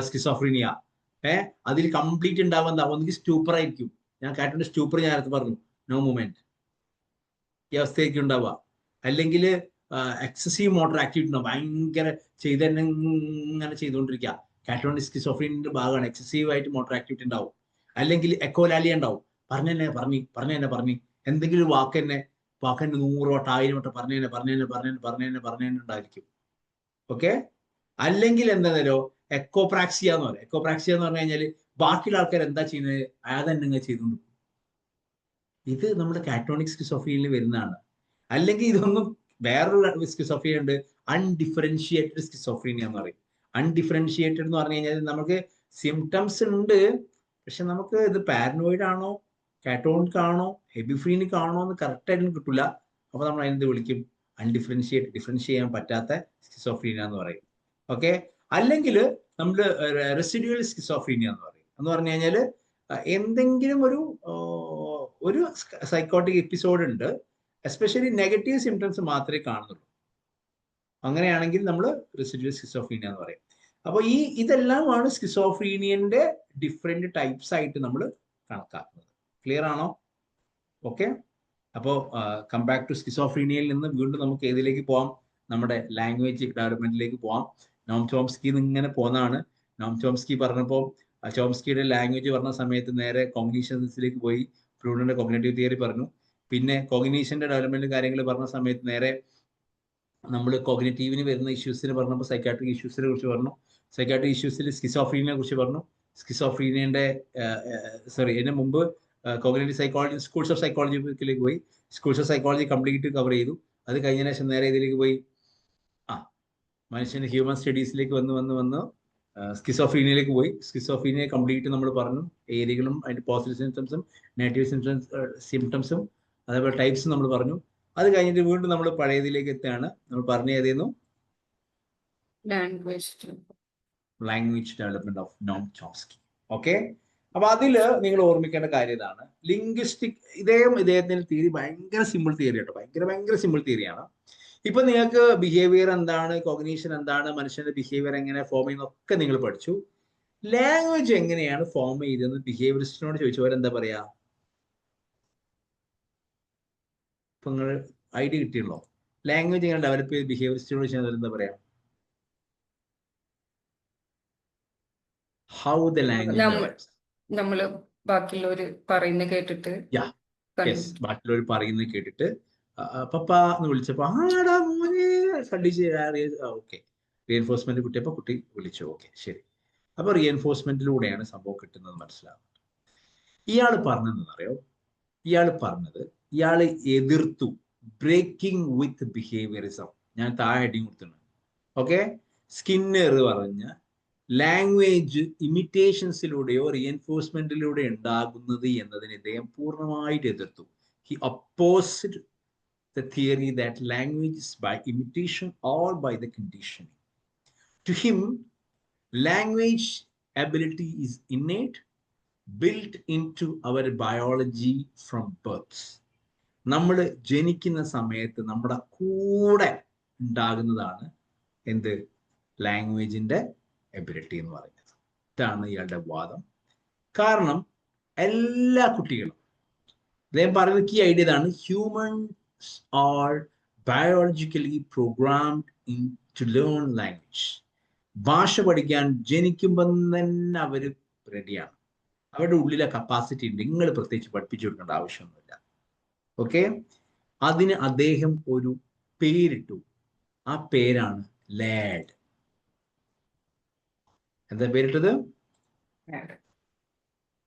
സ്കിസോഫ്രീനിയ. അതിൽ കംപ്ലീറ്റ് ഉണ്ടാവുന്ന ഒന്നുകിൽ സ്റ്റൂപ്പർ ആയിരിക്കും. ഞാൻ കാറ്ററ്റോണിക് സ്റ്റൂപ്പർ ഞാൻ നേരത്തെ പറഞ്ഞു, നോ മൂവ്മെന്റ്, ഈ അവസ്ഥയ്ക്ക് ഉണ്ടാവുക. അല്ലെങ്കിൽ എക്സസീവ് മോട്ടോർ ആക്ടിവിറ്റി ഉണ്ടാവും, ഭയങ്കര ഇങ്ങനെ ചെയ്തുകൊണ്ടിരിക്കുക. കാറ്ററ്റോണിക് സ്കിസോഫ്രീനിന്റെ ഭാഗമാണ്, എക്സസീവ് ആയിട്ട് മോട്ടോർ ആക്ടിവിറ്റി ഉണ്ടാവും. അല്ലെങ്കിൽ എക്കോലാലിയ ഉണ്ടാവും, പറഞ്ഞു എന്തെങ്കിലും ഒരു വാക്കെന്നെ 100 വട്ടം 1000 വട്ടം പറഞ്ഞു ഉണ്ടായിരിക്കും. ഓക്കെ. അല്ലെങ്കിൽ എന്താണല്ലോ എക്കോപ്രാക്സിയ എന്ന് പറയും. എക്കോപ്രാക്സിയ എന്ന് പറഞ്ഞു കഴിഞ്ഞാൽ ബാക്കിയുള്ള ആൾക്കാർ എന്താ ചെയ്യുന്നത് അയാൾ തന്നെ ഇങ്ങനെ ചെയ്തുകൊണ്ട്. ഇത് നമ്മുടെ കാറ്ററ്റോണിക് സ്കിസോഫ്രീനിൽ വരുന്നതാണ്. അല്ലെങ്കിൽ ഇതൊന്നും വേറൊരു സ്കിസോഫ്രീനിയ ഉണ്ട്, അൺഡിഫറൻഷിയേറ്റഡ് സ്കിസോഫ്രീനിയ എന്ന് പറയും. അൺഡിഫറൻഷിയേറ്റഡ് എന്ന് പറഞ്ഞു കഴിഞ്ഞാൽ നമുക്ക് സിംറ്റംസ് ഉണ്ട്, പക്ഷെ നമുക്ക് ഇത് പാരനോയിഡ് ആണോ, കാറ്റോണിക് ആണോ, ഹെബിഫ്രീനിക് ആണോ എന്ന് കറക്റ്റ് ആയിട്ട് കിട്ടില്ല. അപ്പൊ നമ്മൾ അതിനെന്ത് വിളിക്കും? ഡിഫറൻഷിയേറ്റ് ചെയ്യാൻ പറ്റാത്ത സ്കിസോഫ്രീനിയ എന്ന് പറയും. ഓക്കെ. അല്ലെങ്കിൽ നമ്മൾ റെസിഡ്യൂവൽ സ്കിസോഫ്രീനിയ എന്ന് പറയും. എന്ന് പറഞ്ഞു കഴിഞ്ഞാൽ എന്തെങ്കിലും ഒരു സൈക്കോട്ടിക് എപ്പിസോഡ് ഉണ്ട്, എസ്പെഷ്യലി നെഗറ്റീവ് സിംറ്റംസ് മാത്രമേ കാണുന്നുള്ളൂ. അങ്ങനെയാണെങ്കിൽ നമ്മൾ റെസിഡ്യൂവൽ സ്കിസോഫ്രീനിയ എന്ന് പറയും. അപ്പോൾ ഇതെല്ലാമാണ് സ്കിസോഫ്രീനിയന്റെ ഡിഫറെന്റ് ടൈപ്സ് ആയിട്ട് നമ്മൾ കണക്കാക്കുന്നത്. ക്ലിയർ ആണോ? ഓക്കെ. അപ്പോൾ കം ബാക്ക് ടു സ്കിസോഫ്രീനിയയിൽ നിന്ന് വീണ്ടും നമുക്ക് ഏതിലേക്ക് പോവാം? നമ്മുടെ ലാംഗ്വേജ് ഡെവലപ്മെന്റിലേക്ക് പോവാം. നോം ചോംസ്കി ഇങ്ങനെ പോന്നതാണ്. നോം ചോംസ്കി പറഞ്ഞപ്പോൾ ചോംസ്കിയുടെ ലാംഗ്വേജ് പറഞ്ഞ സമയത്ത് നേരെ കോഗ്നിഷൻസിലേക്ക് പോയി, ഫ്രൂഡിന്റെ കോഗ്നിറ്റീവ് തിയറി പറഞ്ഞു. പിന്നെ കോഗ്നീഷന്റെ ഡെവലപ്മെന്റ് കാര്യങ്ങൾ പറഞ്ഞ സമയത്ത് നേരെ നമ്മൾ കോഗ്നിറ്റീവിന് വരുന്ന ഇഷ്യൂസിന് പറഞ്ഞപ്പോൾ സൈക്കാട്രിക് ഇഷ്യൂസിനെ കുറിച്ച് പറഞ്ഞു. സൈക്കാട്രിക് ഇഷ്യൂസിൽ സ്കിസോഫ്രീനിയെ കുറിച്ച് പറഞ്ഞു. സ്കിസോഫ്രീനിയന്റെ ഇതിന് മുമ്പ് കോഗ്നിറ്റീവ് സൈക്കോളജി, സ്കൂൾസ് ഓഫ് സൈക്കോളജിയിലേക്ക് പോയി. Schools of psychology complete cover ചെയ്തു. അത് കഴിഞ്ഞ ശേഷം നേരെ ഇതിലേക്ക് പോയി മനുഷ്യന്റെ ഹ്യൂമൻ സ്റ്റഡീസിലേക്ക് വന്ന് സ്കിസോഫ്രീനിയയിലേക്ക് പോയി. സ്കിസോഫ്രീനിയ കംപ്ലീറ്റ് നമ്മൾ പറഞ്ഞു, ഏരിയകളും അതിന്റെ പോസിറ്റീവ് സിംറ്റംസും നെഗറ്റീവ് സിംറ്റംസും അതേപോലെ ടൈപ്സും നമ്മൾ പറഞ്ഞു. അത് കഴിഞ്ഞിട്ട് വീണ്ടും നമ്മൾ പഴയതിലേക്ക് എത്തുകയാണ്. നമ്മൾ പറഞ്ഞ ഏതായിരുന്നു? Language development of Noam Chomsky. Okay. അപ്പൊ അതില് നിങ്ങൾ ഓർമ്മിക്കേണ്ട കാര്യം ഇതാണ്, ലിംഗ്വിസ്റ്റിക് ഇദ്ദേഹത്തിന്റെ തിയറി ഭയങ്കര സിമ്പിൾ തിയറി കേട്ടോ, ഭയങ്കര സിമ്പിൾ തിയറിയാണ്. ഇപ്പൊ നിങ്ങൾക്ക് ബിഹേവിയർ എന്താണ്, കോഗ്നീഷൻ എന്താണ്, മനുഷ്യന്റെ ബിഹേവിയർ എങ്ങനെ ഫോം ചെയ്യുന്നൊക്കെ നിങ്ങൾ പഠിച്ചു. ലാംഗ്വേജ് എങ്ങനെയാണ് ഫോം ചെയ്തതെന്ന് ബിഹേവിയറിസ്റ്റിനോട് ചോദിച്ചവർ എന്താ പറയാ? ഇപ്പൊ നിങ്ങൾ ഐഡിയ കിട്ടിയല്ലോ. ലാംഗ്വേജ് എങ്ങനെ ഡെവലപ്പ് ചെയ്ത് ബിഹേവിയറിസ്റ്റിനോട് ചോദിച്ചാൽ എന്താ പറയാ? How the language develops. നമ്മള് ബാക്കിയുള്ളവര് പറയുന്ന കേട്ടിട്ട് ബാക്കിയുള്ളവർ പറയുന്നത് കേട്ടിട്ട് പപ്പ എന്ന് വിളിച്ചപ്പോ ആടാ മോനെ കണ്ടിച്ച് ഓക്കെ, റീഎൻഫോഴ്സ്മെന്റ് കിട്ടിയപ്പോ കുട്ടി വിളിച്ചു, ഓക്കെ ശരി. അപ്പൊ റീഎൻഫോഴ്സ്മെന്റിലൂടെയാണ് സംഭവം കിട്ടുന്നത് മനസ്സിലാവുന്നത്. ഇയാൾ പറഞ്ഞതെന്നറിയോ? ഇയാള് എതിർത്തു ബ്രേക്കിംഗ് വിത്ത് ബിഹേവിയറിസം. ഞാൻ താഴെ അടിയും കൊടുത്തിട്ടുണ്ട്. ഓക്കെ, സ്കിന്നർ പറഞ്ഞ ലാംഗ്വേജ് ഇമിറ്റേഷൻസിലൂടെയോ റീഎൻഫോഴ്സ്മെന്റിലൂടെ ഉണ്ടാകുന്നത് എന്നതിനെ ഇദ്ദേഹം പൂർണ്ണമായിട്ട് എതിർത്തു. He opposed the theory that language is by imitation or by the conditioning. To him, language ability is innate, built into our biology from birth. നമ്മൾ ജനിക്കുന്ന സമയത്ത് നമ്മുടെ കൂടെ ഉണ്ടാകുന്നതാണ് എന്ത്? ലാംഗ്വേജിന്റെ എബിലിറ്റി എന്ന് പറയുന്നത്. ഇതാണ് ഇയാളുടെ വാദം. കാരണം എല്ലാ കുട്ടികളും, അദ്ദേഹം പറയുന്ന കീ ഐഡിയ ഇതാണ്: humans are biologically programmed to learn language. ഭാഷ പഠിക്കാൻ ജനിക്കുമ്പം തന്നെ അവർ റെഡിയാണ്. അവരുടെ ഉള്ളിലെ കപ്പാസിറ്റി ഉണ്ട്. നിങ്ങൾ പ്രത്യേകിച്ച് പഠിപ്പിച്ചു കൊടുക്കേണ്ട ആവശ്യമൊന്നുമില്ല. ഓക്കെ, അതിന് അദ്ദേഹം ഒരു പേരിട്ടു. ആ പേരാണ് ലാഡ്. എന്താ പേരിട്ടത്?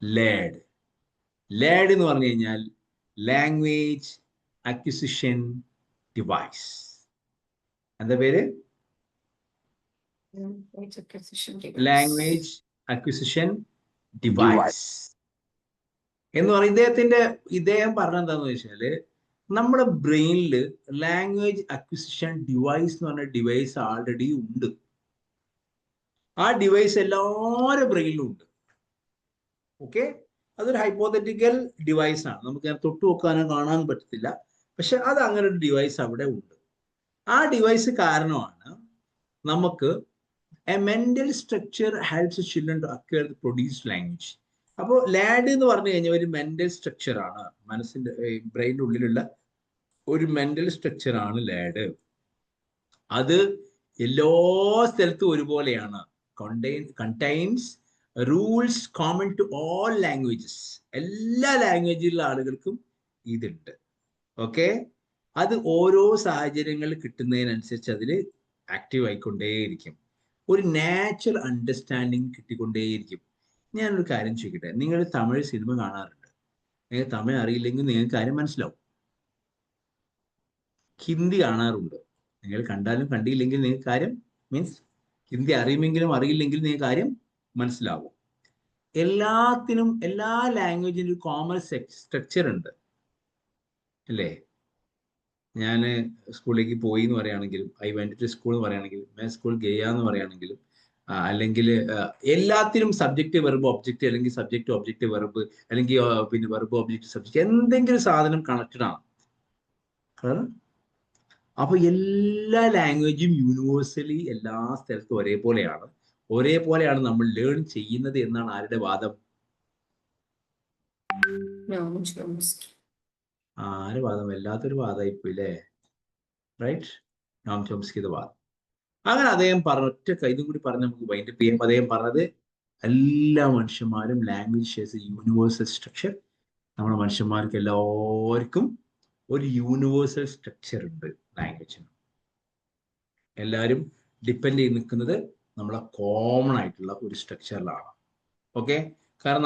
ലാഡ്. ലാഡ് എന്ന് പറഞ്ഞു കഴിഞ്ഞാൽ ലാംഗ്വേജ് അക്വിസിഷൻ ഡിവൈസ്. എന്താ പേര്? ലാംഗ്വേജ് അക്വിസിഷൻ ഡിവൈസ് എന്ന് പറയും. ഇദ്ദേഹം പറഞ്ഞെന്താന്ന് വെച്ചാല്, നമ്മുടെ ബ്രെയിനിൽ ലാംഗ്വേജ് അക്വിസിഷൻ ഡിവൈസ് എന്ന് പറഞ്ഞ ഡിവൈസ് ആൾറെഡി ഉണ്ട്. ആ ഡിവൈസ് എല്ലാവരുടെ ബ്രെയിനിലും ഉണ്ട്. ഓക്കെ, അതൊരു ഹൈപ്പോത്തറ്റിക്കൽ ഡിവൈസ് ആണ്. നമുക്ക് ഞാൻ തൊട്ടു നോക്കാനോ കാണാൻ പറ്റത്തില്ല. പക്ഷെ അത് അങ്ങനെ ഒരു ഡിവൈസ് അവിടെ ഉണ്ട്. ആ ഡിവൈസ് കാരണമാണ് നമുക്ക് a mental structure helps children to acquire the produced language. അപ്പോൾ ലാഡ് എന്ന് പറഞ്ഞു കഴിഞ്ഞാൽ ഒരു മെന്റൽ സ്ട്രക്ചർ ആണ്. മനസ്സിന്റെ ബ്രെയിനിന്റെ ഉള്ളിലുള്ള ഒരു മെന്റൽ സ്ട്രക്ചർ ആണ് ലാഡ്. അത് എല്ലാ സ്ഥലത്തും ഒരുപോലെയാണ്. Contains rules common to all languages. എല്ലാ ലാംഗ്വേജിലുള്ള ആളുകൾക്കും ഇതുണ്ട്. ഓക്കെ, അത് ഓരോ സാഹചര്യങ്ങൾ കിട്ടുന്നതിനനുസരിച്ച് അതിൽ ആക്റ്റീവ് ആയിക്കൊണ്ടേയിരിക്കും. ഒരു നാച്ചുറൽ അണ്ടർസ്റ്റാൻഡിങ് കിട്ടിക്കൊണ്ടേയിരിക്കും. ഞാനൊരു കാര്യം ചോദിക്കട്ടെ, നിങ്ങൾ തമിഴ് സിനിമ കാണാറുണ്ട്. നിങ്ങൾക്ക് തമിഴ് അറിയില്ലെങ്കിൽ നിങ്ങൾക്ക് കാര്യം മനസ്സിലാവും. ഹിന്ദി കാണാറുണ്ട്. നിങ്ങൾ കണ്ടാലും കണ്ടില്ലെങ്കിൽ നിങ്ങൾക്ക് കാര്യം മീൻസ് ഹിന്ദി അറിയുമെങ്കിലും അറിയില്ലെങ്കിലും നിങ്ങൾക്ക് കാര്യം മനസ്സിലാവും. എല്ലാത്തിനും എല്ലാ ലാംഗ്വേജിനും ഒരു കോമൺ സ്ട്രക്ചർ ഉണ്ട് അല്ലേ? ഞാൻ സ്കൂളിലേക്ക് പോയി എന്ന് പറയുകയാണെങ്കിലും, ഐ വെന്റ് ടു സ്കൂൾ എന്ന് പറയുകയാണെങ്കിലും, ഞാൻ സ്കൂൾ ഗയ എന്ന് പറയുകയാണെങ്കിലും, അല്ലെങ്കിൽ എല്ലാത്തിനും സബ്ജക്റ്റ് വെർബ് ഒബ്ജക്റ്റ്, അല്ലെങ്കിൽ സബ്ജക്റ്റ് ഒബ്ജക്റ്റ് വെർബ്, അല്ലെങ്കിൽ പിന്നെ വെർബ് ഒബ്ജക്റ്റ് സബ്ജക്റ്റ്, എന്തെങ്കിലും സാധനം കണക്റ്റഡ് ആണ്. അപ്പൊ എല്ലാ ലാംഗ്വേജും യൂണിവേഴ്സലി എല്ലാ സ്ഥലത്തും ഒരേപോലെയാണ് നമ്മൾ ലേൺ ചെയ്യുന്നത് എന്നാണ് ആരുടെ വാദം? ആര് വാദം? വല്ലാത്തൊരു വാദമായിപ്പോയി അല്ലേ? റൈറ്റ്, നോം ചോംസ്കിയുടെ വാദം. അങ്ങനെ അദ്ദേഹം പറഞ്ഞ ഒറ്റ ഇതും കൂടി പറഞ്ഞ് നമുക്ക് വൈൻഡപ്പ് ചെയ്യാം. അദ്ദേഹം പറഞ്ഞത് എല്ലാ മനുഷ്യന്മാരും ലാംഗ്വേജ് ഷെയർസ് യൂണിവേഴ്സൽ സ്ട്രക്ചർ. നമ്മുടെ മനുഷ്യന്മാർക്ക് എല്ലാവർക്കും ഒരു യൂണിവേഴ്സൽ സ്ട്രക്ചർ ഉണ്ട് ലാംഗ്വേജിന്. എല്ലാവരും ഡിപ്പെൻഡ് ചെയ്ത് നിൽക്കുന്നത് നമ്മളെ കോമൺ ആയിട്ടുള്ള ഒരു സ്ട്രക്ചറിലാണ്. ഓക്കെ, കാരണം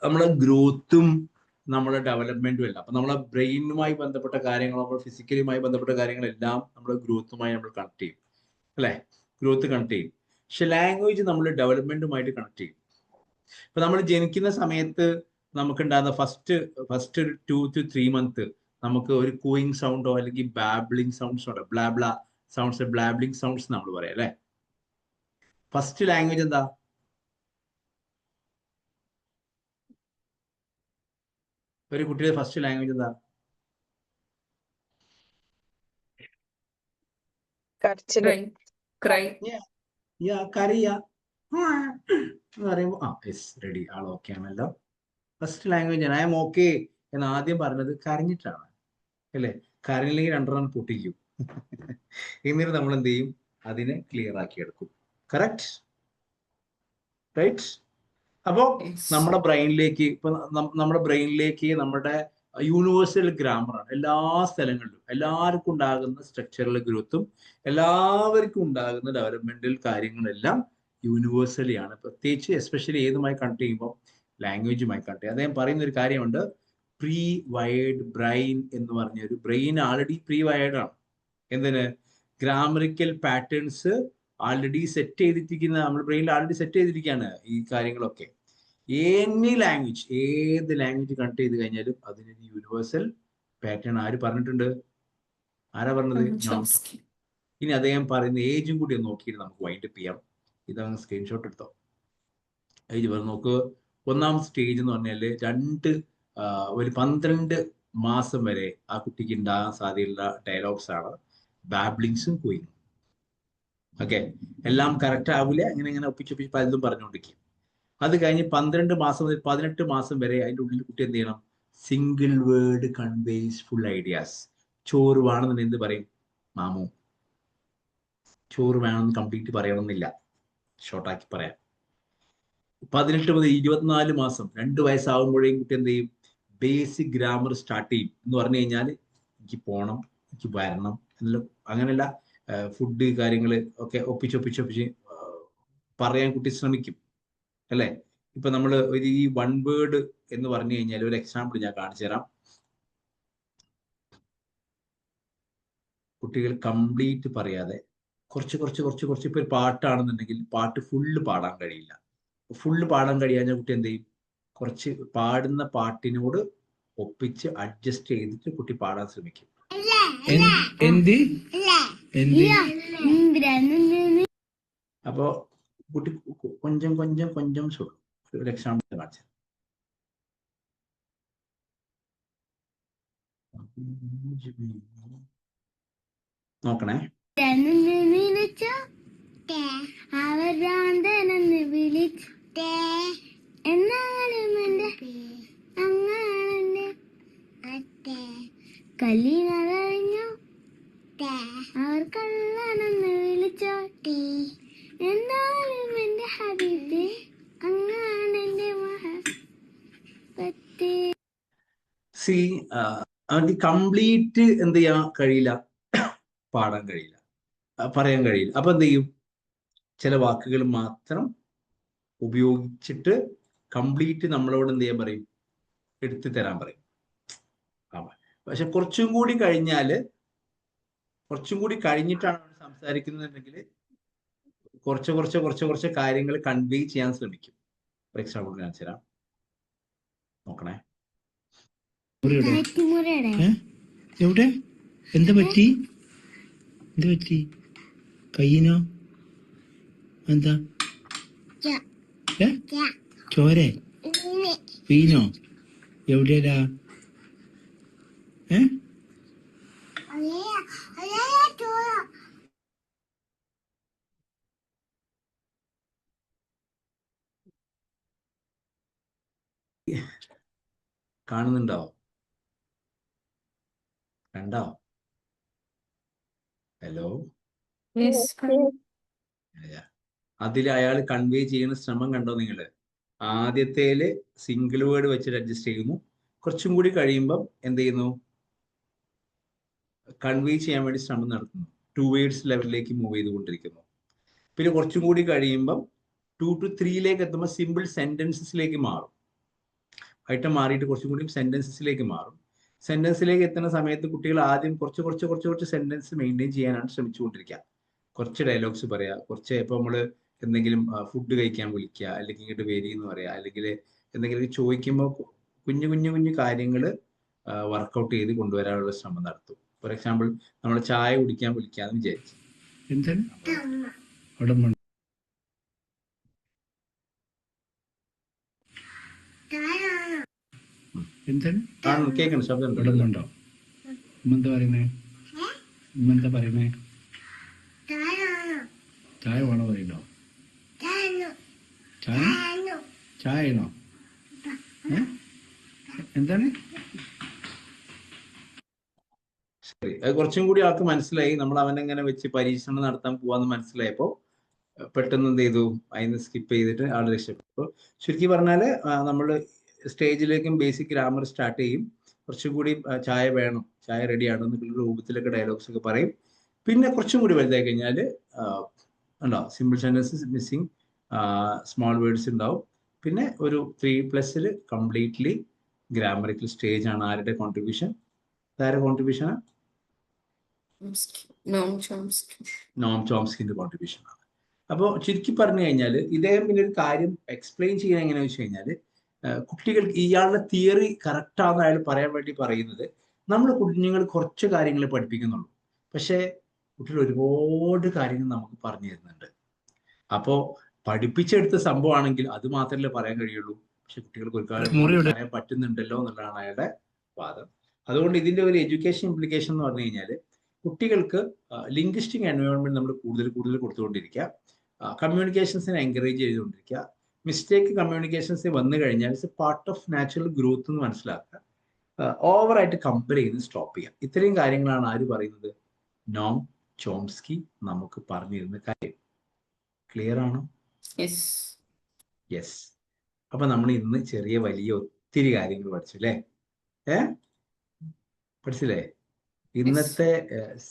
നമ്മളെ ഗ്രോത്തും നമ്മളെ ഡെവലപ്മെന്റും എല്ലാം, അപ്പൊ നമ്മളെ ബ്രെയിനുമായി ബന്ധപ്പെട്ട കാര്യങ്ങൾ, നമ്മൾ ഫിസിക്കലുമായി ബന്ധപ്പെട്ട കാര്യങ്ങളെല്ലാം നമ്മുടെ ഗ്രോത്തുമായി നമ്മൾ കണക്ട് ചെയ്യും അല്ലെ? ഗ്രോത്ത് കണക്ട് ചെയ്യും. പക്ഷെ ലാംഗ്വേജ് നമ്മൾ ഡെവലപ്മെന്റുമായിട്ട് കണക്ട് ചെയ്യും. ഇപ്പൊ നമ്മൾ ജനിക്കുന്ന സമയത്ത് നമുക്കുണ്ടാകുന്ന ഫസ്റ്റ് 2 to 3 months നമുക്ക് ഒരു കൂയിങ് സൗണ്ടോ അല്ലെങ്കിൽ ബാബ്ലിംഗ് സൗണ്ട്സോ ഉണ്ട്. ബ്ലാബ്ലിംഗ് സൗണ്ട്സ് നമ്മൾ പറയാം അല്ലെ? ഫസ്റ്റ് ലാംഗ്വേജ് എന്താ? ഒരു കുട്ടിയുടെ ഫസ്റ്റ് ലാംഗ്വേജ് എന്താ? കരച്ചില്. ക്രൈ കരയ എന്ന് പറയുമ്പോൾ യെസ് റെഡി, ആൾ ഓക്കെ ആണല്ലോ. ഫസ്റ്റ് ലാംഗ്വേജ് ആണ് ഐ എം ഓക്കെ എന്ന് ആദ്യം പറഞ്ഞത് കരഞ്ഞിട്ടാണ് അല്ലേ? കരഞ്ഞില്ലെങ്കിൽ രണ്ടെണ്ണം പൊട്ടിക്കും. എന്നിട്ട് നമ്മൾ എന്ത് ചെയ്യും? അതിനെ ക്ലിയർ ആക്കി എടുക്കും. Correct, right? അപ്പോ നമ്മുടെ ബ്രെയിനിലേക്ക് നമ്മുടെ യൂണിവേഴ്സൽ ഗ്രാമറാണ് എല്ലാ സ്ഥലങ്ങളിലും എല്ലാവർക്കും ഉണ്ടാകുന്ന സ്ട്രക്ചറൽ ഗ്രോത്തും എല്ലാവർക്കും ഉണ്ടാകുന്ന ഡെവലപ്മെന്റൽ കാര്യങ്ങളെല്ലാം യൂണിവേഴ്സലി ആണ്. പ്രത്യേകിച്ച് എസ്പെഷ്യലി ഏതുമായി കണക്ട് ചെയ്യുമ്പോൾ ലാംഗ്വേജുമായി കണക്ട് ചെയ്യും. അദ്ദേഹം പറയുന്ന ഒരു കാര്യമുണ്ട്, പ്രീ വയേർഡ് ബ്രെയിൻ എന്ന് പറഞ്ഞ ഒരു ബ്രെയിൻ ആൾറെഡി പ്രീ വയേർഡ് ആണ്. എന്തിന്? ഗ്രാമറിക്കൽ പാറ്റേൺസ് ആൾറെഡി സെറ്റ് ചെയ്തിരിക്കുന്ന നമ്മുടെ ബ്രെയിനിൽ ആൾറെഡി സെറ്റ് ചെയ്തിരിക്കുകയാണ് ഈ കാര്യങ്ങളൊക്കെ. ഏത് ലാംഗ്വേജ് കണക്ട് ചെയ്ത് കഴിഞ്ഞാലും അതിനൊരു യൂണിവേഴ്സൽ പാറ്റേൺ ആര് പറഞ്ഞിട്ടുണ്ട്? ആരാ പറഞ്ഞത്? ചോംസ്കി. ഇനി അദ്ദേഹം പറയുന്ന ഏജും കൂടി ഒന്ന് നോക്കിയിട്ട് നമുക്ക് വൈൻഡപ്പ് ചെയ്യാം. ഇതങ്ങ് സ്ക്രീൻഷോട്ട് എടുത്തോ. ഏജ് പറഞ്ഞ് നോക്ക്. ഒന്നാമത്തെ സ്റ്റേജ് എന്ന് പറഞ്ഞാൽ ഒരു 12 മാസം വരെ ആ കുട്ടിക്ക് ഉണ്ടാകാൻ സാധ്യതയുള്ള ഡയലോഗ്സ് ആണ് ബാബ്ലിങ്സും കൂയിങ്ങും. ഓക്കെ, എല്ലാം കറക്റ്റ് ആവില്ല, ഇങ്ങനെ ഒപ്പിച്ചൊപ്പിച്ച് പലതും പറഞ്ഞുകൊണ്ടിരിക്കും. അത് കഴിഞ്ഞ് 12 മാസം മുതൽ 18 മാസം വരെ അതിൻ്റെ ഉള്ളിൽ കുട്ടി എന്ത് ചെയ്യണം? Single word conveys full ideas. ചോറ് വേണമെന്ന് എന്ത് പറയും? മാമു. ചോറ് വേണമെന്ന് കംപ്ലീറ്റ് പറയണമെന്നില്ല, ഷോർട്ടാക്കി പറയാം. 18 മുതൽ 24 മാസം 2 വയസ്സാകുമ്പോഴേക്കും കുട്ടി എന്ത് ചെയ്യും? ബേസിക് ഗ്രാമർ സ്റ്റാർട്ട് ചെയ്യും. എന്ന് പറഞ്ഞു കഴിഞ്ഞാൽ എനിക്ക് പോകണം, എനിക്ക് വരണം എന്നുള്ള അങ്ങനെയല്ല, ഫുഡ് കാര്യങ്ങൾ ഒക്കെ ഒപ്പിച്ചൊപ്പിച്ച് പറയാൻ കുട്ടി ശ്രമിക്കും അല്ലേ? ഇപ്പൊ നമ്മൾ ഈ 1 വേർഡ് എന്ന് പറഞ്ഞു കഴിഞ്ഞാൽ ഒരു എക്സാമ്പിൾ ഞാൻ കാണിച്ചു തരാം. കുട്ടികൾ കംപ്ലീറ്റ് പറയാതെ കുറച്ച് ഇപ്പൊ ഒരു പാട്ടാണെന്നുണ്ടെങ്കിൽ പാട്ട് ഫുള്ള് പാടാൻ കഴിയില്ല. ഫുള്ള് പാടാൻ കഴിയാഞ്ഞ കുട്ടി എന്ത് ചെയ്യും? കുറച്ച് പാടുന്ന പാട്ടിനോട് ഒപ്പിച്ച് അഡ്ജസ്റ്റ് ചെയ്തിട്ട് കുട്ടി പാടാൻ ശ്രമിക്കും. അപ്പോ കുട്ടി കൊഞ്ചം ചൊല്ലും. ഒരു എക്സാമ്പിൾ കാണിച്ചു നോക്കണേ. അവർ ഭ്രാന്തനെന്ന് വിളിച്ചേ എന്നാലും എന്റെ അങ്ങനെ കല്ലിനറിഞ്ഞു അവർ കള്ളനെന്ന് വിളിച്ചോട്ടെ എന്നാലും എന്റെ ഹബീബ് അങ്ങനെ അവർക്ക് കംപ്ലീറ്റ് എന്ത് ചെയ്യാൻ കഴിയില്ല, പാടാൻ കഴിയില്ല, പറയാൻ കഴിയില്ല. അപ്പൊ എന്ത് ചെയ്യും? ചില വാക്കുകൾ മാത്രം ഉപയോഗിച്ചിട്ട് കംപ്ലീറ്റ് നമ്മളോട് എന്ത് ചെയ്യാൻ പറയും? എടുത്തു തരാൻ പറയും. പക്ഷെ കുറച്ചും കൂടി കഴിഞ്ഞിട്ടാണ് സംസാരിക്കുന്നുണ്ടെങ്കിൽ കുറച്ച് കാര്യങ്ങൾ കൺവേ ചെയ്യാൻ ശ്രമിക്കും. ഫോർ എക്സാമ്പിൾ കാണിച്ചു തരാം, നോക്കണേ. എവിടെ? എന്താ പറ്റി? കയ്യിനോ? എന്താ? ചോരെ? വീനോ? എവിടെയാ? കാണുന്നുണ്ടോ? കണ്ടോ? ഹലോ, അതിൽ അയാൾ കൺവേ ചെയ്യുന്ന ശ്രമം കണ്ടോ നിങ്ങള്? ആദ്യത്തേല് സിംഗിൾ വേർഡ് വെച്ചിട്ട് അഡ്ജസ്റ്റ് ചെയ്യുന്നു. കുറച്ചും കൂടി കഴിയുമ്പം എന്ത് ചെയ്യുന്നു? കൺവേ ചെയ്യാൻ വേണ്ടി ശ്രമം നടത്തുന്നു. 2 വേർഡ്സ് ലെവലിലേക്ക് മൂവ് ചെയ്തുകൊണ്ടിരിക്കുന്നു. പിന്നെ കുറച്ചും കൂടി കഴിയുമ്പം 2 to 3 എത്തുമ്പോൾ സിമ്പിൾ സെന്റൻസസിലേക്ക് മാറും. ഐറ്റം മാറിയിട്ട് കുറച്ചും കൂടി സെന്റൻസസിലേക്ക് മാറും. സെന്റൻസിലേക്ക് എത്തുന്ന സമയത്ത് കുട്ടികൾ ആദ്യം കുറച്ച് സെന്റൻസ് മെയിൻറ്റെയിൻ ചെയ്യാനാണ് ശ്രമിച്ചുകൊണ്ടിരിക്കുക. കുറച്ച് ഡയലോഗ്സ് പറയാ, കുറച്ച് ഇപ്പൊ നമ്മള് എന്തെങ്കിലും ഫുഡ് കഴിക്കാൻ വിളിക്കുക, അല്ലെങ്കിൽ ഇങ്ങോട്ട് വരി എന്ന് പറയാ, അല്ലെങ്കിൽ എന്തെങ്കിലും ചോദിക്കുമ്പോൾ കുഞ്ഞു കാര്യങ്ങൾ വർക്കൗട്ട് ചെയ്ത് കൊണ്ടുവരാനുള്ള ശ്രമം നടത്തും. ഫോർ എക്സാമ്പിൾ നമ്മൾ ചായ കുടിക്കാൻ വിളിക്കാന്ന് വിചാരിച്ചു. കേൾക്കണം, ശബ്ദം ഉണ്ടോ? എന്താ പറയുന്നേ? ചായ വേണോ പറയുന്നോ? ചായ ചായ ആണോ? എന്താണ്? ശരി, അത് കുറച്ചും കൂടി ആൾക്ക് മനസ്സിലായി. നമ്മൾ അവനെങ്ങനെ വെച്ച് പരീക്ഷണം നടത്താൻ പോവാന്ന് മനസ്സിലായപ്പോ പെട്ടെന്ന് എന്ത് ചെയ്തു, അതിന് സ്കിപ്പ് ചെയ്തിട്ട് ആൾ രക്ഷപ്പെട്ടു. ചുരുക്കി പറഞ്ഞാല് നമ്മൾ സ്റ്റേജിലേക്കും ബേസിക് ഗ്രാമർ സ്റ്റാർട്ട് ചെയ്യും. കുറച്ചുകൂടി ചായ വേണം, ചായ റെഡിയാണ് എന്നുള്ള രൂപത്തിലൊക്കെ ഡയലോഗ്സ് ഒക്കെ പറയും. പിന്നെ കുറച്ചും കൂടി വലുതായി കഴിഞ്ഞാൽ ഉണ്ടോ simple sentences missing, small words ഉണ്ടാവും. പിന്നെ ഒരു 3+ൽ കംപ്ലീറ്റ്ലി ഗ്രാമറിക്കൽ സ്റ്റേജ് ആണ്. ആരുടെ കോൺട്രിബ്യൂഷൻ? ആരുടെ കോൺട്രിബ്യൂഷൻ? നോം ചോംസ്കിന്റെ കോൺട്രിബ്യൂഷൻ ആണ്. അപ്പോൾ ചുരുക്കി പറഞ്ഞു കഴിഞ്ഞാൽ ഇദ്ദേഹം പിന്നെ ഒരു കാര്യം എക്സ്പ്ലെയിൻ ചെയ്യാൻ എങ്ങനെയാ വെച്ച് കഴിഞ്ഞാൽ, കുട്ടികൾക്ക് ഇയാളുടെ തിയറി കറക്റ്റ് ആണെന്ന് അയാൾ പറയാൻ വേണ്ടി പറയുന്നത്, നമ്മൾ കുഞ്ഞുങ്ങൾ കുറച്ച് കാര്യങ്ങൾ പഠിപ്പിക്കുന്നുള്ളൂ, പക്ഷേ കുട്ടികൾ ഒരുപാട് കാര്യങ്ങൾ നമുക്ക് പറഞ്ഞു തരുന്നുണ്ട്. അപ്പോൾ പഠിപ്പിച്ചെടുത്ത സംഭവമാണെങ്കിൽ അത് മാത്രമല്ലേ പറയാൻ കഴിയുള്ളൂ, പക്ഷെ കുട്ടികൾക്ക് ഒരു കാര്യം പറയാൻ പറ്റുന്നുണ്ടല്ലോ എന്നുള്ളതാണ് അയാളുടെ വാദം. അതുകൊണ്ട് ഇതിന്റെ ഒരു എഡ്യൂക്കേഷൻ ഇംപ്ലിക്കേഷൻ എന്ന് പറഞ്ഞു കഴിഞ്ഞാൽ, കുട്ടികൾക്ക് ലിംഗ്വിസ്റ്റിക് എൻവയോൺമെന്റ് നമ്മൾ കൂടുതൽ കൊടുത്തുകൊണ്ടിരിക്കുക, കമ്മ്യൂണിക്കേഷൻസിനെ എൻകറേജ് ചെയ്തുകൊണ്ടിരിക്കുക. മിസ്റ്റേക്ക് കമ്മ്യൂണിക്കേഷൻസ് വന്നു കഴിഞ്ഞാൽ it's A part of natural growth എന്ന് മനസ്സിലാക്കുക. ഓവറായിട്ട് കമ്പയർ ചെയ്ത് സ്റ്റോപ്പ് ചെയ്യുക. ഇത്രയും കാര്യങ്ങളാണ് ആര് പറയുന്നത്? നോം ചോംസ്കി നമുക്ക് പറഞ്ഞിരുന്ന കാര്യം. ക്ലിയർ ആണോ? യെസ്. അപ്പൊ നമ്മൾ ഇന്ന് ചെറിയ വലിയ ഒത്തിരി കാര്യങ്ങൾ പഠിച്ചു അല്ലേ? പഠിച്ചില്ലേ? ഇന്നത്തെ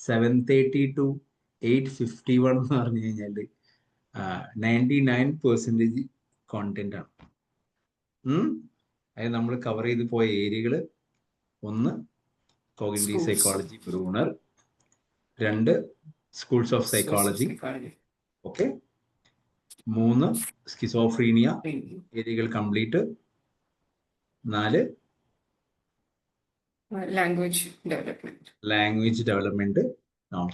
7:30 to 8:51 എന്ന് പറഞ്ഞു കഴിഞ്ഞാൽ 99% കോണ്ടന്റ് ആണ്. അതായത് നമ്മൾ കവർ ചെയ്ത് പോയ ഏരിയകൾ: 1 cognitive psychology Bruner, 2 schools of psychology, okay, 3 schizophrenia ഏരിയകൾ complete, 4 language development Noam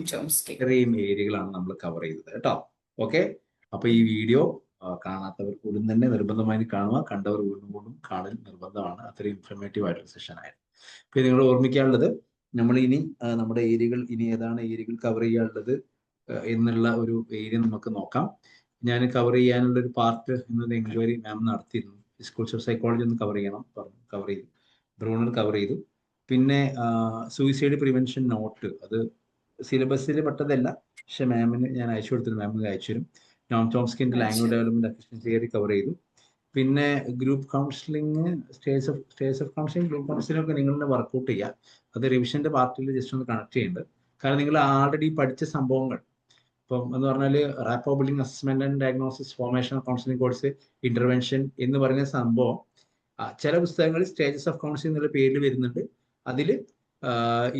Chomsky. ഇത്രയും ഏരിയകളാണ് നമ്മൾ കവർ ചെയ്തത് കേട്ടോ. ഓക്കെ, അപ്പൊ ഈ വീഡിയോ കാണാത്തവർ ഉടൻ തന്നെ നിർബന്ധമായി കാണുക, കണ്ടവർ വീണ്ടും കാണൽ നിർബന്ധമാണ്. അത്രയും ഇൻഫർമേറ്റീവ് ആയിട്ടൊരു സെഷൻ ആയിരുന്നു. പിന്നെ നിങ്ങൾ ഓർമ്മിക്കാനുള്ളത്, നമ്മൾ ഇനി നമ്മുടെ ഏരിയകൾ, ഇനി ഏതാണ് ഏരിയകൾ കവർ ചെയ്യാനുള്ളത് എന്നുള്ള ഒരു ഏരിയ നമുക്ക് നോക്കാം. ഞാൻ കവർ ചെയ്യാനുള്ള ഒരു പാർട്ട് ഇന്നൊരു എൻക്വയറി മാം നടത്തിയിരുന്നു. സ്കൂൾസ് ഓഫ് സൈക്കോളജി ഒന്ന് കവർ ചെയ്യണം പറഞ്ഞു, കവർ ചെയ്തു. ബ്രൂണർ കവർ ചെയ്തു. പിന്നെ സൂയിസൈഡ് പ്രിവെൻഷൻ നോട്ട്, അത് സിലബസിൽ പെട്ടതല്ല, പക്ഷെ മാമിന് ഞാൻ അയച്ചു കൊടുത്തിരുന്നു, മാമിന് അയച്ചു തരും. നോം ചോംസ്കിന്റെ language development assistance theory cover ചെയ്തു. പിന്നെ group counselling, stage of counselling, group counselling ഒക്കെ നിങ്ങൾ തന്നെ വർക്ക്ഔട്ട് ചെയ്യുക. അത് റിവിഷന്റെ പാർട്ടിൽ ജസ്റ്റ് ഒന്ന് കണക്ട് ചെയ്യുന്നുണ്ട്. കാരണം നിങ്ങൾ ആൾറെഡി പഠിച്ച സംഭവങ്ങൾ, ഇപ്പം എന്ന് പറഞ്ഞാൽ rapport building assessment and diagnosis, formation counselling course, intervention എന്ന് പറയുന്ന സംഭവം ചില പുസ്തകങ്ങളിൽ സ്റ്റേജസ് ഓഫ് കൗൺസിലിംഗ് എന്നുള്ള പേരിൽ വരുന്നുണ്ട്. അതിൽ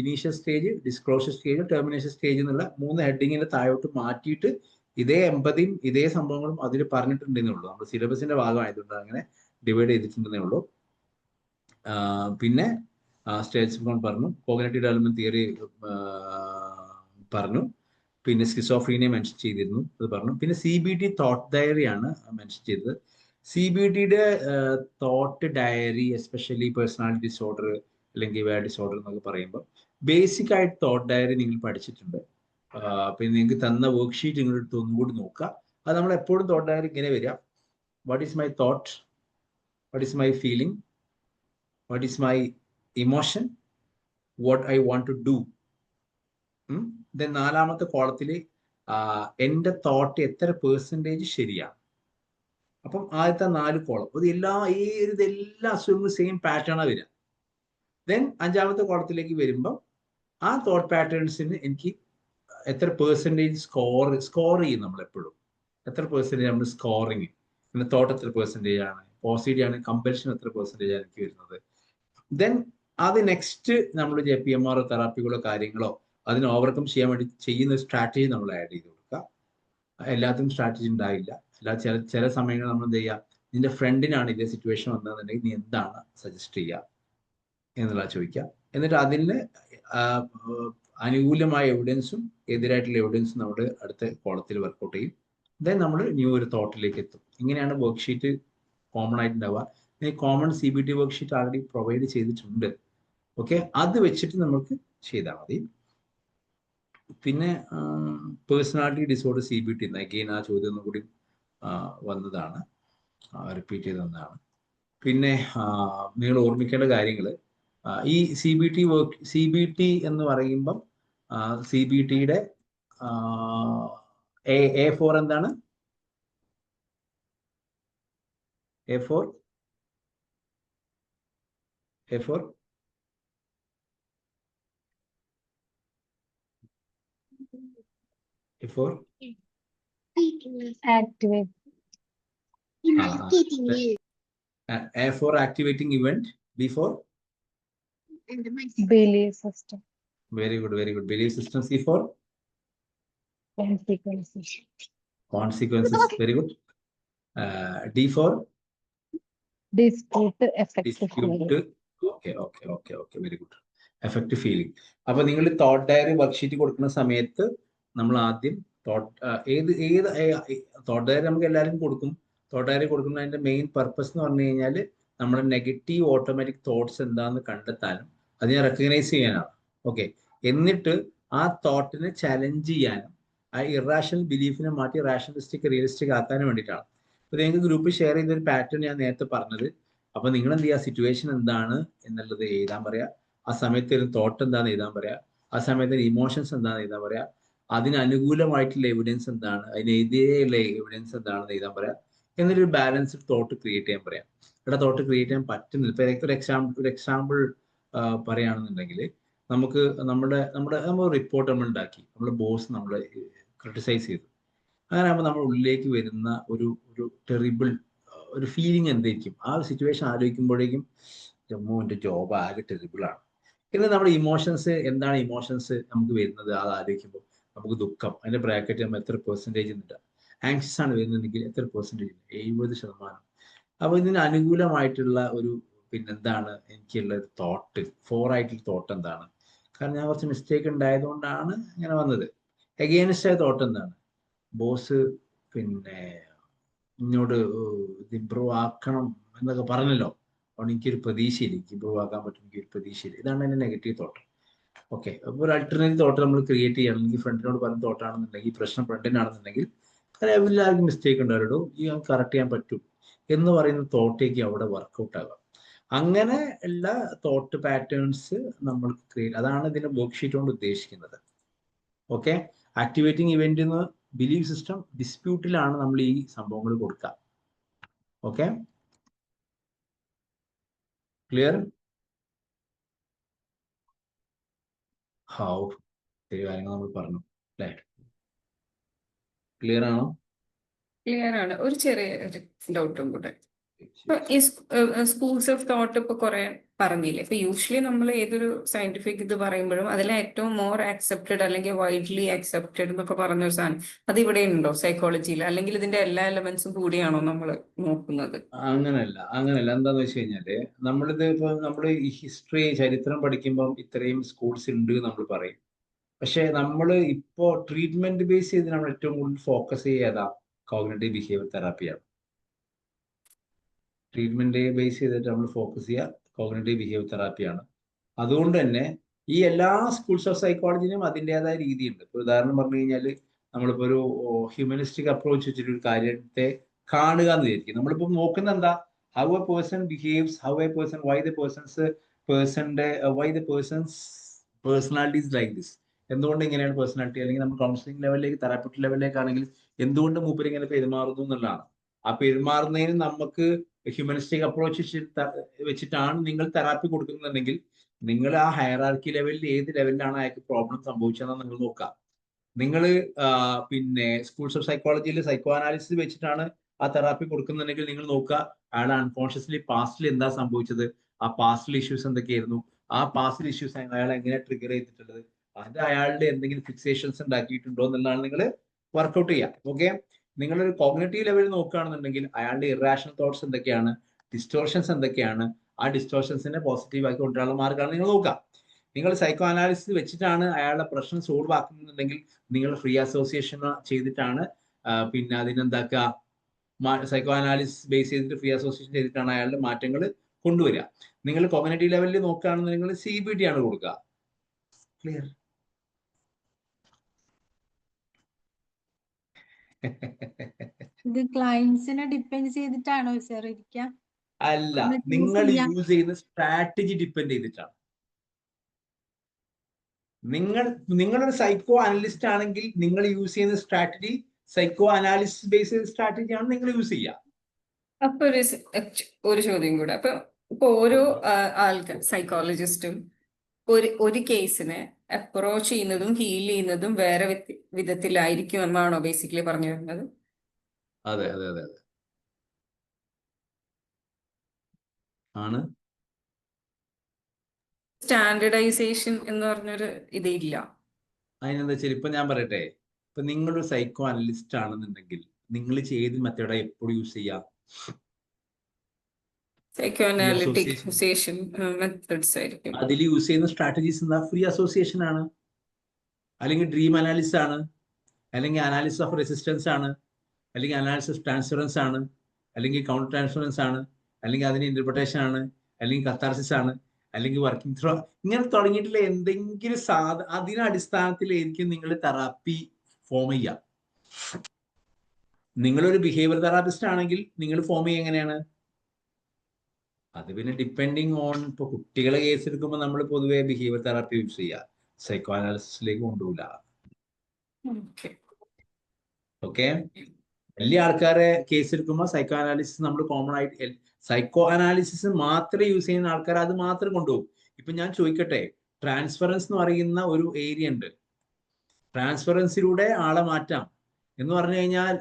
initial stage, disclosure stage, termination stage എന്നുള്ള 3 ഹെഡിങ്ങിന്റെ താഴോട്ട് മാറ്റിയിട്ട് ഇതേ എമ്പതിയും ഇതേ സംഭവങ്ങളും അതിൽ പറഞ്ഞിട്ടുണ്ടെന്നേ ഉള്ളൂ. നമ്മൾ സിലബസിന്റെ ഭാഗമായതുകൊണ്ട് അങ്ങനെ ഡിവൈഡ് ചെയ്തിട്ടുണ്ടെന്നേ ഉള്ളൂ. പിന്നെ സ്റ്റേജസ് ഓഫ് പറഞ്ഞു, കോഗ്നിറ്റീവ് ഡെവലപ്മെന്റ് തിയറി പറഞ്ഞു, പിന്നെ സ്കിസോഫ്രീനിയ മെൻഷൻ ചെയ്തിരുന്നു, അത് പറഞ്ഞു. പിന്നെ CBT തോട്ട് ഡയറിയാണ് മെൻഷൻ ചെയ്തത്. CBTയുടെ thought diary, especially personality disorder അല്ലെങ്കിൽ വേർ ഡിസോർഡർ എന്നൊക്കെ പറയുമ്പോൾ ബേസിക് ആയിട്ട് തോട്ട് ഡയറി നിങ്ങൾ പഠിച്ചിട്ടുണ്ട്. പിന്നെ നിങ്ങൾക്ക് തന്ന വർക്ക്ഷീറ്റ് നിങ്ങൾ എടുത്ത് ഒന്നുകൂടി നോക്കുക. അത് നമ്മൾ എപ്പോഴും തോട്ട് ഡയറി ഇങ്ങനെ വരിക: what is my thought, what is my feeling, what is my emotion, what I want to do. Then 4ാമത്തെ കോളത്തിൽ എൻ്റെ തോട്ട് എത്ര % ശരിയാണ്. അപ്പം ആദ്യത്തെ 4 കോളം അത് എല്ലാ അസുഖങ്ങളും സെയിം പാറ്റേണാണ് വരിക. ദെൻ 5ാമത്തെ കോളത്തിലേക്ക് വരുമ്പം ആ തോട്ട് പാറ്റേൺസിന് എനിക്ക് എത്ര % സ്കോർ ചെയ്യും. നമ്മളെപ്പോഴും എത്ര % നമ്മൾ സ്കോറിങ്, പിന്നെ തോട്ട് എത്ര % ആണ്, പോസിറ്റീവ് ആണ്, കമ്പൽഷൻ എത്ര % ആണ് എനിക്ക് വരുന്നത്. ദെൻ അത് നെക്സ്റ്റ് നമ്മൾ JPMR തെറാപ്പികളോ കാര്യങ്ങളോ അതിന് ഓവർകം ചെയ്യാൻ വേണ്ടി ചെയ്യുന്ന സ്ട്രാറ്റജി നമ്മൾ ആഡ് ചെയ്ത് കൊടുക്കുക. എല്ലാത്തിനും സ്ട്രാറ്റജി ഉണ്ടാവില്ല. ചില സമയങ്ങളിൽ നമ്മൾ എന്ത് ചെയ്യുക, നിന്റെ ഫ്രണ്ടിനാണ് ഇതേ സിറ്റുവേഷൻ വന്നതെന്നുണ്ടെങ്കിൽ നീ എന്താണ് സജസ്റ്റ് ചെയ്യുക എന്നുള്ള ചോദിക്കുക. എന്നിട്ട് അതിന് അനുകൂലമായ എവിഡൻസും എതിരായിട്ടുള്ള എവിഡൻസും നമ്മൾ അടുത്ത കോളത്തിൽ വർക്ക്ഔട്ട് ചെയ്യും. ദെൻ നമ്മൾ ന്യൂ ഒരു തോട്ടിലേക്ക് എത്തും. ഇങ്ങനെയാണ് വർക്ക്ഷീറ്റ് കോമൺ ആയിട്ടുണ്ടാവുക. ഈ common CBT worksheet already provide ചെയ്തിട്ടുണ്ട്. ഓക്കെ, അത് വെച്ചിട്ട് നമുക്ക് ചെയ്താൽ മതി. പിന്നെ പേഴ്സണാലിറ്റി ഡിസോർഡർ CBT അഗെയിൻ ആ ചോദ്യം ഒന്നും കൂടി വന്നതാണ്, റിപ്പീറ്റ് ചെയ്ത് വന്നതാണ്. പിന്നെ നിങ്ങൾ ഓർമ്മിക്കേണ്ട കാര്യങ്ങൾ, ഈ CBT എന്ന് പറയുമ്പം CBTയുടെ A4 എന്താണ്? A4 A4 A4 activate A4 activating event. B4 belief system very good, very good. Belief system. C4 consequences consequences, very good. D4 dispute effect dispute. Okay, very good. Effective feeling. അപ്പൊ നിങ്ങൾ thought diary worksheet കൊടുക്കുന്ന സമയത്ത് നമ്മൾ ആദ്യം thought diary നമുക്ക് എല്ലാവരും കൊടുക്കും. Thought diary കൊടുക്കുന്നതിന്റെ main purpose എന്ന് പറഞ്ഞു കഴിഞ്ഞാൽ നമ്മുടെ നെഗറ്റീവ് ഓട്ടോമാറ്റിക് തോട്ട്സ് എന്താണെന്ന് കണ്ടെത്താനും അതിനെ റെക്കഗ്നൈസ് ചെയ്യാനാണ്. ഓക്കെ, എന്നിട്ട് ആ തോട്ടിനെ ചലഞ്ച് ചെയ്യാനും ആ ഇറാഷണൽ ബിലീഫിനെ മാറ്റി റാഷണലിസ്റ്റിക് റിയലിസ്റ്റിക് ആക്കാനും വേണ്ടിയിട്ടാണ്. അപ്പൊ നിങ്ങൾക്ക് ഗ്രൂപ്പിൽ ഷെയർ ചെയ്തൊരു പാറ്റേൺ ഞാൻ നേരത്തെ പറഞ്ഞത്. അപ്പൊ നിങ്ങൾ എന്ത് ചെയ്യുക, സിറ്റുവേഷൻ എന്താണ് എന്നുള്ളത് എഴുതാൻ പറയാ, ആ സമയത്ത് ഒരു തോട്ട് എന്താണെന്ന് എഴുതാൻ പറയാ, ആ സമയത്ത് ഇമോഷൻസ് എന്താണെന്ന് എഴുതാൻ പറയാ, അതിന് അനുകൂലമായിട്ടുള്ള എവിഡൻസ് എന്താണ്, അതിനെതിരെയുള്ള എവിഡൻസ് എന്താണെന്ന് എഴുതാൻ പറയാം. എന്നൊരു ബാലൻസ്ഡ് തോട്ട് ക്രിയേറ്റ് ചെയ്യാൻ പറയാം. ഇവിടെ തോട്ട് ക്രിയേറ്റ് ചെയ്യാൻ പറ്റുന്നില്ല. ഇപ്പൊ ഒരു എക്സാമ്പിൾ പറയുകയാണെന്നുണ്ടെങ്കിൽ നമുക്ക് നമ്മൾ റിപ്പോർട്ട് നമ്മൾ ഉണ്ടാക്കി, നമ്മുടെ ബോസ് നമ്മളെ ക്രിട്ടിസൈസ് ചെയ്തു. അങ്ങനെ ആകുമ്പോൾ നമ്മുടെ ഉള്ളിലേക്ക് വരുന്ന ഒരു ടെറിബിൾ ഒരു ഫീലിംഗ് എന്തായിരിക്കും, ആ ഒരു സിറ്റുവേഷൻ ആലോചിക്കുമ്പോഴേക്കും ജമ്മുവിന്റെ ജോബ് ആകെ ടെറിബിളാണ്. പിന്നെ നമ്മുടെ ഇമോഷൻസ് എന്താണ്, ഇമോഷൻസ് നമുക്ക് വരുന്നത് അത് ആലോചിക്കുമ്പോൾ നമുക്ക് ദുഃഖം, അതിന്റെ ബ്രാക്കറ്റ് നമ്മൾ എത്ര പെർസെൻറ്റേജ് ഉണ്ട്, ആങ്ഷ്യസ് ആണ് വരുന്നതെങ്കിൽ എത്ര പെർസെൻറ്റേജ്, 70%. അപ്പൊ ഇതിന് അനുകൂലമായിട്ടുള്ള ഒരു പിന്നെന്താണ് എനിക്കുള്ള ഒരു തോട്ട്, 4 ആയിട്ടുള്ള തോട്ട് എന്താണ്, കാരണം ഞാൻ കുറച്ച് മിസ്റ്റേക്ക് ഉണ്ടായതുകൊണ്ടാണ് ഇങ്ങനെ വന്നത്. എഗെയിൻസ്റ്റ് ആയ തോട്ട് എന്താണ്, ബോസ് പിന്നെ എന്നോട് ഇത് ഇമ്പ്രൂവ് ആക്കണം എന്നൊക്കെ പറഞ്ഞല്ലോ, അതുകൊണ്ട് എനിക്കൊരു പ്രതീക്ഷയില്ല, എനിക്ക് ഇമ്പ്രൂവ് ആക്കാൻ പറ്റും, എനിക്കൊരു പ്രതീക്ഷയില്ല. ഇതാണ് എൻ്റെ നെഗറ്റീവ് തോട്ട്. ഓക്കെ, അപ്പോൾ ഒരു അൾട്ടർനേറ്റീവ് തോട്ട് നമ്മൾ ക്രിയേറ്റ് ചെയ്യണം. എനിക്ക് ഫ്രണ്ടിനോട് പറഞ്ഞ തോട്ടാണെന്നുണ്ടെങ്കിൽ, പ്രശ്നം ഫ്രണ്ടിനാണെന്നുണ്ടെങ്കിൽ എല്ലാവർക്കും മിസ്റ്റേക്ക് ഉണ്ടാവുള്ളൂ, ഈ കറക്റ്റ് ചെയ്യാൻ പറ്റും എന്ന് പറയുന്ന തോട്ടേക്ക് അവിടെ വർക്കൗട്ട് ആകാം. അങ്ങനെ ഉള്ള തോട്ട് പാറ്റേൺസ് നമ്മൾ ക്രിയേറ്റ്, അതാണ് ഇതിന്റെ വർക്ക്ഷീറ്റ് കൊണ്ട് ഉദ്ദേശിക്കുന്നത്. ഓക്കെ, ആക്ടിവേറ്റിംഗ് ഇവന്റ് എന്ന് ബിലീഫ് സിസ്റ്റം ഡിസ്പ്യൂട്ടിലാണ് നമ്മൾ ഈ സംഭവങ്ങൾ കൊടുക്കുക. Okay, clear? ശരി, കാര്യങ്ങൾ നമ്മൾ പറഞ്ഞു അല്ലേ? ക്ലിയർ ആണോ? ക്ലിയർ ആണ്. ഒരു ചെറിയ ഡൗട്ടും കൂടെ. ഇപ്പൊ ഈ സ്കൂൾസ് ഓഫ് തോട്ട് ഇപ്പൊ കുറെ പറഞ്ഞില്ലേ, ഇപ്പൊ യൂഷ്വലി നമ്മൾ ഏതൊരു സയന്റിഫിക് ഇത് പറയുമ്പോഴും അതിലെ ഏറ്റവും മോർ ആക്സെപ്റ്റഡ് അല്ലെങ്കിൽ വൈഡ്ലി ആക്സെപ്റ്റഡ് എന്നൊക്കെ പറഞ്ഞൊരു സാധനം അത് ഇവിടെ ഉണ്ടോ സൈക്കോളജിയിൽ, അല്ലെങ്കിൽ ഇതിന്റെ എല്ലാ എലമെന്റ്സും കൂടിയാണോ നമ്മൾ നോക്കുന്നത്? അങ്ങനല്ല. എന്താന്ന് വെച്ച് കഴിഞ്ഞാല് നമ്മളിത് ഇപ്പൊ നമ്മള് ഈ ഹിസ്റ്ററി ചരിത്രം പഠിക്കുമ്പോൾ ഇത്രയും സ്കൂൾസ് ഉണ്ട് നമ്മൾ പറയും. പക്ഷെ നമ്മൾ ഇപ്പോ ട്രീറ്റ്മെന്റ് ബേസ് ചെയ്ത് നമ്മൾ ഏറ്റവും കൂടുതൽ ഫോക്കസ് ചെയ്യാതാ കോഗ്നിറ്റീവ് ബിഹേവിയർ തെറാപ്പിയാണ്. ട്രീറ്റ്മെന്റ് ബേസ് ചെയ്തിട്ട് നമ്മൾ ഫോക്കസ് ചെയ്യുക കോഗ്നിറ്റീവ് ബിഹേവിയർ തെറാപ്പിയാണ്. അതുകൊണ്ട് തന്നെ ഈ എല്ലാ സ്കൂൾസ് ഓഫ് സൈക്കോളജിനും അതിൻ്റെതായ രീതിയുണ്ട്. ഇപ്പൊ ഉദാഹരണം പറഞ്ഞു കഴിഞ്ഞാൽ നമ്മളിപ്പോ ഒരു ഹ്യൂമനിസ്റ്റിക് അപ്രോച്ച് വെച്ചിട്ട് ഒരു കാര്യത്തെ കാണുക എന്ന് വിചാരിക്കും. നമ്മളിപ്പോ നോക്കുന്ന എന്താ, how a person behaves, how a person, why the persons personalities like this, എന്തുകൊണ്ട് ഇങ്ങനെയാണ് പേഴ്സണാലിറ്റി, അല്ലെങ്കിൽ നമ്മൾ കൗൺസിലിംഗ് ലെവലിലേക്ക് തെറാപ്യൂട്ടിക് ലെവലിലേക്കാണെങ്കിൽ എന്തുകൊണ്ട് മൂപ്പര് ഇങ്ങനെ പെരുമാറുന്നു എന്നുള്ളതാണ്. ആ പെരുമാറുന്നതിന് നമുക്ക് ഹ്യൂമനിസ്റ്റിക് അപ്രോച്ച് വെച്ചിട്ടാണ് നിങ്ങൾ തെറാപ്പി കൊടുക്കുന്നുണ്ടെങ്കിൽ നിങ്ങൾ ആ ഹയറാർക്കി ലെവലിൽ ഏത് ലെവലിലാണ് അയാൾക്ക് പ്രോബ്ലം സംഭവിച്ചതെന്ന് നിങ്ങൾ നോക്കാം. നിങ്ങൾ പിന്നെ സ്കൂൾസ് ഓഫ് സൈക്കോളജിയിൽ സൈക്കോ അനാലിസിസ് വെച്ചിട്ടാണ് ആ തെറാപ്പി കൊടുക്കുന്നുണ്ടെങ്കിൽ നിങ്ങൾ നോക്കുക അയാൾ അൺകോൺഷ്യസ്ലി പാസ്റ്റിൽ എന്താ സംഭവിച്ചത്, ആ പാസ്റ്റിൽ ഇഷ്യൂസ് എന്തൊക്കെയായിരുന്നു, ആ പാസ്റ്റിൽ ഇഷ്യൂസ് അയാൾ എങ്ങനെ ട്രിഗർ ചെയ്തിട്ടുള്ളത്, അത് അയാളുടെ എന്തെങ്കിലും ഫിക്സേഷൻസ് ഉണ്ടാക്കിയിട്ടുണ്ടോ എന്നുള്ളതാണ് നിങ്ങൾ വർക്ക്ഔട്ട് ചെയ്യുക. ഓക്കെ, നിങ്ങളൊരു കോഗ്നിറ്റീവ് ലെവലിൽ നോക്കുകയാണെന്നുണ്ടെങ്കിൽ അയാളുടെ ഇറാഷണൽ തോട്ട്സ് എന്തൊക്കെയാണ്, ഡിസ്റ്റോർഷൻസ് എന്തൊക്കെയാണ്, ആ ഡിസ്റ്റോർഷൻസിനെ പോസിറ്റീവ് ആക്കി കൊണ്ടുവരാനുള്ള മാർഗ്ഗമാണ് നിങ്ങൾ നോക്കുക. നിങ്ങൾ സൈക്കോ അനാലിസിസ് വെച്ചിട്ടാണ് അയാളുടെ പ്രശ്നം സോൾവ് ആക്കുന്നുണ്ടെങ്കിൽ നിങ്ങൾ ഫ്രീ അസോസിയേഷൻ ചെയ്തിട്ടാണ് പിന്നെ അതിനെന്താക്കുക, സൈക്കോ അനാലിസിസ് ബേസ് ചെയ്തിട്ട് ഫ്രീ അസോസിയേഷൻ ചെയ്തിട്ടാണ് അയാളുടെ മാറ്റങ്ങൾ കൊണ്ടുവരിക. നിങ്ങൾ കോഗ്നിറ്റീവ് ലെവലിൽ നോക്കുകയാണെന്നുണ്ടെങ്കിൽ CBT ആണ് കൊടുക്കുക. ക്ലിയർ? ഇത് ക്ലയൻസിനെ ഡിപ്പെൻഡ് ചെയ്തിട്ടാണോ സാർ ഇരിക്കുക? അല്ല, നമ്മൾ ചൂസ് നിങ്ങൾ ചെയ്യാം. യൂസ് ചെയ്യുന്ന സ്ട്രാറ്റജി ഡിപ്പെൻഡ് ചെയ്തിട്ടാണ്. നിങ്ങളൊരു സൈക്കോ അനലിസ്റ്റ് ആണെങ്കിൽ നിങ്ങൾ യൂസ് ചെയ്യുന്ന സ്ട്രാറ്റജി സൈക്കോ അനാലിസിസ് ബേസ് ചെയ്ത സ്ട്രാറ്റജിയാണ് നിങ്ങൾ യൂസ് ചെയ്യുക. അപ്പൊ ഒരു ചോദ്യം കൂടെ. ഇപ്പൊ ഓരോ ആൾക്കാർ സൈക്കോളജിസ്റ്റും ഒരു കേസിനെ അപ്രോച്ച് ചെയ്യുന്നതും ഹീൽ ചെയ്യുന്നതും വേറെ വിധത്തിലായിരിക്കും എന്നാണോ ബേസിക്കലി പറഞ്ഞു വരുന്നത്? അതെ അതെ അതെ അതെ ആണ്. സ്റ്റാൻഡർഡൈസേഷൻ എന്ന് പറഞ്ഞൊരു ഇതില്ല. അതിനെന്താ വെച്ചാൽ ഇപ്പൊ ഞാൻ പറയട്ടെ, ഇപ്പൊ നിങ്ങളൊരു സൈക്കോ അനലിസ്റ്റ് ആണെന്നുണ്ടെങ്കിൽ നിങ്ങൾ ഏത് മെത്തേഡാ എപ്പോഴും യൂസ് ചെയ്യാം? സൈക്കോ അനാലിറ്റിക്സേഷൻ മെത്തേഡ്സ് ആയിരിക്കും. അതിൽ യൂസ് ചെയ്യുന്ന സ്ട്രാറ്റജീസ് എന്താ? ഫ്രീ അസോസിയേഷൻ ആണ്, അല്ലെങ്കിൽ ഡ്രീം അനാലിസിസ് ആണ്, അല്ലെങ്കിൽ അനാലിസിസ് ഓഫ് റെസിസ്റ്റൻസ് ആണ്, അല്ലെങ്കിൽ അനാലിസിസ് ട്രാൻസ്ഫറൻസ് ആണ്, അല്ലെങ്കിൽ കൗണ്ടർ ട്രാൻസ്ഫറൻസ് ആണ്, അല്ലെങ്കിൽ അതിന് ഇന്റർപ്രിട്ടേഷൻ ആണ്, അല്ലെങ്കിൽ കത്താർസിസ് ആണ്, അല്ലെങ്കിൽ വർക്കിംഗ് ത്രോ, ഇങ്ങനെ തുടങ്ങിയിട്ടുള്ള എന്തെങ്കിലും അതിന് അടിസ്ഥാനത്തിലായിരിക്കും നിങ്ങൾ തെറാപ്പി ഫോം ചെയ്യുക. നിങ്ങളൊരു ബിഹേവിയർ തെറാപ്പിസ്റ്റ് ആണെങ്കിൽ നിങ്ങൾ ഫോം ചെയ്യുക എങ്ങനെയാണ്? അത് പിന്നെ ഡിപ്പെൻഡിങ് ഓൺ, ഇപ്പൊ കുട്ടികളെ കേസ് എടുക്കുമ്പോൾ നമ്മൾ പൊതുവെ ബിഹേവിയർ തെറാപ്പി യൂസ് ചെയ്യുക, സൈക്കോ അനാലിസിസിലേക്ക് കൊണ്ടുപോകില്ല. ഓക്കെ, വലിയ ആൾക്കാരെ കേസ് എടുക്കുമ്പോൾ സൈക്കോ അനാലിസിസ് നമ്മൾ കോമൺ ആയിട്ട് സൈക്കോ അനാലിസിസ് മാത്രമേ യൂസ് ചെയ്യുന്ന ആൾക്കാർ അത് മാത്രം കൊണ്ടുപോകും. ഇപ്പൊ ഞാൻ ചോദിക്കട്ടെ, ട്രാൻസ്ഫറൻസ് എന്ന് പറയുന്ന ഒരു ഏരിയ ഉണ്ട്. ട്രാൻസ്ഫറൻസിലൂടെ ആളെ മാറ്റാം എന്ന് പറഞ്ഞു കഴിഞ്ഞാൽ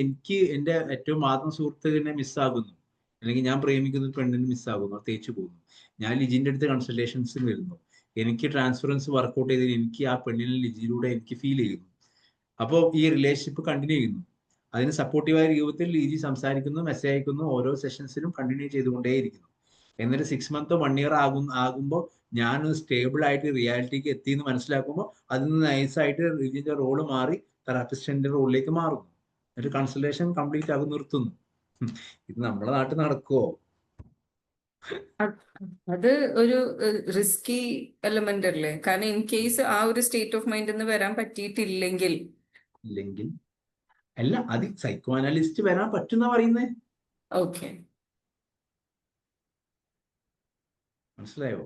എനിക്ക് എൻ്റെ ഏറ്റവും ആത്മ സുഹൃത്തുവിനെ മിസ്സാകുന്നു, അല്ലെങ്കിൽ ഞാൻ പ്രേമിക്കുന്ന പെണ്ണിന് മിസ്സാകുന്നു, തേച്ചു പോകുന്നു, ഞാൻ ലിജിന്റെ അടുത്ത് കൺസൾട്ടേഷൻസിന് വരുന്നു, എനിക്ക് ട്രാൻസ്ഫറൻസ് വർക്ക്ഔട്ട് ചെയ്തതിൽ എനിക്ക് ആ പെണ്ണിനെ ലിജിയിലൂടെ എനിക്ക് ഫീൽ ചെയ്യുന്നു. അപ്പോൾ ഈ റിലേഷൻഷിപ്പ് കണ്ടിന്യൂ ചെയ്യുന്നു. അതിന് സപ്പോർട്ടീവായ രൂപത്തിൽ ലിജി സംസാരിക്കുന്നു, മെസ്സേജ് അയക്കുന്നു, ഓരോ സെഷൻസിലും കണ്ടിന്യൂ ചെയ്തുകൊണ്ടേയിരിക്കുന്നു. എന്നിട്ട് 6 months 1 year ആകുമ്പോൾ ഞാൻ സ്റ്റേബിൾ ആയിട്ട് റിയാലിറ്റിക്ക് എത്തിയെന്ന് മനസ്സിലാക്കുമ്പോൾ അതിൽ നിന്ന് നൈസായിട്ട് ലിജിന്റെ റോള് മാറി തെറാപ്പിസ്റ്റിന്റെ റോളിലേക്ക് മാറുന്നു. എന്നിട്ട് കൺസൾട്ടേഷൻ കംപ്ലീറ്റ് ആകും, നിർത്തുന്നു. ഇത് നമ്മുടെ നാട്ടിൽ നടക്കുമോ? അത് ഒരു റിസ്കി എലമെന്റ് അല്ലേ? കാരണം ഇൻ കേസ് ആ ഒരു സ്റ്റേറ്റ് ഓഫ് മൈൻഡ് വരാൻ പറ്റിയിട്ടില്ലെങ്കിൽ അല്ല, അത് സൈക്കോ അനാലിസ്റ്റ് വരാൻ പറ്റുന്ന പറയുന്നേ. ഓക്കെ, മനസ്സിലായോ?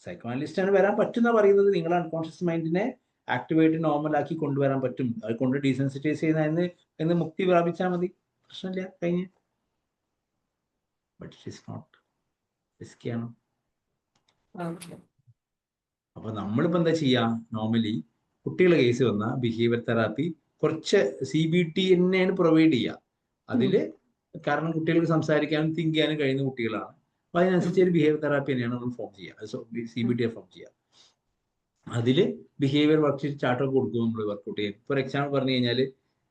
സൈക്കോ അനലിസ്റ്റ് ആണ് വരാൻ പറ്റുന്ന പറയുന്നത്. നിങ്ങൾ അൺകോൺഷ്യസ് മൈൻഡിനെ ആക്ടിവേറ്റ് നോർമൽ ആക്കി കൊണ്ടുവരാൻ പറ്റും. അത് കൊണ്ട് ഡീസെൻസിറ്റൈസ് ചെയ്യുന്ന മുക്തി പ്രാപിച്ചാൽ മതി, പ്രശ്നമില്ല, കഴിഞ്ഞ്. ബട്ട് ഇറ്റ് ഈസ് നോട്ട് റിസ്കിയാണ്. അപ്പൊ നമ്മളിപ്പോ എന്താ ചെയ്യാ? നോർമലി കുട്ടികളുടെ കേസ് വന്ന ബിഹേവിയർ തെറാപ്പി കുറച്ച് CBT തന്നെയാണ് പ്രൊവൈഡ് ചെയ്യുക. അതില് കാരണം കുട്ടികൾക്ക് സംസാരിക്കാനും തിങ്ക് ചെയ്യാനും കഴിയുന്ന കുട്ടികളാണ്. അപ്പൊ അതിനനുസരിച്ച് ഒരു ബിഹേവിയർ തെറാപ്പി തന്നെയാണ് നമ്മൾ ഫോം ചെയ്യുക, CBT ഫോം ചെയ്യുക. അതിൽ ബിഹേവിയർ വർക്ക്ഷീറ്റ് ചാർട്ടൊക്കെ കൊടുക്കും നമ്മൾ വർക്ക്ഔട്ട് ചെയ്യാൻ. ഫോർ എക്സാമ്പിൾ പറഞ്ഞു കഴിഞ്ഞാൽ,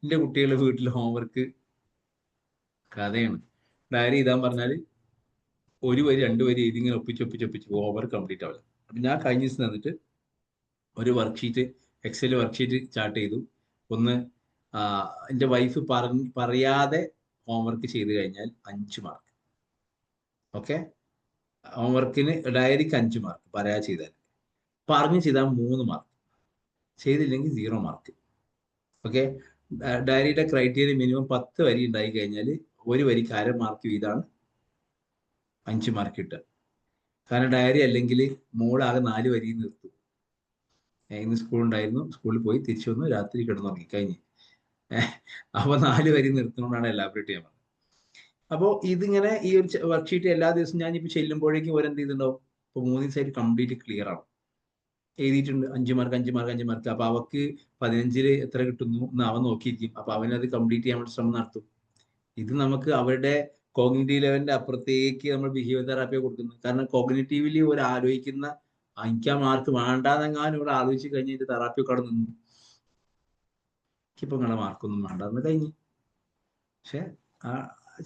എൻ്റെ കുട്ടികളുടെ വീട്ടിൽ ഹോംവർക്ക് കഥയാണ്. ഡയറി എഴുതാൻ പറഞ്ഞാൽ 1 വരി 2 വരി ഇതിങ്ങനെ ഒപ്പിച്ച് ഹോംവർക്ക് കംപ്ലീറ്റ് ആവില്ല. അപ്പം ഞാൻ കഴിഞ്ഞ ദിവസം തന്നിട്ട് ഒരു വർക്ക്ഷീറ്റ്, എക്സൽ വർക്ക്ഷീറ്റ് ചാർട്ട് ചെയ്തു. ഒന്ന്, എൻ്റെ വൈഫ് പറയാതെ ഹോംവർക്ക് ചെയ്ത് കഴിഞ്ഞാൽ 5 മാർക്ക്. ഓക്കെ, ഹോംവർക്കിന് ഡയറിക്ക് 5 മാർക്ക് പറയാതെ ചെയ്താൽ, പറഞ്ഞ് ചെയ്താൽ 3 മാർക്ക്, ചെയ്തില്ലെങ്കിൽ 0 മാർക്ക്. ഓക്കെ, ഡയറിയുടെ ക്രൈറ്റീരിയ മിനിമം 10 വരി ഉണ്ടായി കഴിഞ്ഞാൽ 1 വരിക്ക് 1/2 മാർക്ക് വീതമാണ് 5 മാർക്ക് കിട്ടുക. കാരണം ഡയറി അല്ലെങ്കിൽ മോളാകെ 4 വരി നിർത്തും. ഇന്ന് സ്കൂളുണ്ടായിരുന്നു, സ്കൂളിൽ പോയി തിരിച്ചു വന്നു, രാത്രി കിടന്നുറങ്ങി, കഴിഞ്ഞ്. അപ്പൊ 4 വരി നിർത്തുന്നതുകൊണ്ടാണ് എലാബറേറ്റ് ചെയ്യാൻ പറഞ്ഞത്. അപ്പോൾ ഇതിങ്ങനെ ഈ ഒരു വർക്ക്ഷീറ്റ് എല്ലാ ദിവസവും ഞാൻ ഇപ്പൊ ചെല്ലുമ്പോഴേക്കും ഓരെന്ത് ചെയ്തിട്ടുണ്ടാവും? ഇപ്പൊ 3 ദിവസമായിട്ട് കംപ്ലീറ്റ് ക്ലിയർ ആണ്, എഴുതിയിട്ടുണ്ട്. 5 മാർക്ക്. അപ്പൊ അവക്ക് 15-ൽ എത്ര കിട്ടുന്നു എന്ന് അവൻ നോക്കിയിരിക്കും. അപ്പൊ അവനത് കംപ്ലീറ്റ് ചെയ്യാൻ വേണ്ടി ശ്രമം നടത്തും. ഇത് നമുക്ക് അവരുടെ കോഗ്നിറ്റീവ് ലെവലിന്റെ അപ്പുറത്തേക്ക് നമ്മൾ ബിഹേവിയർ തെറാപ്പിയെ കൊടുക്കുന്നത്. കാരണം കോഗ്നിറ്റീവ്ലി ഒരു ആലോചിക്കുന്ന എനിക്ക് ആ മാർക്ക് വേണ്ടാന്നെങ്ങാനും ഇവിടെ ആലോചിച്ച് കഴിഞ്ഞിട്ട് തെറാപ്പി ഒക്കെ അവിടെ നിന്നു, എനിക്കിപ്പോ നിങ്ങളുടെ മാർക്കൊന്നും വേണ്ടെന്ന് കഴിഞ്ഞു. പക്ഷെ ആ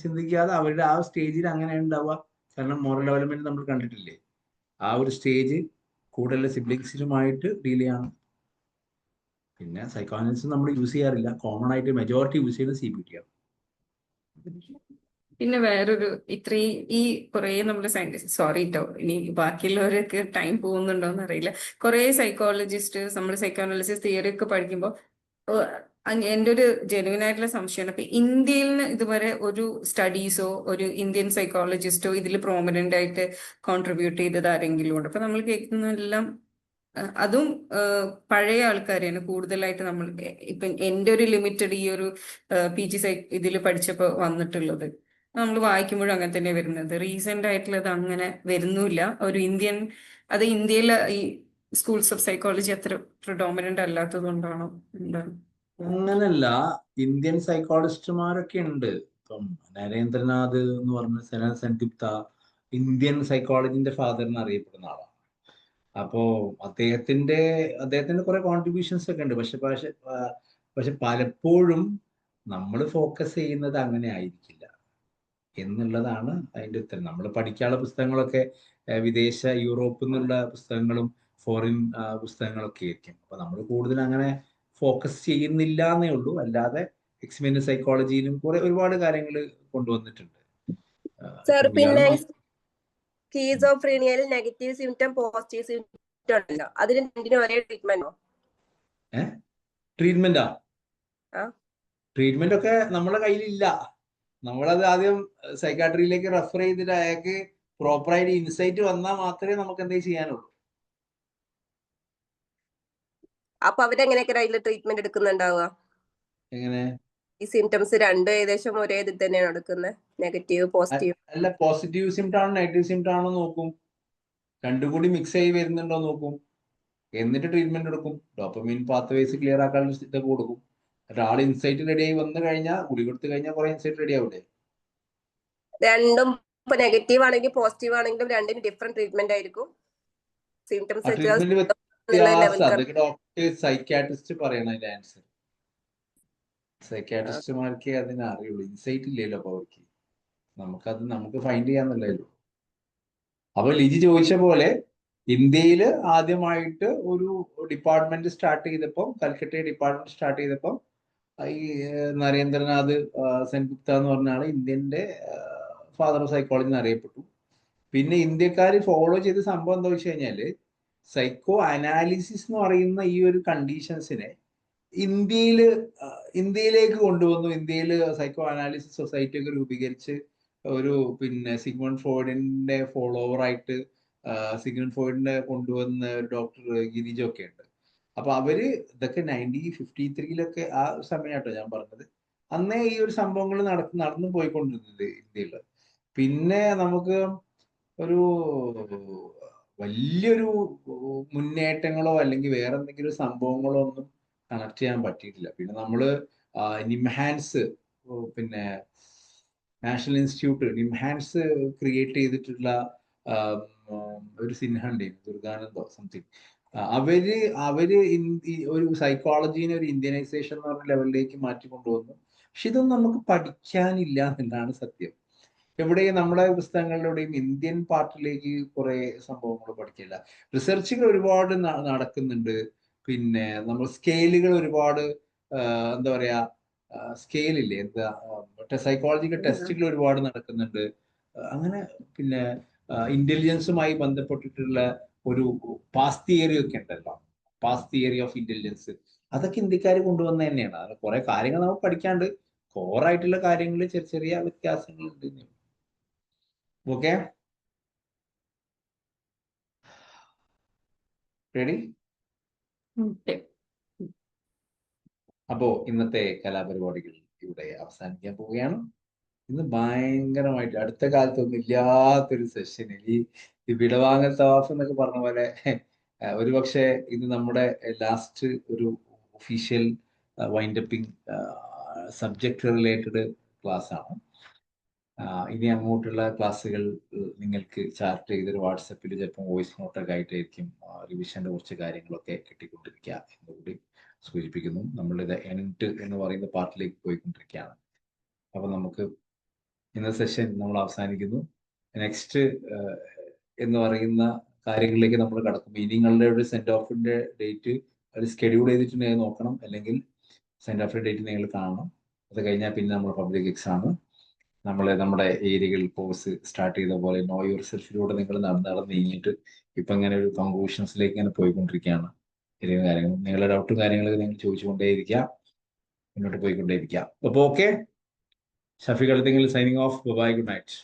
ചിന്തിക്കാതെ അവരുടെ ആ സ്റ്റേജിൽ അങ്ങനെ ഉണ്ടാവുക. കാരണം മോറൽ ഡെവലപ്മെന്റ് നമ്മൾ കണ്ടിട്ടില്ലേ, ആ ഒരു സ്റ്റേജ് കൂടുതൽ സിബ്ലിങ്സിലുമായിട്ട് ഡീൽ ചെയ്യണം. പിന്നെ സൈക്കോ അനാലിസിസ് നമ്മൾ യൂസ് ചെയ്യാറില്ല, കോമൺ ആയിട്ട് മെജോറിറ്റി യൂസ് ചെയ്യുന്നത് CBT ആണ്. പിന്നെ വേറൊരു ഇത്രയും ഈ കുറെ നമ്മള് സോറി കേട്ടോ, ഇനി ബാക്കിയുള്ളവരൊക്കെ ടൈം പോകുന്നുണ്ടോന്ന് അറിയില്ല. കുറെ സൈക്കോളജിസ്റ്റ് നമ്മൾ സൈക്കോ അനാലിസിസ് തിയറി ഒക്കെ പഠിക്കുമ്പോൾ എൻ്റെ ഒരു ജെന്യുവൻ ആയിട്ടുള്ള സംശയമാണ്. അപ്പൊ ഇന്ത്യയിൽ നിന്ന് ഇതുവരെ ഒരു സ്റ്റഡീസോ ഒരു ഇന്ത്യൻ സൈക്കോളജിസ്റ്റോ ഇതിൽ പ്രോമിനന്റ് ആയിട്ട് കോൺട്രിബ്യൂട്ട് ചെയ്തത് ആരെങ്കിലും ഉണ്ട്? അപ്പൊ നമ്മൾ കേൾക്കുന്നതെല്ലാം അതും പഴയ ആൾക്കാരെയാണ് കൂടുതലായിട്ട് നമ്മൾ ഇപ്പൊ എൻ്റെ ഒരു ലിമിറ്റഡ് ഈ ഒരു PG ഇതിൽ പഠിച്ചപ്പോൾ വന്നിട്ടുള്ളത്. നമ്മൾ വായിക്കുമ്പോഴും അങ്ങനെ തന്നെ വരുന്നത്. റീസെന്റ് ആയിട്ടുള്ളത് അങ്ങനെ വരുന്നില്ല. ഒരു ഇന്ത്യൻ, അത് ഇന്ത്യയിലെ ഈ സ്കൂൾസ് ഓഫ് സൈക്കോളജി അത്ര പ്രിഡോമിനന്റ് അല്ലാത്തത് കൊണ്ടാണോ എന്താണ്? അങ്ങനല്ല, ഇന്ത്യൻ സൈക്കോളജിസ്റ്റുമാരൊക്കെ ഉണ്ട്. ഇപ്പം നരേന്ദ്രനാഥ് എന്ന് പറഞ്ഞ സെൻഗുപ്ത ഇന്ത്യൻ സൈക്കോളജിന്റെ ഫാദർ എന്ന് അറിയപ്പെടുന്ന ആളാണ്. അപ്പോ അദ്ദേഹത്തിന്റെ കുറെ കോൺട്രിബ്യൂഷൻസ് ഒക്കെ ഉണ്ട്. പക്ഷെ പലപ്പോഴും നമ്മൾ ഫോക്കസ് ചെയ്യുന്നത് അങ്ങനെ ആയിരിക്കില്ല എന്നുള്ളതാണ് അതിന്റെ ഉത്തരം. നമ്മൾ പഠിക്കാനുള്ള പുസ്തകങ്ങളൊക്കെ വിദേശ യൂറോപ്പിൽ നിന്നുള്ള പുസ്തകങ്ങളും ഫോറിൻ പുസ്തകങ്ങളൊക്കെ ആയിരിക്കും. അപ്പൊ നമ്മൾ കൂടുതൽ അങ്ങനെ ഫോക്കസ് ചെയ്യുന്നില്ല എന്നേ ഉള്ളൂ. അല്ലാതെ എക്സ്പീരിയൻസ് സൈക്കോളജിയിലും ഒരുപാട് കാര്യങ്ങൾ കൊണ്ടുവന്നിട്ടുണ്ട്. സർ, പിന്നെ സ്കീസോഫ്രീനിയയിൽ നെഗറ്റീവ് സിംറ്റം പോസിറ്റീവ് സിംറ്റം ഉണ്ടല്ലോ, അതിന് രണ്ടിനും ഒരേ ട്രീറ്റ്മെന്റോ? ട്രീറ്റ്മെന്റാ? ട്രീറ്റ്മെന്റ് ഒക്കെ നമ്മുടെ കയ്യിലില്ല. നമ്മളത് ആദ്യം സൈക്കാട്രിയിലേക്ക് റെഫർ ചെയ്തിട്ട് അയാൾക്ക് പ്രോപ്പറായിട്ട് ഇൻസൈറ്റ് വന്നാൽ മാത്രമേ നമുക്ക് എന്തെങ്കിലും ചെയ്യാനുള്ളൂ. അപ്പൊ അവരെങ്ങനെയൊക്കെ അതിൽ ട്രീറ്റ്മെന്റ് എടുക്കുന്നുണ്ടാവുക? എങ്ങനെ? ഈ സിംറ്റംസ് രണ്ടും ഏകദേശം ഒരേ ഇതിൽ തന്നെയാണ് എടുക്കുന്നത്, നെഗറ്റീവ് പോസിറ്റീവ്? അല്ല, പോസിറ്റീവ് സിംറ്റം ആണോ നെഗറ്റീവ് സിംറ്റം ആണോ നോക്കും, രണ്ടും കൂടി മിക്സ് ആയി വരുന്നുണ്ടോ നോക്കും, എന്നിട്ട് ട്രീറ്റ്മെന്റ് എടുക്കും. ഡോപ്പമീൻ പാത്വേസ് ക്ലിയർ ആക്കാനുള്ള ഇതൊക്കെ കൊടുക്കും. ഒരാൾ ഇൻസൈറ്റ് റെഡി ആയി വന്നു കഴിഞ്ഞാൽ ഗുളി കൊടുത്തു കഴിഞ്ഞാൽ കുറെ ഇൻസൈറ്റ് റെഡി ആവില്ലേ? രണ്ടും ഇപ്പൊ നെഗറ്റീവ് ആണെങ്കിലും പോസിറ്റീവ് ആണെങ്കിലും രണ്ടിനും ഡിഫറെന്റ് ട്രീറ്റ്മെന്റ് ആയിരിക്കും. സിംറ്റംസ് അതൊക്കെ ഡോക്ടർ സൈക്കാട്രിസ്റ്റ് പറയണം അതിന്റെ ആൻസർ. സൈക്കാട്രിസ്റ്റുമാർക്കേ അതിനെ അറിയുള്ളൂ. ഇൻസൈറ്റ് ഇല്ലല്ലോ അപ്പൊ അവർക്ക്. നമുക്ക് ഫൈൻഡ് ചെയ്യാന്നുള്ളല്ലോ. അപ്പൊ ലിജി ചോദിച്ച പോലെ ഇന്ത്യയിൽ ആദ്യമായിട്ട് ഒരു ഡിപ്പാർട്ട്മെന്റ് സ്റ്റാർട്ട് ചെയ്തപ്പോൾ, കൽക്കട്ട ഡിപ്പാർട്ട്മെന്റ് സ്റ്റാർട്ട് ചെയ്തപ്പോൾ ഈ നരേന്ദ്രനാഥ് സെൻഗുപ്ത എന്ന് പറഞ്ഞ ആള് ഇന്ത്യന്റെ ഫാദർ ഓഫ് സൈക്കോളജി എന്ന് അറിയപ്പെട്ടു. പിന്നെ ഇന്ത്യക്കാർ ഫോളോ ചെയ്ത സംഭവം എന്താ വെച്ച് കഴിഞ്ഞാല്, സൈക്കോ അനാലിസിസ് എന്ന് പറയുന്ന ഈ ഒരു കണ്ടീഷൻസിനെ ഇന്ത്യയിലേക്ക് കൊണ്ടുവന്നു. ഇന്ത്യയിൽ സൈക്കോ അനാലിസിസ് സൊസൈറ്റി ഒക്കെ രൂപീകരിച്ച് ഒരു സിഗ്മണ്ട് ഫ്രോയിഡിന്റെ ഫോളോവർ ആയിട്ട് സിഗ്മണ്ട് ഫ്രോയിഡിനെ കൊണ്ടുവന്ന ഡോക്ടർ ഗിരിജൊക്കെ ഉണ്ട്. അപ്പൊ അവര് ഇതൊക്കെ 1953 ആ സമയമാട്ടോ ഞാൻ പറഞ്ഞത്. അന്നേ ഈ ഒരു സംഭവങ്ങൾ നടന്നു പോയിക്കൊണ്ടിരുന്നത് ഇന്ത്യയിൽ. പിന്നെ നമുക്ക് ഒരു വലിയൊരു മുന്നേറ്റങ്ങളോ അല്ലെങ്കിൽ വേറെ എന്തെങ്കിലും സംഭവങ്ങളോ ഒന്നും കണക്ട് ചെയ്യാൻ പറ്റിയിട്ടില്ല. പിന്നെ നമ്മള് നിംഹാൻസ്, പിന്നെ നാഷണൽ ഇൻസ്റ്റിറ്റ്യൂട്ട് നിംഹാൻസ് ക്രിയേറ്റ് ചെയ്തിട്ടുള്ള ഒരു സിൻഹണ്ട്, ദുർഗാനന്ദോ സംതിങ്, അവര് ഒരു സൈക്കോളജീനെ ഒരു ഇന്ത്യനൈസേഷൻ എന്ന് പറഞ്ഞ ലെവലിലേക്ക് മാറ്റിക്കൊണ്ടുവന്നു. പക്ഷെ ഇതൊന്നും നമുക്ക് പഠിക്കാനില്ല എന്നുള്ളതാണ് സത്യം. എവിടെയും നമ്മുടെ പുസ്തകങ്ങളിലൂടെയും ഇന്ത്യൻ പാർട്ടിലേക്ക് കുറെ സംഭവങ്ങൾ പഠിക്കില്ല. റിസർച്ചുകൾ ഒരുപാട് നടക്കുന്നുണ്ട്. പിന്നെ നമ്മൾ സ്കെയിലുകൾ ഒരുപാട് എന്താ പറയാ, സ്കെയിലില്ലേ, സൈക്കോളജിക്കൽ ടെസ്റ്റുകൾ ഒരുപാട് നടക്കുന്നുണ്ട്. അങ്ങനെ പിന്നെ ഇന്റലിജൻസുമായി ബന്ധപ്പെട്ടിട്ടുള്ള ഒരു പാസ്റ്റ് തിയറി ഒക്കെ ഉണ്ടല്ലോ, പാസ്റ്റ് തിയറി ഓഫ് ഇന്റലിജൻസ്, അതൊക്കെ ഇന്ത്യക്കാർ കൊണ്ടുവന്ന തന്നെയാണ്. അത് കുറെ കാര്യങ്ങൾ നമുക്ക് പഠിക്കാണ്ട്, കോറായിട്ടുള്ള കാര്യങ്ങളിൽ ചെറിയ ചെറിയ വ്യത്യാസങ്ങൾ ഉണ്ട്. Okay, ready? അപ്പോ ഇന്നത്തെ കലാപരിപാടികൾ ഇവിടെ അവസാനിക്കാൻ പോവുകയാണ്. ഇന്ന് ഭയങ്കരമായിട്ട് അടുത്ത കാലത്തൊന്നും ഇല്ലാത്തൊരു സെഷനിൽ ഈ വിടവാങ്ങൽ തവാഫ് എന്നൊക്കെ പറഞ്ഞ പോലെ ഒരുപക്ഷെ ഇത് നമ്മുടെ ലാസ്റ്റ് ഒരു ഒഫീഷ്യൽ വൈൻഡപ്പിംഗ് സബ്ജക്ട് റിലേറ്റഡ് ക്ലാസ് ആണ്. ഇനി അങ്ങോട്ടുള്ള ക്ലാസ്സുകൾ നിങ്ങൾക്ക് ചാർട്ട് ചെയ്തൊരു വാട്സപ്പിൽ ചിലപ്പോൾ വോയിസ് നോട്ടൊക്കെ ആയിട്ടായിരിക്കും റിവിഷന്റെ കുറച്ച് കാര്യങ്ങളൊക്കെ കിട്ടിക്കൊണ്ടിരിക്കുക എന്നുകൂടി സൂചിപ്പിക്കുന്നു. നമ്മളിത് എൻഡ് എന്ന് പറയുന്ന പാർട്ടിലേക്ക് പോയിക്കൊണ്ടിരിക്കുകയാണ്. അപ്പൊ നമുക്ക് ഇന്നത്തെ സെഷൻ നമ്മൾ അവസാനിക്കുന്നു. നെക്സ്റ്റ് എന്ന് പറയുന്ന കാര്യങ്ങളിലേക്ക് നമ്മൾ കടക്കുമ്പോൾ ഇനി നിങ്ങളുടെ ഒരു സെൻഡ് ഓഫിന്റെ ഡേറ്റ് അത് സ്കെഡ്യൂൾ ചെയ്തിട്ടുണ്ടെങ്കിൽ നോക്കണം, അല്ലെങ്കിൽ സെൻഡ് ഓഫിന്റെ ഡേറ്റ് നിങ്ങൾ കാണണം. അത് കഴിഞ്ഞാൽ പിന്നെ നമ്മൾ പബ്ലിക് എക്സാം, നമ്മുടെ ഏരിയകളിൽ കോഴ്സ് സ്റ്റാർട്ട് ചെയ്ത പോലെ നോ യുവർ സെൽഫിലൂടെ നിങ്ങൾ നടന്ന് നീങ്ങിയിട്ട് ഇപ്പൊ ഇങ്ങനെ ഒരു കൺക്ലൂഷൻസിലേക്ക് ഇങ്ങനെ പോയിക്കൊണ്ടിരിക്കുകയാണ്. കാര്യങ്ങൾ നിങ്ങളുടെ ഡൗട്ടും കാര്യങ്ങളൊക്കെ നിങ്ങൾ ചോദിച്ചുകൊണ്ടേയിരിക്കുക. മുന്നോട്ട് പോയിക്കൊണ്ടേയിരിക്കാം. അപ്പോൾ ഓക്കെ, ഷഫീഖ് അലത്തിങ്കിൽ signing off. Bye, good night.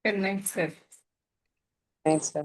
Good night, sir. Thanks, sir.